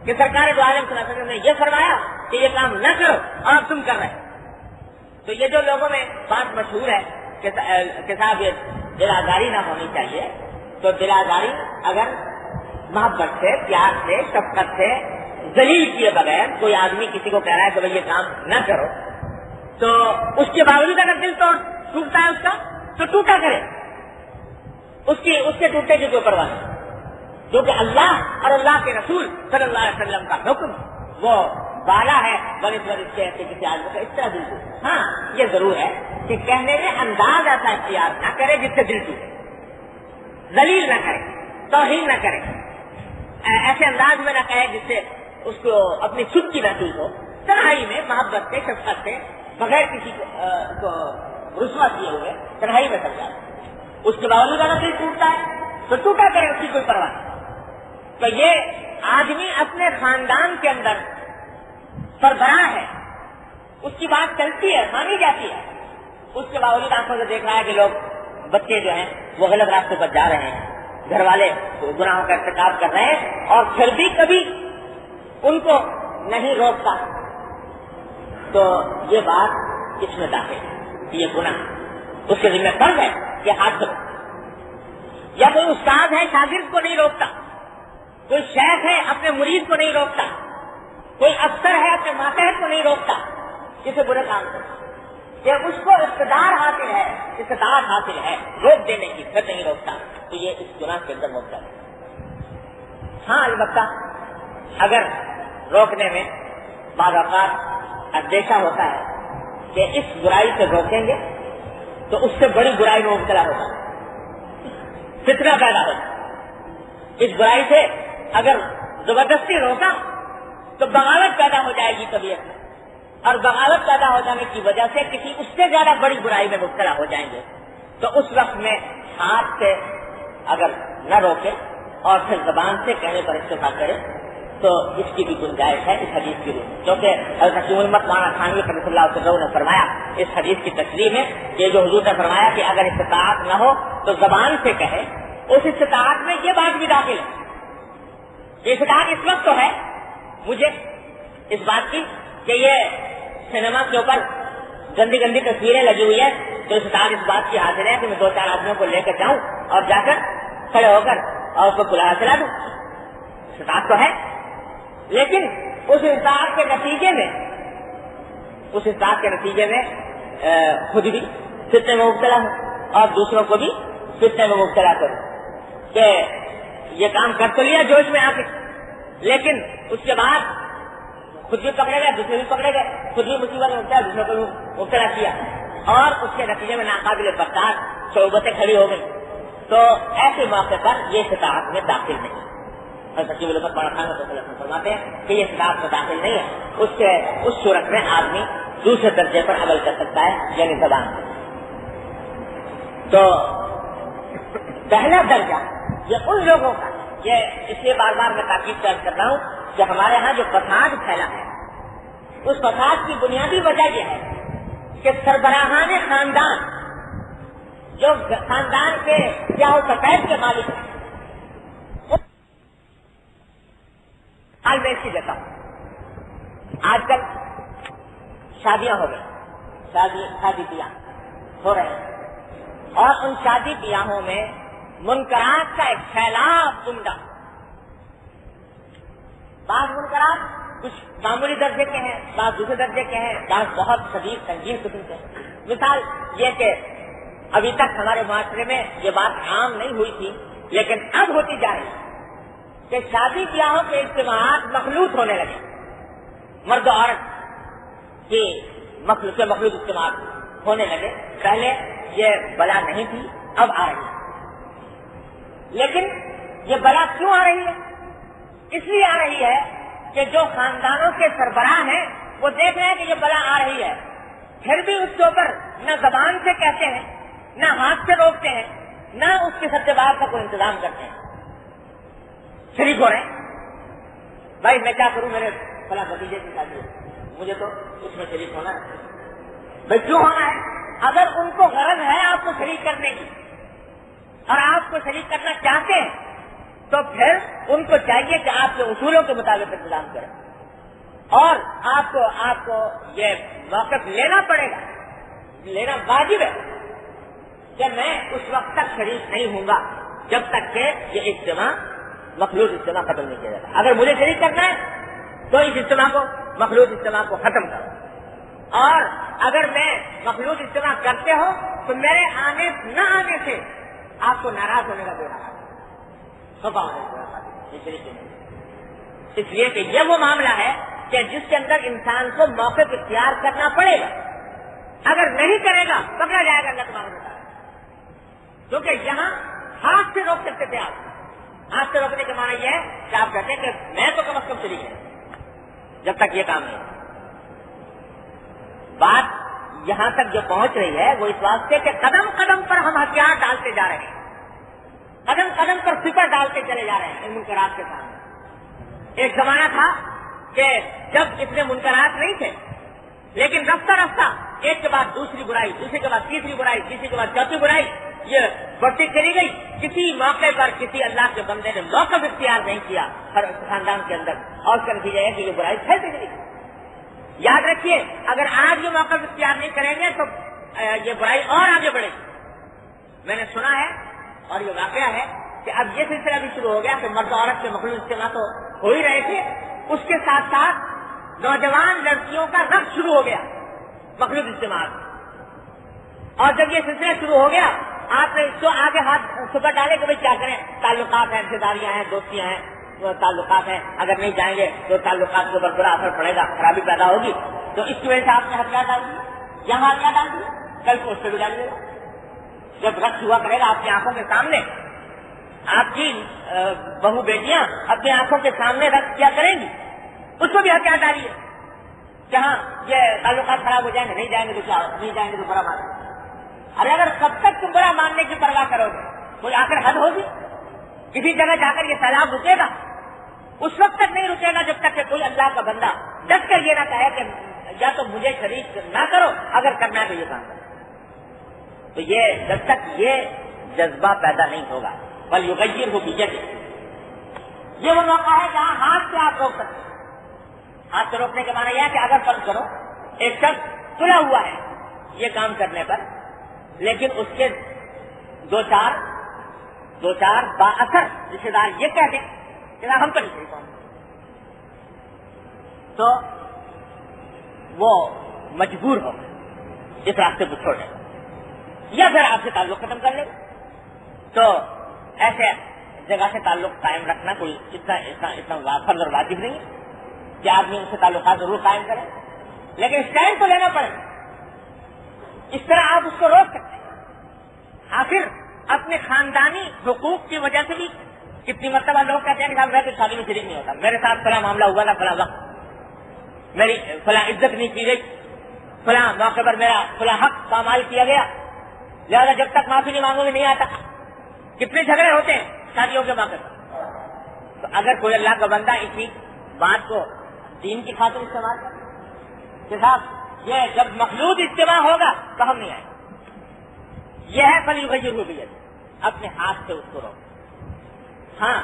کہ سرکار دو عالم صلی اللہ علیہ وسلم نے یہ فرمایا کہ یہ کام نہ کرو اور اب تم کر رہے. تو یہ جو لوگوں میں بات مشہور ہے کہ صاحب یہ دلاداری نہ ہونی چاہیے، تو دلاداری اگر محبت سے، پیار سے، شفقت سے، ذلیل کیے بغیر کوئی آدمی کسی کو کہہ رہا ہے کہ بھائی یہ کام نہ کرو، تو اس کے باوجود اگر دل ٹوٹتا ہے اس کا تو ٹوٹا کرے، اس کے ٹوٹنے کی کوئی پرواہ نہیں. جو کہ اللہ اور اللہ کے رسول صلی اللہ علیہ وسلم کا حکم وہ بالا ہے بنسبت سے کسی آدمی کا اس طرح دل ٹوٹے. ہاں یہ ضرور ہے کہ کہنے میں انداز ایسا اختیار نہ کرے جس سے دل ٹوٹے، ذلیل نہ کرے، توہین نہ کرے، ایسے انداز میں نہ کہے جس سے اس کو اپنی خود کی محسوس ہو. تنہائی میں محبت سے، شفقت سے، بغیر کسی کو رسوا کیے ہوئے تنہائی میں سمجھا. اس کے باوجود اگر دل ٹوٹتا ہے تو ٹوٹا کرے، اس کی کوئی پرواہ نہیں. تو یہ آدمی اپنے خاندان کے اندر سربراہ ہے، اس کی بات چلتی ہے، مانی جاتی ہے، اس کے باوجود آنکھوں سے دیکھ رہا ہے کہ لوگ بچے جو ہیں وہ غلط راستے پر جا رہے ہیں، گھر والے گناہوں کا ارتکاب کر رہے ہیں، اور پھر بھی کبھی ان کو نہیں روکتا. تو یہ بات اس میں داخل ہے، یہ گناہ اس کے ذمہ فرض ہے کہ ہاتھ دھو. یا کوئی استاد ہے شاگرد کو نہیں روکتا، کوئی شیخ ہے اپنے مرید کو نہیں روکتا، کوئی افسر ہے اپنے ماتحت کو نہیں روکتا کسی برے کام کو، کہ اس کو استطاعت حاصل ہے روک دینے کی، پھر نہیں روکتا، تو یہ اس گناہ کے اندر مبتلا ہے. ہاں البتہ اگر روکنے میں بعض اوقات اندیشہ ہوتا ہے کہ اس برائی سے روکیں گے تو اس سے بڑی برائی میں مبتلا ہوگا، فتنہ پیدا ہوگا. اس برائی سے اگر زبردستی روکا تو بغاوت پیدا ہو جائے گی طبیعت میں، اور بغاوت پیدا ہو جانے کی وجہ سے کسی اس سے زیادہ بڑی برائی میں مبتلا ہو جائیں گے. تو اس وقت میں ہاتھ سے اگر نہ روکے اور پھر زبان سے کہنے پر اکتفا کرے تو اس کی بھی گنجائش ہے اس حدیث کی روح. کیونکہ حضرت حکیم الامت مولانا تھانوی رضی اللہ عنہ نے فرمایا اس حدیث کی تشریح میں، یہ جو حضور نے فرمایا کہ اگر استطاعت نہ ہو تو زبان سے کہے، اس استطاعت میں یہ بات بھی داخل ہے. یہ استطاعت اس وقت تو ہے مجھے اس بات کی کہ یہ سنیما کے اوپر گندی گندی تصویریں لگی ہوئی ہے، تو استطاعت اس بات کی حاصل ہے کہ میں 2-4 آدمیوں کو لے کر جاؤں اور جا کر کھڑے ہو کر اور اس کو کھلا چلا دوں. استطاعت تو ہے، لیکن اس استطاعت کے نتیجے میں خود بھی فتنے میں مبتلا ہوں اور دوسروں کو بھی فتنے میں مبتلا کروں کہ یہ کام کر تو لیا جوش میں آ کے، لیکن اس کے بعد خود بھی پکڑے گئے، دوسرے بھی پکڑے گئے، خود بھی مصیبت میں مبتلا، دوسروں کو بھی مبتلا کیا، اور اس کے نتیجے میں ناقابل برداشت صعوبتیں کھڑی ہو گئی. تو ایسے موقع پر یہ استطاعت میں داخل نہیں. اور حکیم الامت مولانا تھانوی رضی اللہ عنہ فرماتے ہیں کہ یہ استطاعت میں داخل نہیں ہے. اس صورت میں آدمی دوسرے درجے پر عمل کر سکتا ہے، یعنی زبان. تو پہلا درجہ یہ ان لوگوں کا، یہ اس لیے بار بار میں تاکید کر رہا ہوں کہ ہمارے ہاں جو فساد پھیلا ہے، اس فساد کی بنیادی وجہ یہ ہے کہ سربراہان خاندان جو خاندان کے سیاہ و سفید کے مالک ہیں، حال میں اس کی دیتا ہوں. آج کل شادیاں ہو گئی، شادی بیاہ ہو رہے ہیں، اور ان شادی بیاہوں میں منکرات کا ایک سیلاب عمدہ. بعض منکرات کچھ معمولی درجے کے ہیں، بعض دوسرے درجے کے ہیں، بعض بہت شدید سنگین قسم کے ہیں. مثال یہ کہ ابھی تک ہمارے معاشرے میں یہ بات عام نہیں ہوئی تھی، لیکن اب ہوتی جا رہی ہے کہ شادی بیاہوں کے اجتماعات مخلوط ہونے لگے. مرد و عورت کی مخلوط اجتماعات ہونے لگے. پہلے یہ بلا نہیں تھی، اب آ رہی ہے. لیکن یہ بلا کیوں آ رہی ہے؟ اس لیے آ رہی ہے کہ جو خاندانوں کے سربراہ ہیں وہ دیکھ رہے ہیں کہ یہ بلا آ رہی ہے، پھر بھی اس کے اوپر نہ زبان سے کہتے ہیں، نہ ہاتھ سے روکتے ہیں، نہ اس کے سب سے باہر کا کوئی انتظام کرتے ہیں. شریک ہو رہے ہیں، بھائی میں کیا کروں، میرے فلاں بھتیجے کی شادی ہے، مجھے تو اس میں شریک ہونا ہے. بھائی کیوں ہونا ہے؟ اگر ان کو غرض ہے آپ کو شریک کرنے کی اور آپ کو شریک کرنا چاہتے ہیں تو پھر ان کو چاہیے کہ آپ کے اصولوں کے مطابق انتظام کریں، اور آپ کو یہ موقف لینا پڑے گا، لینا واجب ہے کہ میں اس وقت تک شریک نہیں ہوں گا جب تک کہ یہ اجتماع مخلوط اجتماع ختم نہیں کیا جاتا. اگر مجھے شریک کرنا ہے تو اس اجتماع کو مخلوط اجتماع کو ختم کرو، اور اگر میں مخلوط اجتماع کرتے ہو تو میرے آنے نہ آنے سے آپ کو ناراض ہونے کا دینا اس لیے کہ یہ وہ معاملہ ہے کہ جس کے اندر انسان کو موقف اختیار کرنا پڑے گا. اگر نہیں کرے گا پکڑا جائے گا اللہ تبارک و تعالیٰ. کیونکہ یہاں ہاتھ سے روک سکتے تھے آپ. ہاتھ سے روکنے کا معنی یہ ہے کہ آپ کہتے ہیں کہ میں تو کم از کم شریک ہے جب تک یہ کام نہیں. بات یہاں تک جو پہنچ رہی ہے وہ اس واسطے کہ قدم قدم پر ہم ہتھیار ڈالتے جا رہے ہیں، قدم قدم پر فکر ڈالتے چلے جا رہے ہیں ان منکرات کے سامنے. ایک زمانہ تھا کہ جب اتنے منکرات نہیں تھے، لیکن رفتہ رفتہ ایک کے بعد دوسری برائی، دوسری کے بعد تیسری برائی، تیسری کے بعد چوتھی برائی یہ بڑھتی چلی گئی. کسی موقع پر کسی اللہ کے بندے نے موقف اختیار نہیں کیا ہر خاندان کے اندر، اور اس کا نتیجہ ہے کہ یہ برائی پھیلتی چلی گئی. یاد رکھیے اگر آج یہ موقف اختیار نہیں کریں گے تو یہ برائی اور آگے بڑھے گی. میں نے سنا ہے اور یہ واقعہ ہے کہ اب یہ سلسلہ بھی شروع ہو گیا کہ مرد عورت کے مخلوط اجتماع تو ہو ہی رہے تھے، اس کے ساتھ ساتھ نوجوان لڑکیوں کا رقص شروع ہو گیا مخلوط اجتماع. اور جب یہ سلسلہ شروع ہو گیا آپ نے اس کو آگے ہاتھ سپر ڈالے کہ بھائی کیا کریں، تعلقات ہیں، رشتے داریاں ہیں، دوستیاں ہیں، تعلقات ہیں، اگر نہیں جائیں گے تو تعلقات کے اوپر برا اثر پڑے گا، خرابی پیدا ہوگی. تو اس کی وجہ سے آپ نے ہتھیار ڈال دیے، یہاں ہتھیار ڈال دیے، کل کو اس پہ بھی ڈالیے گا. جب رقص ہوا کرے گا آپ کی آنکھوں کے سامنے، آپ کی بہو بیٹیاں اپنی آنکھوں کے سامنے رقص کیا کریں گی، اس کو بھی ہتھیار ڈالیے. جہاں یہ تعلقات خراب ہو جائیں گے، نہیں جائیں گے تو کیا، نہیں جائیں گے تو برا مان. ارے اگر کب تک تم برا ماننے کی پرواہ کرو گے، کوئی آخر حد ہوگی. کسی جگہ جا کر یہ سیلاب رکے گا، اس وقت تک نہیں رکے گا جب تک کہ کوئی اللہ کا بندہ ڈٹ کر یہ نہ کہے کہ یا تو مجھے شریک نہ کرو، اگر کرنا ہے تو یہ کام کرو. تو یہ جب تک یہ جذبہ پیدا نہیں ہوگا بل یغیر ہو بیجتے، یہ وہ موقع ہے جہاں ہاتھ سے آپ روک سکتے ہیں. ہاتھ سے روکنے کے معنی یہ ہے کہ اگر فرض کرو ایک شخص تلا ہوا ہے یہ کام کرنے پر، لیکن اس کے دو چار با اثر رشتے دار یہ کہہ دیں کہ ہم تو نہیں شریک ہوں، تو وہ مجبور ہو اس راستے کو چھوڑے یا پھر آپ سے تعلق ختم کر لے. تو ایسے جگہ سے تعلق قائم رکھنا کوئی اتنا فرض اور واجب نہیں ہے کہ آدمی ان سے تعلقات ضرور قائم کرے، لیکن اسٹینڈ تو لینا پڑے. اس طرح آپ اس کو روک سکتے ہیں. آخر اپنے خاندانی حقوق کی وجہ سے بھی کتنی مرتبہ لوگ کہتے ہیں کہ صاحب میں تو شادی میں شریک نہیں ہوتا، میرے ساتھ فلاں معاملہ ہوا تھا، فلاں وقت میری فلاں عزت نہیں کی گئی، فلاں موقع پر میرا فلاں حق پامال کیا گیا، لہٰذا جب تک معافی نہیں مانگوں گی نہیں آتا. کتنے جھگڑے ہوتے ہیں شادیوں کے موقع پر. تو اگر کوئی اللہ کا بندہ اسی بات کو دین کی خاطر استعمال کرے کہ صاحب یہ جب مخلوط اجتماع ہوگا تو ہم نہیں آئیں گے، یہ ہے فلیغیر ہو بیجتے، اپنے ہاتھ سے اس کو روک. ہاں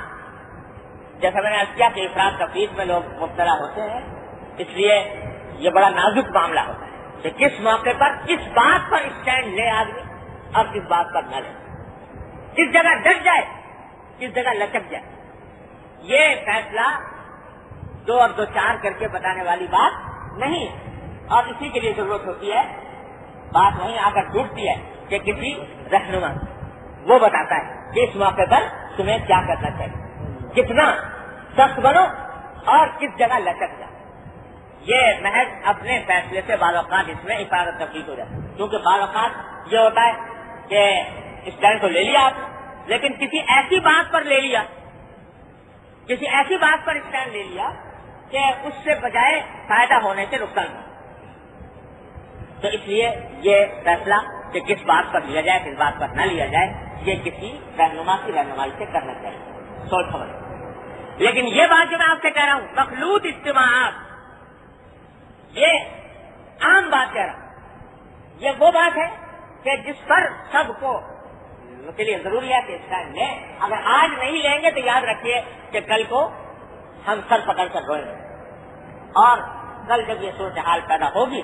جیسا میں نے عرض کیا کہ افراد تفریط میں لوگ مبتلا ہوتے ہیں، اس لیے یہ بڑا نازک معاملہ ہوتا ہے کہ کس موقع پر کس بات پر اسٹینڈ لے آدمی اور کس بات پر نہ لے. کس جگہ ڈٹ جائے، کس جگہ لچک جائے. یہ فیصلہ 2 اور 2 4 کر کے بتانے والی بات نہیں، اور اسی کے لیے ضرورت ہوتی ہے. بات وہیں آ کر ٹوٹتی ہے کہ کسی رہنما وہ بتاتا ہے کہ اس موقع پر تمہیں کیا کرنا چاہیے، کتنا سخت بنو اور کس جگہ لچک جائے. یہ محض اپنے فیصلے سے بعض اوقات اس میں افادت تفریح ہو جاتی ہے، کیونکہ بعض اوقات یہ ہوتا ہے کہ اسٹینڈ تو لے لیا آپ نے، لیکن کسی ایسی بات پر لے لیا، کسی ایسی بات پر اسٹینڈ لے لیا کہ اس سے بجائے فائدہ ہونے سے نقصان ہو. تو اس لیے یہ فیصلہ کہ کس بات پر لیا جائے کس بات پر نہ لیا جائے، یہ کسی رہنما کی رہنمائی سے کرنا چاہیے، سوچ سمجھ. لیکن یہ بات جو میں آپ سے کہہ رہا ہوں، مخلوط اجتماعات، یہ عام بات کہہ رہا ہوں. یہ وہ بات ہے کہ جس پر سب کو کے لیے ضروری ہے کہ اسٹینڈ لیں. اگر آج نہیں لیں گے تو یاد رکھیے کہ کل کو ہم سر پکڑ کر روئیں گے، اور کل جب یہ صورتحال پیدا ہوگی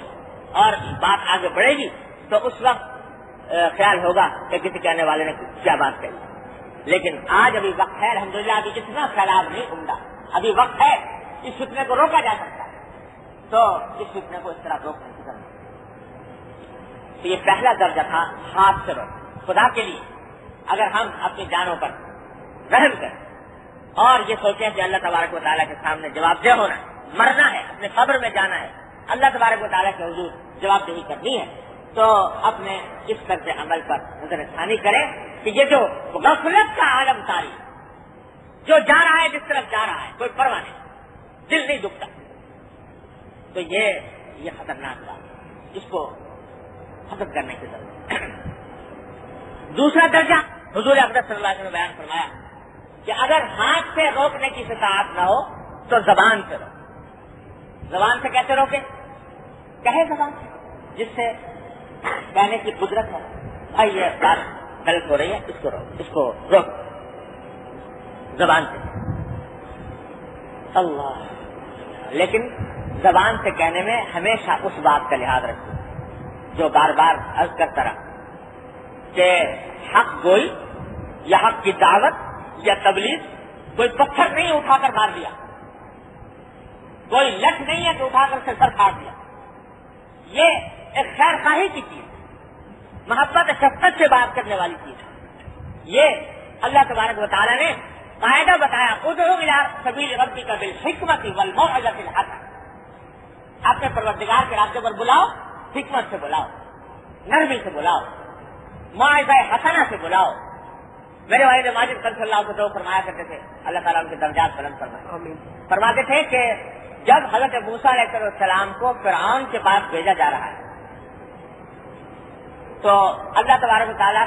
اور بات آگے بڑھے گی تو اس وقت خیال ہوگا کہ کسی کہنے والے نے کیا بات کہی. لیکن آج ابھی وقت ہے، الحمدللہ ابھی اتنا سیلاب نہیں عمدہ، ابھی وقت ہے، اس فتنے کو روکا جا سکتا ہے. تو اس فتنے کو اس طرح روکنے کی ضرورت ہے. تو یہ پہلا درجہ تھا ہاتھ سے روک. خدا کے لیے اگر ہم اپنی جانوں پر رحم کریں اور یہ سوچیں کہ اللہ تبارک و تعالیٰ کے سامنے جواب دہ ہونا ہے، مرنا ہے، اپنے قبر میں جانا ہے، اللہ تبارک و تعالیٰ کے حضور جواب دہی کرنی ہے، تو اپنے اس طرز عمل پر نظر ثانی کریں کہ یہ جو غفلت کا عالم طاری جو جا رہا ہے، جس طرف جا رہا ہے، کوئی پرواہ نہیں، دل نہیں دکھتا، تو یہ خطرناک بات ہے، اس کو ختم کرنے کی ضرورت ہے. دوسرا درجہ حضور اقدس صلی اللہ علیہ وسلم نے بیان فرمایا کہ اگر ہاتھ سے روکنے کی استطاعت نہ ہو تو زبان سے روکے. زبان سے کیسے روکے؟ کہے زبان سے، جس سے کہنے کی قدرت ہے، بھائی یہ بات غلط ہو رہی ہے، اس کو روک زبان سے. اللہ. لیکن زبان سے کہنے میں ہمیشہ اس بات کا لحاظ رکھو جو بار بار عرض کرتا رہا کہ حق گوئی یا حق کی دعوت یا تبلیغ کوئی پتھر نہیں اٹھا کر مار دیا، کوئی لٹ نہیں ہے کہ اٹھا کر سر کاٹ دیا. یہ ایک خیر خواہی کی چیز، محبت شفقت سے بات کرنے والی چیز ہے. یہ اللہ تبارک و تعالیٰ نے قاعدہ بتایا، ادعو الی سبیل ربک بالحکمت والموعظۃ الحسنہ. اپنے پروردگار کے راستے پر بلاؤ، حکمت سے بلاؤ، نرمی سے بلاؤ، موعظہ حسنہ سے بلاؤ. میرے والد ماجد صلی اللہ علیہ وسلم فرمایا کرتے تھے، اللہ تعالیٰ ان کے درجات بلند فرمائے، فرماتے تھے کہ جب حضرت موسیٰ علیہ السلام کو فرعون کے پاس بھیجا جا رہا ہے تو اللہ تبارک و تعالیٰ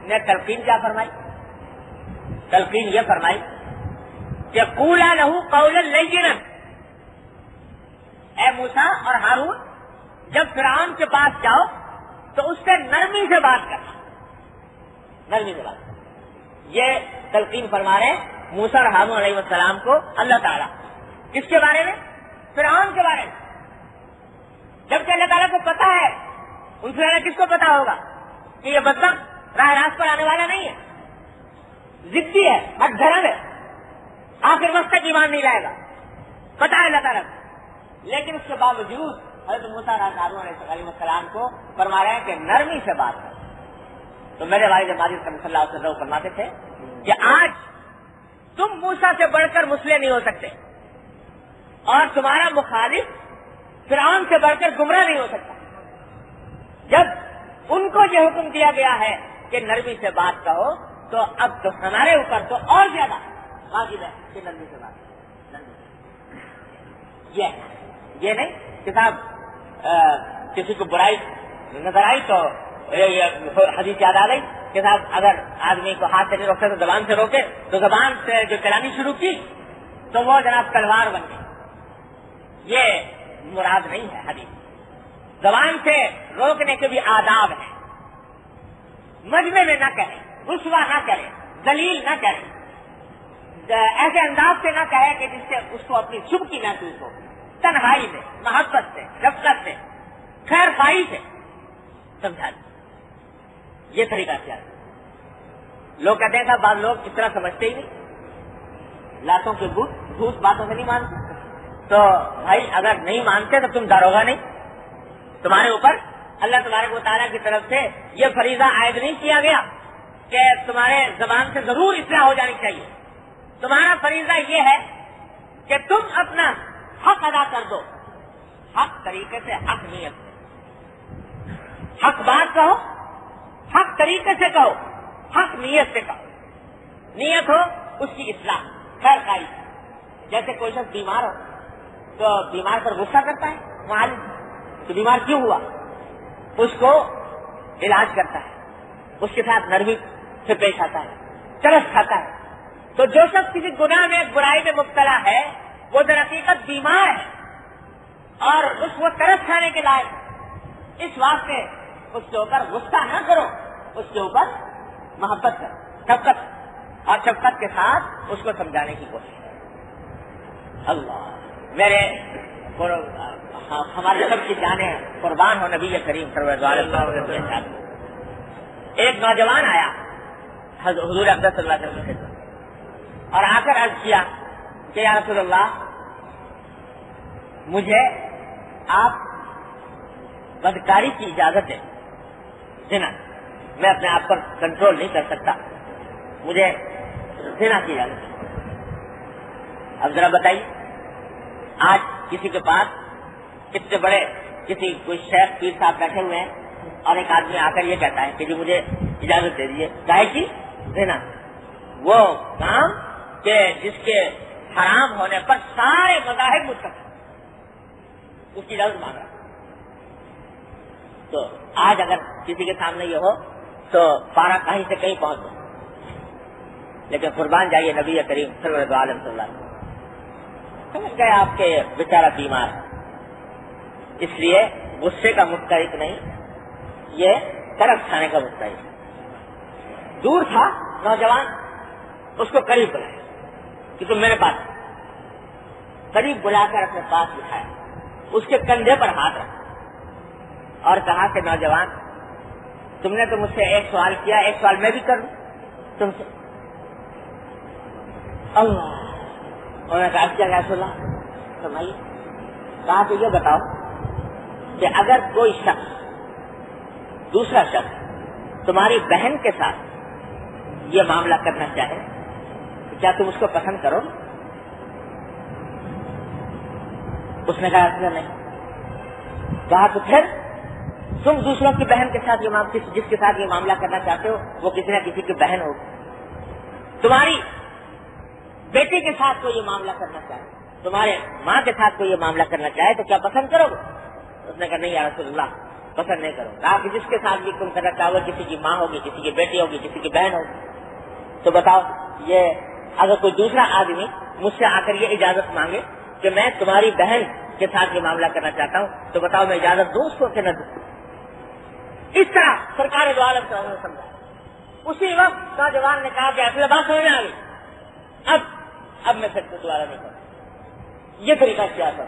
نے تلقین کیا فرمائی؟ تلقین یہ فرمائی کہ قولا لہ قولا لینا. اے موسیٰ اور ہارون، جب فرعون کے پاس جاؤ تو اس سے نرمی سے بات کرنا، نرمی سے بات کرنا. یہ تلقین فرما رہے ہیں موسیٰ اور ہارون علیہ السلام کو اللہ تعالیٰ. کس کے بارے میں؟ فرعون کے بارے میں. جبکہ اللہ تعالیٰ کو پتا ہے، ان سے زیادہ کس کو پتا ہوگا کہ یہ بدبخت راہ راست پر آنے والا نہیں ہے، ضدی ہے، ہٹ دھرم ہے، آخر وقت تک ایمان نہیں لائے گا، پتا ہے اللہ تعالیٰ کو. لیکن اس کے باوجود حضرت موسیٰ اور ہارون علیہ السلام کو فرما رہے ہیں کہ نرمی سے بات کرو. تو میرے والد ماجد صلی اللہ علیہ وسلم فرماتے تھے کہ آج تم موسیٰ سے بڑھ کر مسلح نہیں ہو سکتے اور تمہارا مخالف فرعون سے بڑھ کر گمراہ نہیں ہو سکتا. جب ان کو یہ حکم دیا گیا ہے کہ نرمی سے بات کہو تو اب تو ہمارے اوپر تو اور زیادہ واجب ہے کہ نرمی سے بات کرو. یہ نہیں کہ صاحب کسی کو برائی نظر آئی تو حدیث یاد آ گئی کہ صاحب اگر آدمی کو ہاتھ سے نہیں روکتے تو زبان سے روکے، تو زبان سے جو چلانی شروع کی تو وہ جناب تلوار بن گئی. یہ مراد نہیں ہے حدیث. زبان سے روکنے کے بھی آداب ہیں. مجمع میں نہ کریں، رسوا نہ کریں، ذلیل نہ کریں، ایسے انداز سے نہ کہے کہ جس سے اس کو اپنی شبھ کی محسوس ہو. تنہائی سے، محبت سے، شفقت سے، خیر خواہی سے سمجھا دیں. یہ طریقہ کیا ہے. لوگ کہتے ہیں بعض لوگ اس طرح سمجھتے ہی نہیں، لاتوں کے بھوت باتوں سے نہیں مانتے. تو بھائی اگر نہیں مانتے تو تم داروغہ نہیں، تمہارے اوپر اللہ تبارک و تعالیٰ کی طرف سے یہ فریضہ عائد نہیں کیا گیا کہ تمہارے زبان سے ضرور اصلاح ہو جانی چاہیے. تمہارا فریضہ یہ ہے کہ تم اپنا حق ادا کر دو، حق طریقے سے، حق نیت سے، حق بات کہو، حق طریقے سے کہو، حق نیت سے کہو. نیت ہو اس کی اصلاح، خیر خائی. جیسے کوئی شخص بیمار ہو تو بیمار پر غصہ کرتا ہے معلوم کہ بیمار کیوں ہوا، اس کو علاج کرتا ہے، اس کے ساتھ نرمی سے پیش آتا ہے، ترس کھاتا ہے. تو جو شخص کسی گناہ میں برائی میں مبتلا ہے وہ در حقیقت بیمار ہے اور اس کو ترس کھانے کے لائق. اس واسطے اس کے اوپر غصہ نہ کرو، اس کے اوپر محبت کرو، شفقت، اور شفقت کے ساتھ اس کو سمجھانے کی کوشش کرو. اللہ میرے ہمارے سب کی جانیں قربان ہو نبی کریم صلی اللہ علیہ وسلم. ایک نوجوان آیا حضور اقدس صلی اللہ علیہ وسلم سے اور آ کر عرض کیا کہ یا رسول اللہ مجھے آپ بدکاری کی اجازت دیں. زنا، میں اپنے آپ پر کنٹرول نہیں کر سکتا، مجھے زنا کی اجازت دیں. اب ذرا بتائیے آج کسی کے پاس اتنے بڑے کسی کوئی شیخ پیر صاحب بیٹھے ہوئے ہیں اور ایک آدمی آ کر یہ کہتا ہے کہ جی مجھے اجازت دے دیجیے. کاہے کی؟ زنا، وہ کام کہ جس کے حرام ہونے پر سارے مذاہب متفق، اس کی اجازت مانگ رہا. تو آج اگر کسی کے سامنے یہ ہو تو پارا کہیں سے کہیں پہنچ دو. لیکن قربان جائیے نبی کریم صلی اللہ علیہ وسلم سمجھ گئے آپ کے بیچارہ بیمار ہے، اس لیے غصے کا مستحق نہیں، یہ ترس کھانے کا مستحق. دور تھا نوجوان، اس کو قریب بلایا کہ تم میرے پاس. قریب بلا کر اپنے پاس بٹھایا، اس کے کندھے پر ہاتھ رکھا اور کہا کہ نوجوان تم نے تو مجھ سے ایک سوال کیا، ایک سوال میں بھی کروں تم سے. اللہ، انہوں نے کہا کیا رسول اللہ فرمائیے. کہا تو یہ بتاؤ کہ اگر کوئی شخص دوسرا شخص تمہاری بہن کے ساتھ یہ معاملہ کرنا چاہے تو کیا تم اس کو پسند کرو؟ اس نے کہا نہیں. کہا تو پھر تم دوسروں کی بہن کے ساتھ جس کے ساتھ یہ معاملہ کرنا چاہتے ہو وہ کسی نہ کسی کی بہن ہوگی. تمہاری بیٹی کے ساتھ کوئی یہ معاملہ کرنا چاہے، تمہارے ماں کے ساتھ کوئی یہ معاملہ کرنا چاہے تو کیا پسند کرو گے؟ اس نے کہا نہیں یا رسول اللہ پسند نہیں کرو. کہا کہ جس کے ساتھ بھی تم کرنا چاہو کسی کی ماں ہوگی، کسی کی بیٹی ہوگی، کسی کی بہن ہوگی. تو بتاؤ یہ اگر کوئی دوسرا آدمی مجھ سے آ کر یہ اجازت مانگے کہ میں تمہاری بہن کے ساتھ یہ معاملہ کرنا چاہتا ہوں تو بتاؤ میں اجازت دوں اس کو کہ نہ دوں؟ اس طرح سرکار دو عالم صلی اللہ علیہ وسلم نے سمجھا. اسی وقت نوجوان نے کہا کہ اصل بات سمجھ میں آ گئی، اب میں پھر سے دوبارہ نہیں کروں. یہ طریقہ کیا تھا.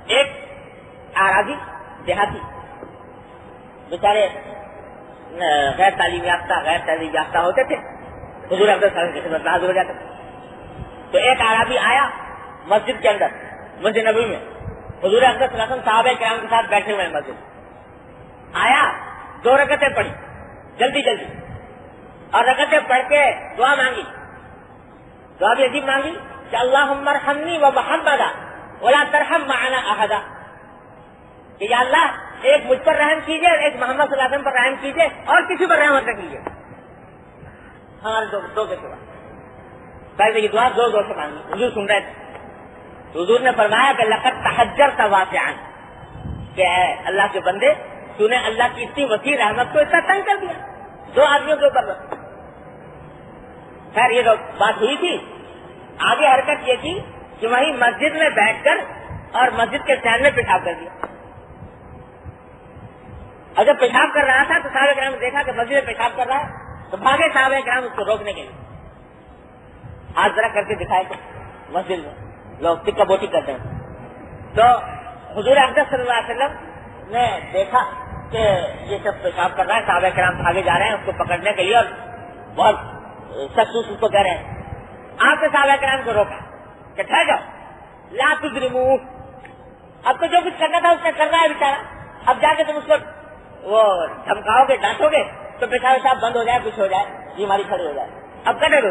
ایک آرازی دیہاتی بیچارے غیر تعلیم یافتہ غیر تہذیب یافتہ ہوتے تھے، حضور اقدس صلی اللہ علیہ وسلم کی خدمت میں حاضر ہو جاتے. تو ایک عربی آیا مسجد کے اندر، مسجد نبوی میں حضور اقدس صلی اللہ علیہ وسلم صحابہ کرام کے ساتھ بیٹھے ہوئے ہیں. مسجد آیا، 2 رکعتیں پڑھی جلدی اور رکعتیں پڑھ کے دعا مانگی. دعا بھی عجیب مانگی کہ اللہم ارحمنی و محمدا ولا ترحم معنا احدا، کہ یا اللہ ایک مجھ پر رحم کیجیے، ایک محمد صلی اللہ علیہ وسلم پر رحم کیجیے اور کسی پر رحمت نہ کیجیے ہمارے دو کے سوا. پہلے یہ دعا زور سے مانگی. حضور سن رہے تھے. حضور نے فرمایا کہ لقد تحجرت واسعا، کہ اے اللہ کے بندے تو نے اللہ کی اتنی وسیع رحمت کو اتنا تنگ کر دیا 2 آدمیوں کے اوپر. خیر یہ بات ہوئی تھی. آگے حرکت یہ کی کہ وہیں مسجد میں بیٹھ کر اور مسجد کے سین میں پیشاب کر دیا. اور جب پیشاب کر رہا تھا تو صحابہ کرام نے دیکھا کہ مسجد میں پیشاب کر رہا ہے تو بھاگے صحابہ کرام اس کو روکنے کے لیے. ہاتھ ذرا کر کے دکھائے تو مسجد میں لوگ ٹکا بوٹی کرتے ہیں. تو حضور اقدس صلی اللہ علیہ وسلم نے دیکھا کہ یہ سب پیشاب کر رہا ہے, صحابہ کرام بھاگے جا رہے ہیں اس کو پکڑنے کے لیے اور بہت سخت اس کو کہہ رہے ہیں. آپ نے صحابہ کرام کو روکا کہ ٹھہر جاؤ, لا تجرموہ, اب تو جو کچھ کرنا تھا اس نے کرنا ہے بیچارہ, اب جا کے تم اس کو وہ دھمکاؤ گے ڈانٹو گے تو پیشاب بند ہو جائے, کچھ ہو جائے, بیماری کھڑی ہو جائے, اب کرنے دو.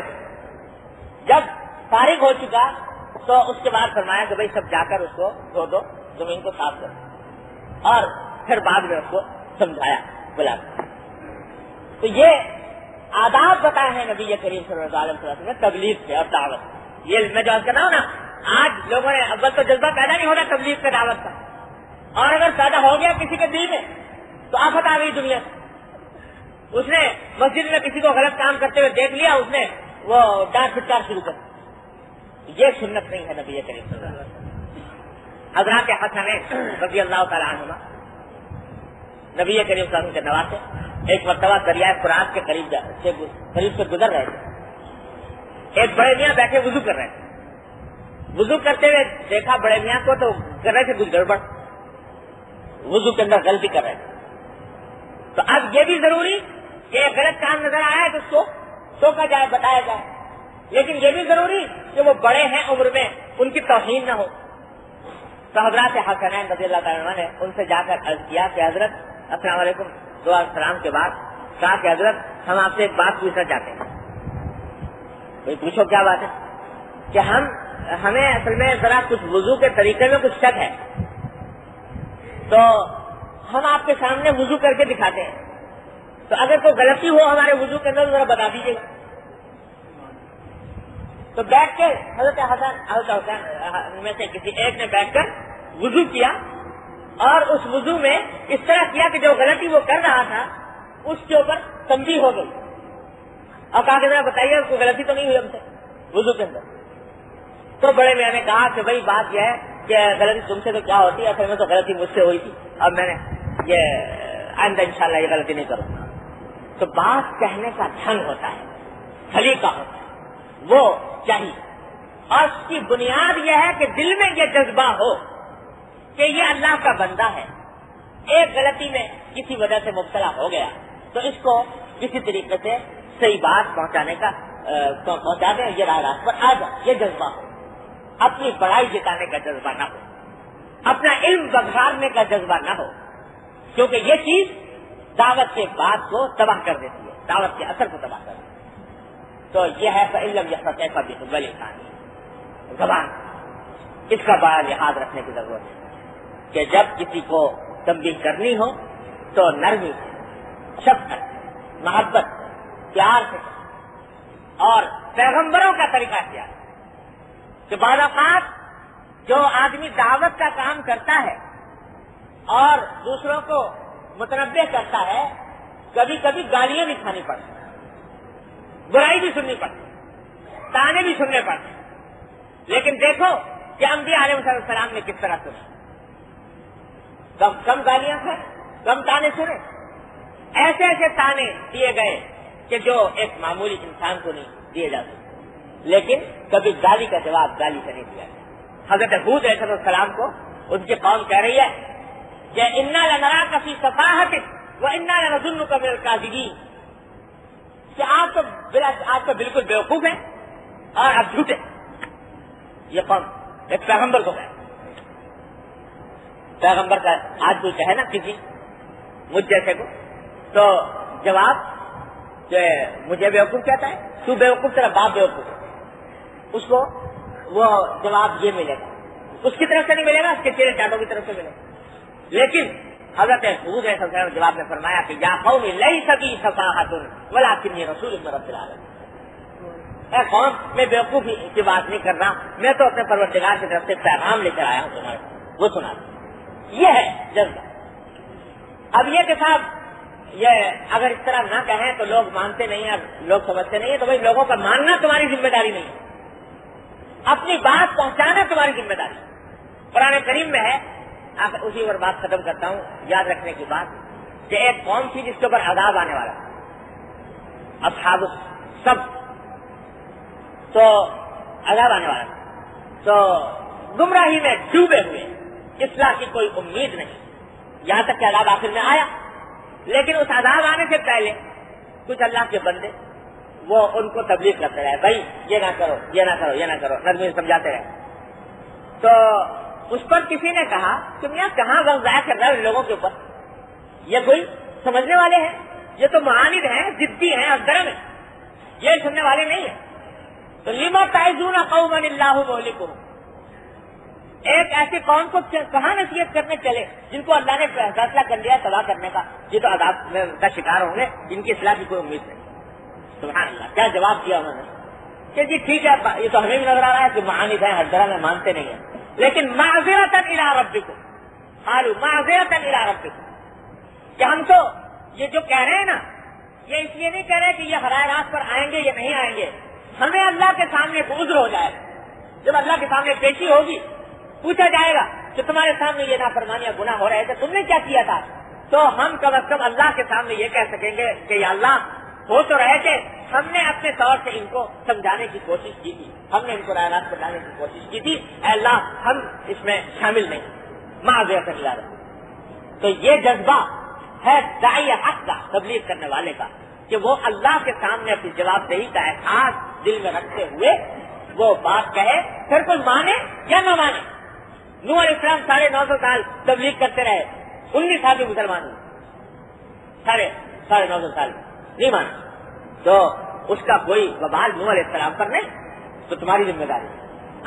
جب فارغ ہو چکا تو اس کے بعد فرمایا کہ بھائی سب جا کر اس کو دھو دو, زمین کو صاف کرو, اور پھر بعد میں اس کو سمجھایا بلا. تو یہ آداب بتائے ہیں نبی کریم صلی اللہ علیہ وسلم نے تبلیغ سے اور دعوت. یہ میں جو کر رہا ہوں نا, آج لوگوں نے اول تو جذبہ پیدا نہیں ہونا تبلیغ کا دعوت کا, اور اگر پیدا ہو گیا کسی کے دل میں تو آفت آ گئی دنیا سے. اس نے مسجد میں کسی کو غلط کام کرتے ہوئے دیکھ لیا, اس نے وہ ڈانٹ پھٹکار شروع کر. یہ سنت نہیں ہے نبی کریم صلی اللہ علیہ وسلم. حضرات حسن رضی اللہ تعالیٰ عنہما نبی کریم صلی اللہ علیہ وسلم کے نواسے ایک مرتبہ دریائے فرات کے قریب سے گزر رہے تھے. ایک بڑے میاں بیٹھے وضو کر رہے تھے. وضو کرتے ہوئے دیکھا بڑے میاں کو تو کر رہے تھے کچھ گڑبڑ, وضو کے اندر غلطی کر رہے تھے. تو اب یہ بھی ضروری کہ ایک غلط کام نظر آیا ہے تو اس کو ٹوکا جائے, بتایا جائے, لیکن یہ بھی ضروری کہ وہ بڑے ہیں عمر میں, ان کی توہین نہ ہو. تو حضرات حسنین رضی اللہ تعالیٰ عنہ نے ان سے جا کر عرض کیا کہ حضرت السلام علیکم, دعا سلام کے بعد کہا کہ حضرت ہم آپ سے ایک بات پوچھنا چاہتے ہیں. بھائی پوچھو کیا بات ہے؟ کہ ہمیں اصل میں ذرا کچھ وضو کے طریقے میں کچھ شک ہے, تو ہم آپ کے سامنے وضو کر کے دکھاتے ہیں, تو اگر کوئی غلطی ہو ہمارے وضو کے اندر ذرا بتا دیجیے گا. تو بیٹھ کے حضرت حسن میں سے کسی ایک نے بیٹھ کر وضو کیا, اور اس وضو میں اس طرح کیا کہ جو غلطی وہ کر رہا تھا اس کے اوپر تنبیہ ہو گئی, اور کہا کہ ذرا بتائیے کوئی غلطی تو نہیں ہوئی ہم سے وضو کے اندر. تو بڑے میاں نے کہا کہ بھائی بات یہ ہے کہ غلطی تم سے تو کیا ہوتی ہے, اصل میں تو غلطی مجھ سے ہوئی تھی, اب میں نے یہ آئندہ انشاءاللہ یہ غلطی نہیں کروں گا. تو بات کہنے کا ڈھنگ ہوتا ہے, سلیقہ ہوتا ہے, وہ چاہیے, اور اس کی بنیاد یہ ہے کہ دل میں یہ جذبہ ہو کہ یہ اللہ کا بندہ ہے, ایک غلطی میں کسی وجہ سے مبتلا ہو گیا تو اس کو کسی طریقے سے صحیح بات پہنچانے کا پہنچا دیں, یہ راہ راست پر آ جائے, یہ جذبہ ہو. اپنی بڑائی جتانے کا جذبہ نہ ہو, اپنا علم بگھارنے کا جذبہ نہ ہو, کیونکہ یہ چیز دعوت کے بات کو تباہ کر دیتی ہے, دعوت کے اثر کو تباہ کر دیتی ہے. تو یہ ہے علم یا فتح کا زبان, اس کا بڑا لحاظ رکھنے کی ضرورت ہے کہ جب کسی کو تنبیہ کرنی ہو تو نرمی سے, شفقت, محبت, پیار سے, اور پیغمبروں کا طریقہ اختیار کہ بعض اوقات جو آدمی دعوت کا کام کرتا ہے اور دوسروں کو متنبع کرتا ہے, کبھی کبھی گالیاں بھی کھانی پڑتی, برائی بھی سننی پڑتی, تانے بھی سننے پڑتے, لیکن دیکھو کہ انبیاء علیہ السلام نے کس طرح سنا, کم گالیاں تھیں, کم تانے سنے, ایسے ایسے تانے دیے گئے کہ جو ایک معمولی انسان کو نہیں دیے جا سکتے, لیکن کبھی گالی کا جواب گالی سے نہیں دیا گیا. حضرت ہود علیہ السلام کو ان کی قوم کہہ رہی ہے کہ انا لنراک فی صفاحۃ وانا لنظنک من الکاذبین, کہ آپ تو بالکل بیوقوف ہیں اور آپ جھوٹے. یہ قوم ایک پیغمبر کو ہے, پیغمبر کا آج کوئی کہے نا کسی مجھ جیسے کو تو جواب کہ مجھے بیوقوف کہتا ہے, تو بیوقوف تیرا باپ بیوقوف ہے, اس کو وہ جواب یہ ملے گا, اس کی طرف سے نہیں ملے گا, اس کے چہرے چاٹوں کی طرف سے ملے گا. لیکن حضرت حود علیہ السلام نے جواب میں فرمایا کہ یا قوم لیس بی صفاحۃ ولکنی رسول من رب العالمین, اے قوم میں بیوقوفی کی بات نہیں کر رہا, میں تو اپنے پروردگار کی طرف سے پیغام لے کر آیا ہوں تمہارے, وہ سنا. یہ ہے جذبہ. اب یہ کہ صاحب یہ اگر اس طرح نہ کہیں تو لوگ مانتے نہیں ہیں, لوگ سمجھتے نہیں ہیں, تو بھائی لوگوں کا ماننا تمہاری ذمہ داری نہیں ہے, اپنی بات پہنچانا تمہاری ذمہ داری. قرآن کریم میں ہے, اسی پر بات ختم کرتا ہوں, یاد رکھنے کی بات کہ ایک قوم تھی جس کے اوپر عذاب آنے والا, اصحاب سب, تو عذاب آنے والا, تو گمراہی میں ڈوبے ہوئے, اصلاح کی کوئی امید نہیں, یہاں تک کہ عذاب آخر میں آیا لیکن اس عذاب آنے سے پہلے کچھ اللہ کے بندے وہ ان کو تبلیغ کرتے رہے، بھائی یہ نہ کرو، یہ نہ کرو، یہ نہ کرو، نظمیں سمجھاتے رہے۔ تو اس پر کسی نے کہا تم یہاں کہاں وقت ضائع کر رہے ہو ان لوگوں کے اوپر، یہ کوئی سمجھنے والے ہیں، یہ تو معاند ہیں، ضدی ہیں، ازدرم ہیں، یہ سننے والے نہیں ہیں۔ تو لما تعظون قوما اللہ مہلکہم، ایک ایسی قوم کو کہاں نصیحت کرنے چلے جن کو اللہ نے فیصلہ کر لیا تباہ کرنے کا، یہ تو عذاب کا شکار ہوں گے، ان کی اصلاح کی کوئی امید نہیں۔ سبحان اللہ، کیا جواب دیا انہوں نے کہ جی ٹھیک ہے، یہ تو ہمیں بھی نظر آ رہا ہے کہ معاند ہیں، ہر طرح میں مانتے نہیں ہیں، لیکن معذرۃ الی ربکم، قالوا معذرۃ الی ربکم، کہ ہم تو یہ جو کہہ رہے ہیں نا، یہ اس لیے نہیں کہہ رہے کہ یہ براہ راست پر آئیں گے یا نہیں آئیں گے، ہمیں اللہ کے سامنے ایک عذر ہو جائے گا، جب اللہ کے سامنے پیشی ہوگی پوچھا جائے گا کہ تمہارے سامنے یہ نافرمانی یا گناہ ہو رہے تھے، تم نے کیا کیا تھا، تو ہم کم از کم اللہ کے سامنے یہ کہہ سکیں گے کہ یا اللہ ہو تو رہے تھے، ہم نے اپنے طور سے ان کو سمجھانے کی کوشش کی تھی، ہم نے ان کو راہ راست پر لانے کی کوشش کی تھی، اے اللہ ہم اس میں شامل نہیں، معذرت الی ربکم۔ تو یہ جذبہ ہے داعی حق کا، تبلیغ کرنے والے کا، کہ وہ اللہ کے سامنے اپنی جواب دہی کا احساس دل میں رکھتے ہوئے وہ بات کہے، پھر کوئی مانے یا نہ مانے۔ نوح علیہ السلام 950 سال تبلیغ کرتے رہے، 19 سال کے مسلمان ہوئے، 950 سال نہیں مانے، تو اس کا کوئی وبال نوح علیہ السلام پر نہیں، تو تمہاری ذمہ داری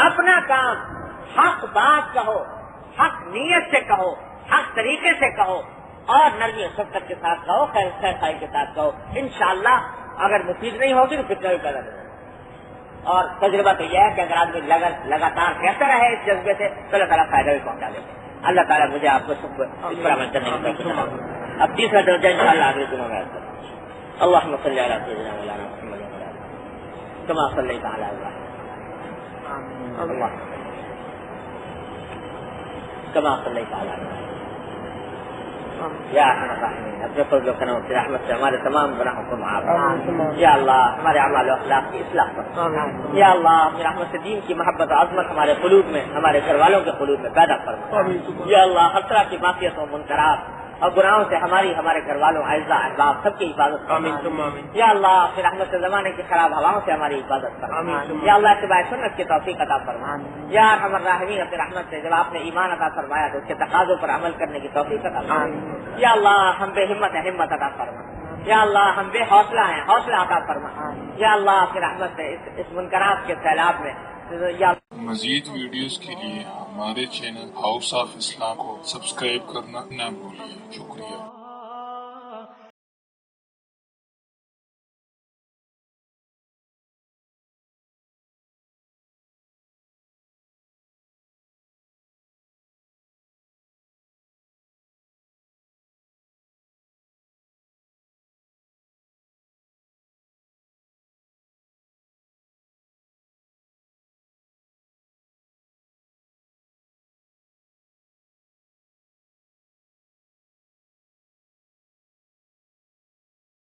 اپنا کام حق بات کہو، حق نیت سے کہو، حق طریقے سے کہو، اور نرمی و شفقت کے ساتھ کہو، خیر خائی کے ساتھ کہو، انشاءاللہ اگر مفید نہیں ہوگی تو فتنہ بھی پیدا کرے۔ اور تجربہ تو یہ ہے کہ اگر آدمی لگاتار کہتا رہے اس جذبے سے تو اللہ تعالیٰ فائدہ بھی پہنچا دے گا۔ اللہ تعالیٰ مجھے آپ کو سب اس پر عمل کرنے کی توفیق عطا فرمائے۔ اب تیسرا درجہ انشاءاللہ اگلے دنوں میں کریں۔ اللہم صلی علی سیدنا مولانا محمد وعلی آلہ کما صلیت علی ابراہیم کما صلیت علی ابراہیم یا ارحم الراحمین، اپنے فضل و کرم سے رحمت سے ہمارے تمام گناہوں کو معاف کر، یا اللہ ہمارے اعمال و اخلاق کی اصلاح کر، یا اللہ اپنی رحمت سے دین کی محبت و عظمت ہمارے قلوب میں، ہمارے گھر والوں کے قلوب میں پیدا فرما، یا اللہ ہر طرح کی معصیتوں منکرات اور گناہوں سے ہمارے گھر والوں، اعزاء احباب سب کی حفاظت فرما، یا اللہ اپنی رحمت سے زمانے کی خراب ہواؤں سے ہماری حفاظت فرما، یا اللہ اتباع سنت کی توفیق عطا فرما، یا ارحم الراحمین اپنی رحمت سے جب آپ نے ایمان عطا فرمایا تو اس کے تقاضوں پر عمل کرنے کی توفیق عطا فرما، یا اللہ ہم بے ہمت ہیں ہمت عطا فرما، یا اللہ ہم بے حوصلہ ہیں حوصلہ عطا فرما، یا اللہ اپنی رحمت سے اس منکرات کے سیلاب میں یا مزید ویڈیوز کے لیے ہمارے چینل ہاؤس آف اسلام کو سبسکرائب کرنا نہ بھولیے۔ شکریہ۔